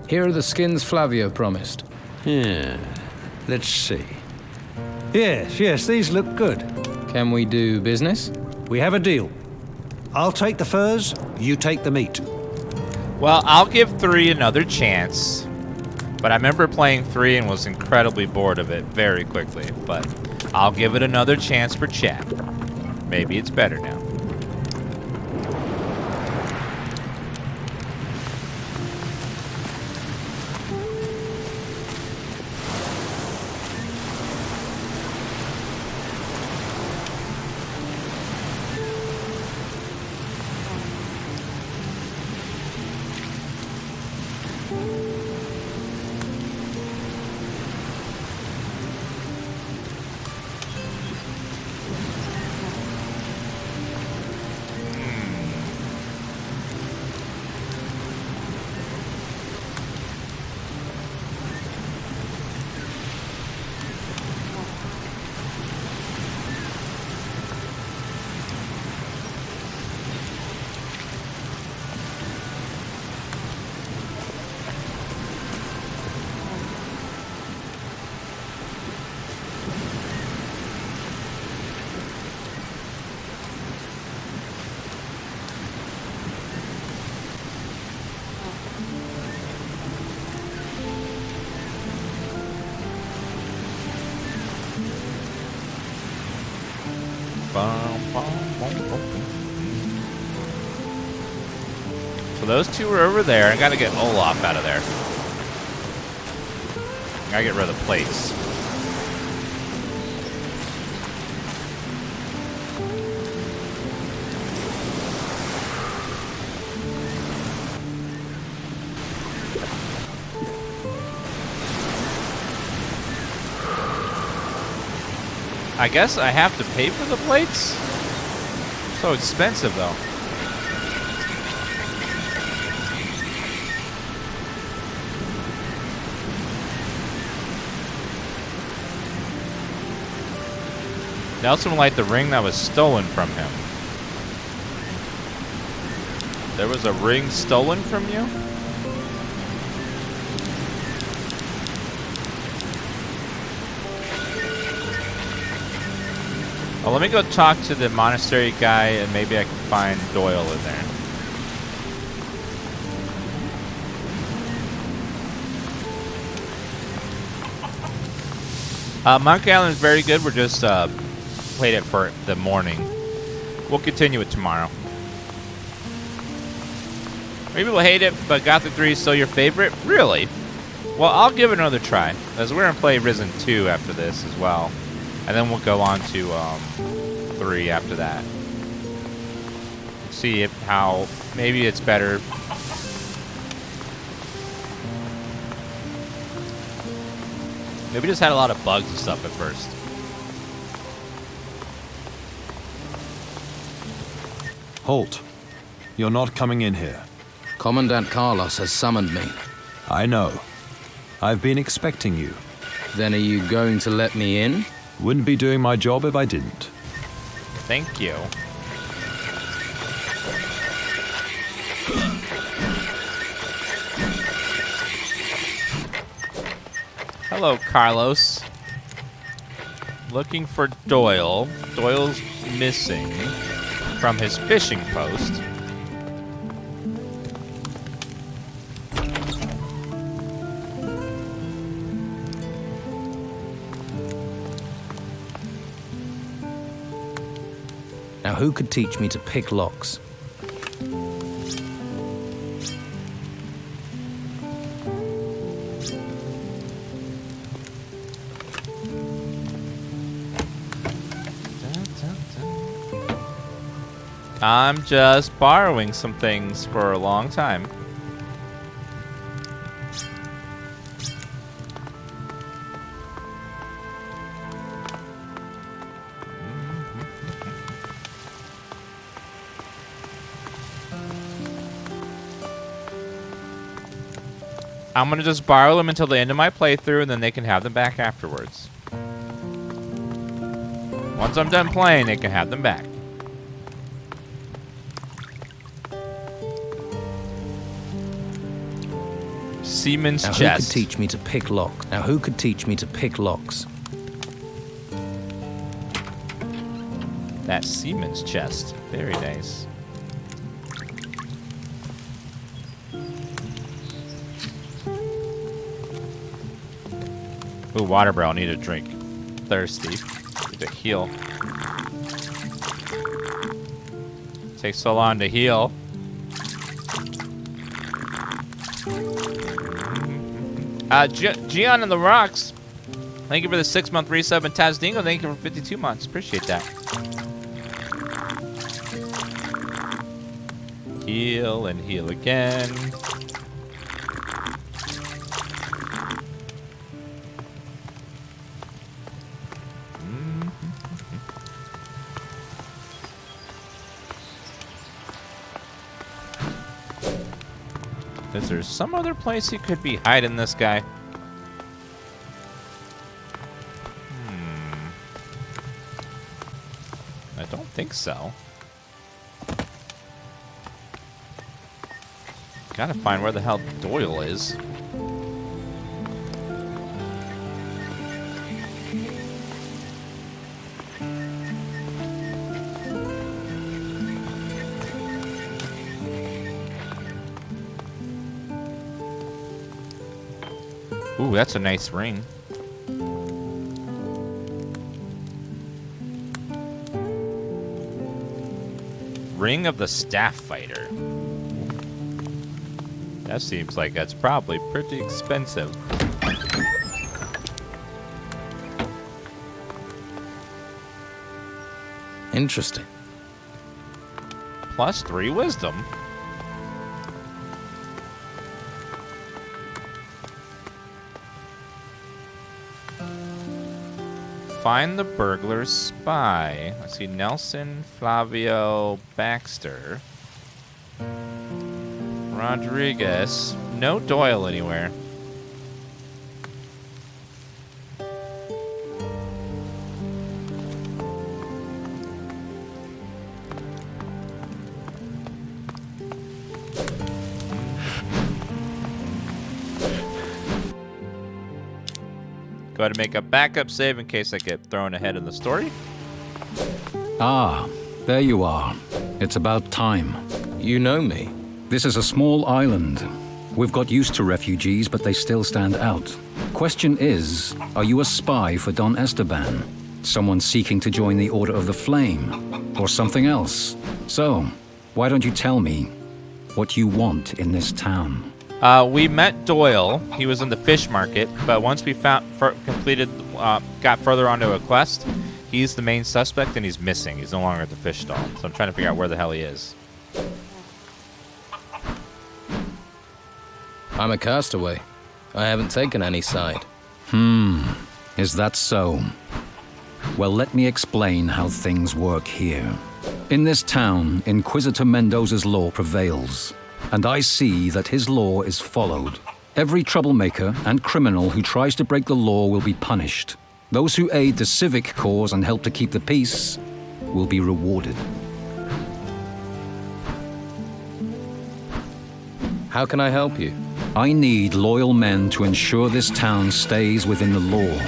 Here are the skins Flavio promised. Yeah. Let's see. Yes, these look good. Can we do business? We have a deal. I'll take the furs, you take the meat. Well, I'll give 3 another chance. But I remember playing 3 and was incredibly bored of it very quickly. But I'll give it another chance for chat. Maybe it's better now. So those 2 are over there. I gotta get Olaf out of there. I gotta get rid of the plates. I guess I have to pay for the plates? So expensive, though. Nelson would like the ring that was stolen from him. There was a ring stolen from you? Well, let me go talk to the monastery guy and maybe I can find Doyle in there. Monkey Island is very good. We're just played it for the morning. We'll continue it tomorrow. Maybe we'll hate it, but Gothic 3 is still your favorite? Really? Well, I'll give it another try, as we're going to play Risen 2 after this as well. And then we'll go on to 3 after that. See how maybe it's better. Maybe just had a lot of bugs and stuff at first. Halt. You're not coming in here. Commandant Carlos has summoned me. I know. I've been expecting you. Then are you going to let me in? Wouldn't be doing my job if I didn't. Thank you. Hello, Carlos. Looking for Doyle. Doyle's missing from his fishing post. Now, who could teach me to pick locks? I'm just borrowing some things for a long time. I'm gonna just borrow them until the end of my playthrough, and then they can have them back afterwards. Once I'm done playing, they can have them back. Seaman's now, chest. Who could teach me to pick locks? Now, who could teach me to pick locks? That seaman's chest. Very nice. Ooh, water barrel. Need a drink. Thirsty. Need to heal. Takes so long to heal. Gian and the Rocks. Thank you for the 6-month resub, and Taz Dingo, thank you for 52 months. Appreciate that. Heal and heal again. Is there some other place he could be hiding, this guy? I don't think so. Gotta find where the hell Doyle is. Ooh, that's a nice ring. Ring of the Staff Fighter. That seems like that's probably pretty expensive. Interesting. +3 wisdom. Find the burglar's spy. I see Nelson, Flavio, Baxter, Rodriguez. No Doyle anywhere. Go ahead and make a backup save in case I get thrown ahead in the story. Ah, there you are. It's about time. You know me. This is a small island. We've got used to refugees, but they still stand out. Question is, are you a spy for Don Esteban? Someone seeking to join the Order of the Flame? Or something else? So, why don't you tell me what you want in this town? We met Doyle. He was in the fish market, but once we got further onto a quest, he's the main suspect and he's missing. He's no longer at the fish stall. So I'm trying to figure out where the hell he is. I'm a castaway. I haven't taken any side. Is that so? Well, let me explain how things work here. In this town, Inquisitor Mendoza's law prevails. And I see that his law is followed. Every troublemaker and criminal who tries to break the law will be punished. Those who aid the civic cause and help to keep the peace will be rewarded. How can I help you? I need loyal men to ensure this town stays within the law.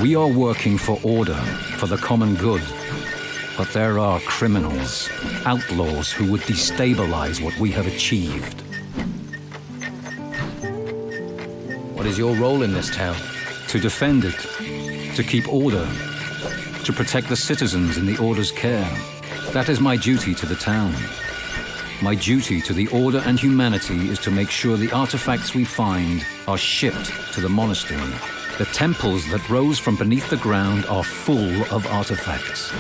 We are working for order, for the common good. But there are criminals, outlaws who would destabilize what we have achieved. What is your role in this town? To defend it, to keep order, to protect the citizens in the Order's care. That is my duty to the town. My duty to the Order and humanity is to make sure the artifacts we find are shipped to the monastery. The temples that rose from beneath the ground are full of artifacts.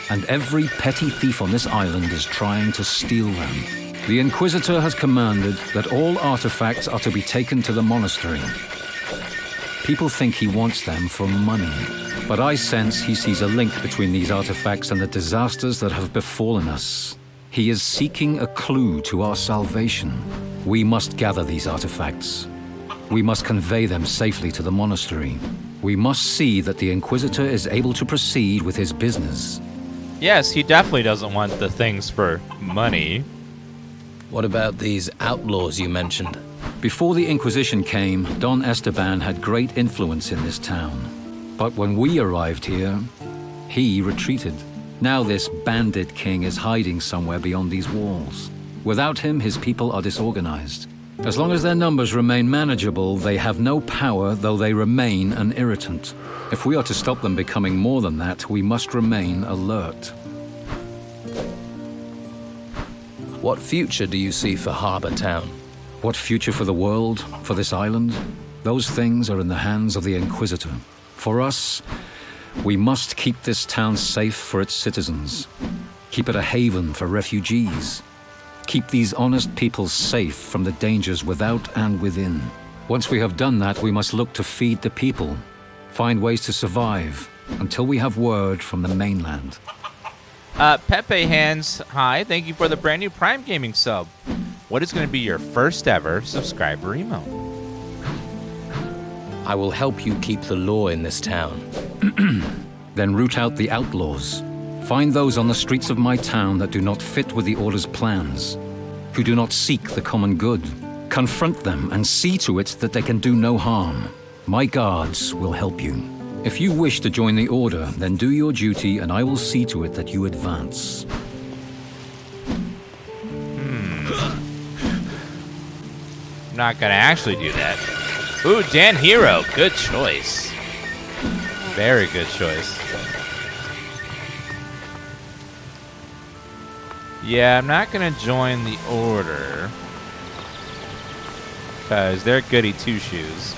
And every petty thief on this island is trying to steal them. The Inquisitor has commanded that all artifacts are to be taken to the monastery. People think he wants them for money, but I sense he sees a link between these artifacts and the disasters that have befallen us. He is seeking a clue to our salvation. We must gather these artifacts. We must convey them safely to the monastery. We must see that the Inquisitor is able to proceed with his business. Yes, he definitely doesn't want the things for money. What about these outlaws you mentioned? Before the Inquisition came, Don Esteban had great influence in this town. But when we arrived here, he retreated. Now this bandit king is hiding somewhere beyond these walls. Without him, his people are disorganized. As long as their numbers remain manageable, they have no power, though they remain an irritant. If we are to stop them becoming more than that, we must remain alert. What future do you see for Harbour Town? What future for the world, for this island? Those things are in the hands of the Inquisitor. For us, we must keep this town safe for its citizens. Keep it a haven for refugees. Keep these honest people safe from the dangers without and within. Once we have done that, we must look to feed the people, find ways to survive, until we have word from the mainland. Pepe Hands, hi, thank you for the brand new Prime Gaming sub. What is going to be your first ever subscriber emote? I will help you keep the law in this town. Then root out the outlaws. Find those on the streets of my town that do not fit with the Order's plans, who do not seek the common good. Confront them and see to it that they can do no harm. My guards will help you. If you wish to join the Order, then do your duty and I will see to it that you advance. I'm not gonna actually do that. Ooh, Dan Hero, good choice. Very good choice. Yeah, I'm not gonna join the Order, because they're goody two-shoes.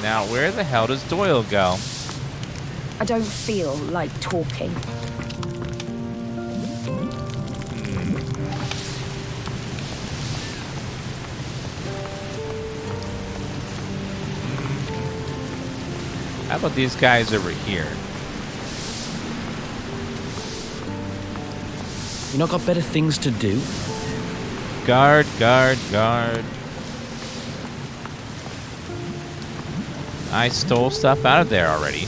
Now, where the hell does Doyle go? I don't feel like talking. How about these guys over here? You not got better things to do? Guard, guard, guard. I stole stuff out of there already.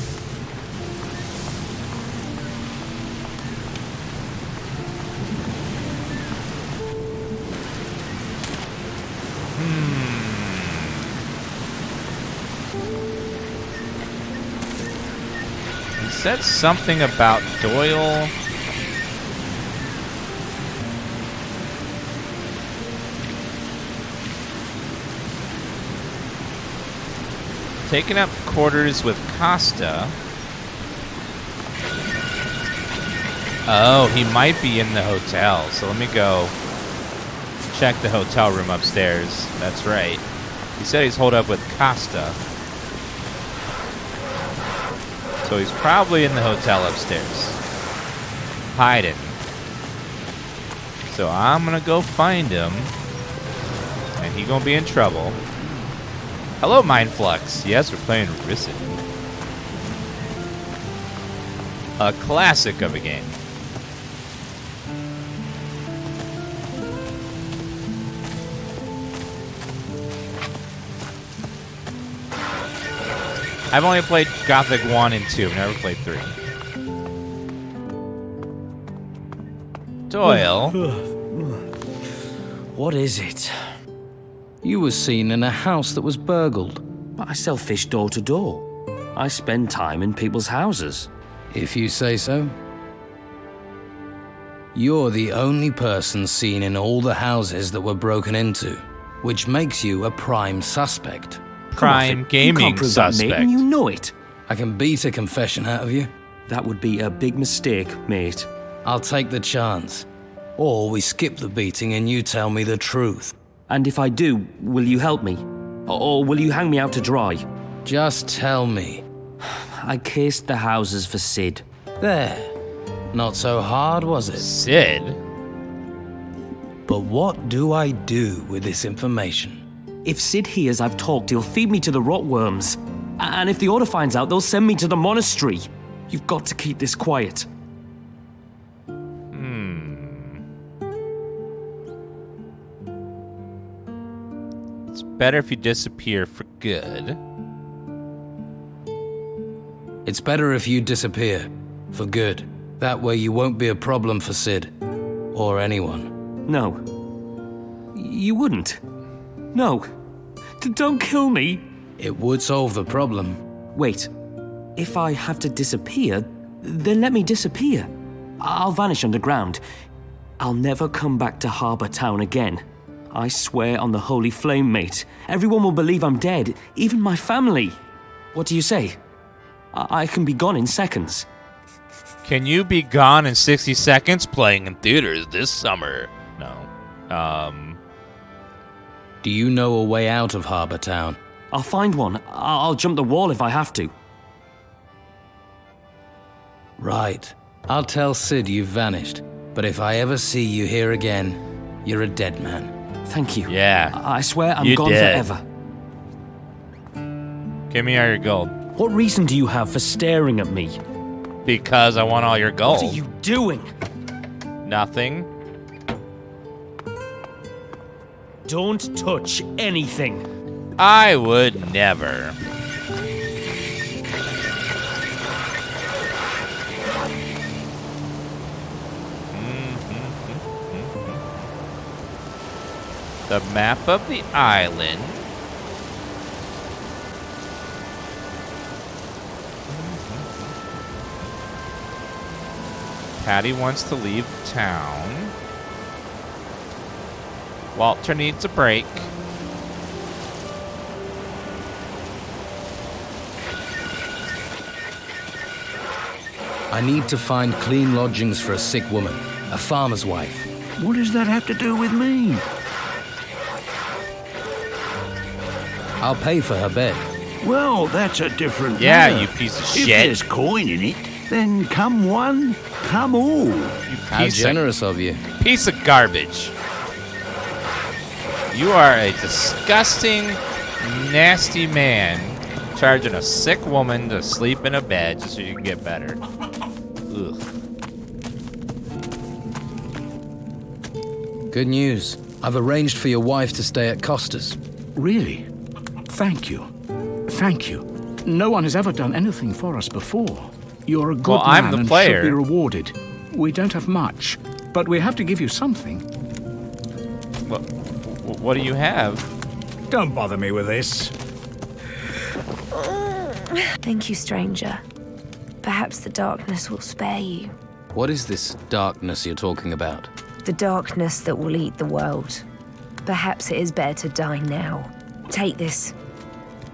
He said something about Doyle. Taking up quarters with Costa. Oh, he might be in the hotel. So let me go check the hotel room upstairs. That's right. He said he's holed up with Costa. So he's probably in the hotel upstairs, hiding. So I'm gonna go find him, and he gonna be in trouble. Hello, Mindflux. Yes, we're playing Risen. A classic of a game. I've only played Gothic 1 and 2. I've never played 3. Doyle. What is it? You were seen in a house that was burgled. I sell fish door to door. I spend time in people's houses. If you say so. You're the only person seen in all the houses that were broken into, which makes you a prime suspect. Prime gaming suspect. And you know it. I can beat a confession out of you. That would be a big mistake, mate. I'll take the chance. Or we skip the beating and you tell me the truth. And if I do, will you help me? Or will you hang me out to dry? Just tell me. I cased the houses for Sid. There. Not so hard, was it? Sid? But what do I do with this information? If Sid hears I've talked, he'll feed me to the rotworms. And if the Order finds out, they'll send me to the monastery. You've got to keep this quiet. It's better if you disappear for good. It's better if you disappear. For good. That way you won't be a problem for Sid. Or anyone. No. You wouldn't. No. Don't kill me. It would solve the problem. Wait. If I have to disappear, then let me disappear. I'll vanish underground. I'll never come back to Harbour Town again. I swear on the Holy Flame, mate. Everyone will believe I'm dead, even my family. What do you say? I can be gone in seconds. Can you be gone in 60 seconds playing in theaters this summer? No. Do you know a way out of Harbour Town? I'll find one. I'll jump the wall if I have to. Right. I'll tell Sid you've vanished. But if I ever see you here again, you're a dead man. Thank you. Yeah. I swear I'm gone forever. Give me all your gold. What reason do you have for staring at me? Because I want all your gold. What are you doing? Nothing. Don't touch anything. I would never. The map of the island. Patty wants to leave town. Walter needs a break. I need to find clean lodgings for a sick woman, a farmer's wife. What does that have to do with me? I'll pay for her bed. Well, that's a different Yeah, matter. you piece of If shit. there's coin in it, then come one, come all. How generous of you. Piece of garbage. You are a disgusting, nasty man charging a sick woman to sleep in a bed just so you can get better. Ugh. Good news. I've arranged for your wife to stay at Costa's. Really? Thank you. Thank you. No one has ever done anything for us before. You're a good Well, I'm man the and player. should be rewarded. We don't have much, but we have to give you something. What do you have? Don't bother me with this. Thank you, stranger. Perhaps the darkness will spare you. What is this darkness you're talking about? The darkness that will eat the world. Perhaps it is better to die now. Take this.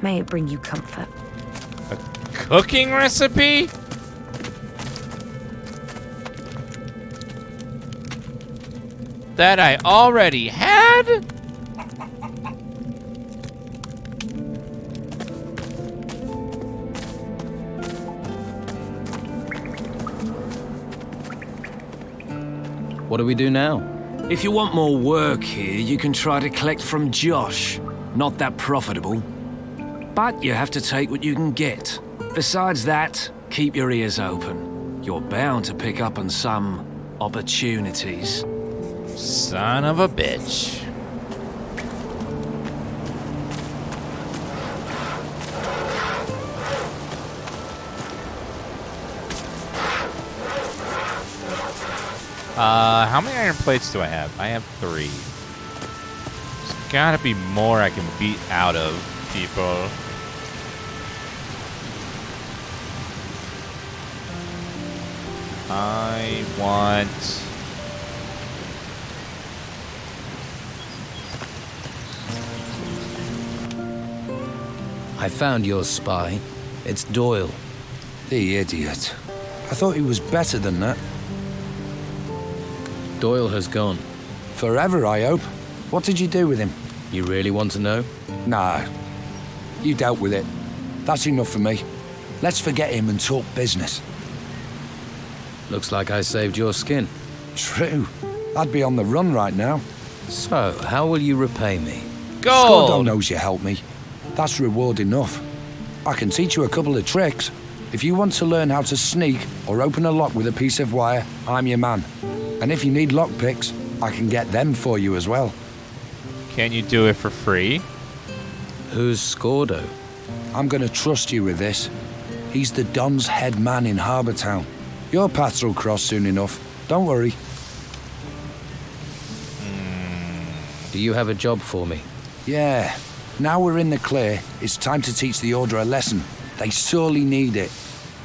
May it bring you comfort. A cooking recipe? That I already had? What do we do now? If you want more work here, you can try to collect from Josh. Not that profitable. But you have to take what you can get. Besides that, keep your ears open. You're bound to pick up on some opportunities. Son of a bitch. How many iron plates do I have? I have 3. gotta be more I can beat out of people. I want... I found your spy. It's Doyle. The idiot. I thought he was better than that. Doyle has gone. Forever, I hope. What did you do with him? You really want to know? Nah. You dealt with it. That's enough for me. Let's forget him and talk business. Looks like I saved your skin. True. I'd be on the run right now. So, how will you repay me? Gold! Scordo knows you helped me. That's reward enough. I can teach you a couple of tricks. If you want to learn how to sneak or open a lock with a piece of wire, I'm your man. And if you need lockpicks, I can get them for you as well. Can you do it for free? Who's Scordo? I'm gonna trust you with this. He's the Don's head man in Harbour Town. Your paths will cross soon enough. Don't worry. Do you have a job for me? Yeah. Now we're in the clear, it's time to teach the Order a lesson. They sorely need it.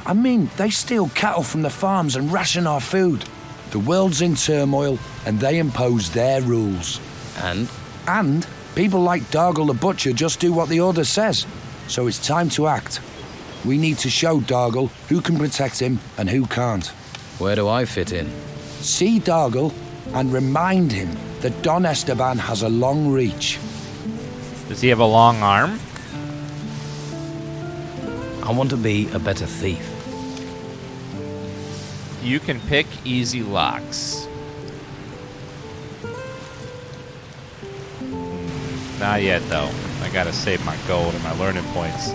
I mean, they steal cattle from the farms and ration our food. The world's in turmoil, and they impose their rules. And? And people like Dargle the Butcher just do what the Order says. So it's time to act. We need to show Dargle who can protect him and who can't. Where do I fit in? See Dargle and remind him that Don Esteban has a long reach. Does he have a long arm? I want to be a better thief. You can pick easy locks. Not yet, though. I gotta save my gold and my learning points.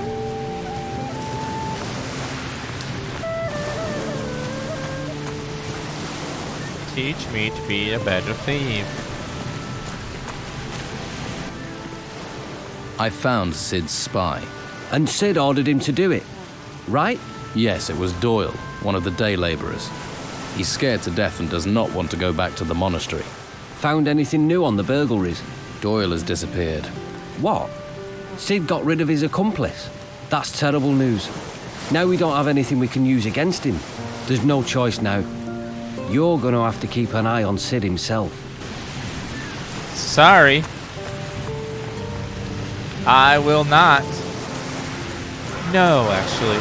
Teach me to be a better thief. I found Sid's spy. And Sid ordered him to do it, right? Yes, it was Doyle, one of the day laborers. He's scared to death and does not want to go back to the monastery. Found anything new on the burglaries? Doyle has disappeared. What? Sid got rid of his accomplice? That's terrible news. Now we don't have anything we can use against him. There's no choice now. You're gonna have to keep an eye on Sid himself. Sorry. I will not. No, actually.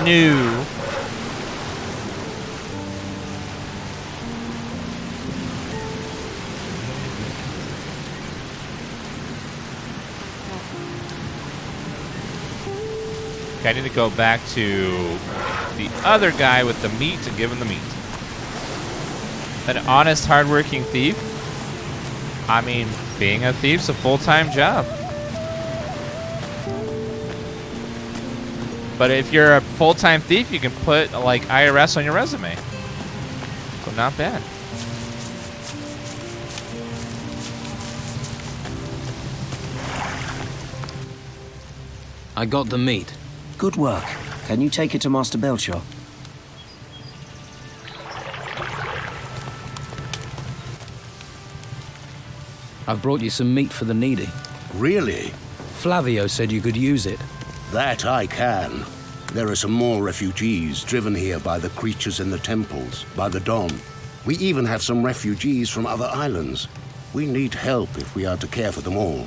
No. Okay, I need to go back to the other guy with the meat and give him the meat. An honest, hardworking thief? I mean, being a thief's a full-time job. But if you're a full-time thief, you can put, like, IRS on your resume. So not bad. I got the meat. Good work. Can you take it to Master Belcher? I've brought you some meat for the needy. Really? Flavio said you could use it. That I can. There are some more refugees driven here by the creatures in the temples, by the Don. We even have some refugees from other islands. We need help if we are to care for them all.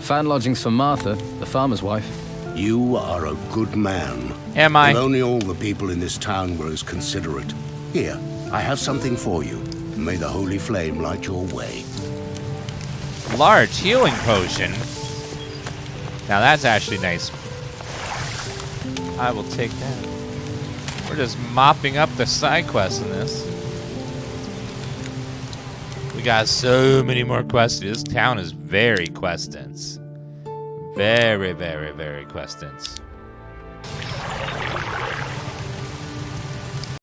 Found lodgings for Martha, the farmer's wife. You are a good man. Am I? If only all the people in this town were as considerate. Here, I have something for you. May the holy flame light your way. Large healing potion. Now that's actually nice. I will take that. We're just mopping up the side quests in this. We got so many more quests. This town is very quest dense. Very, very, very quest dense.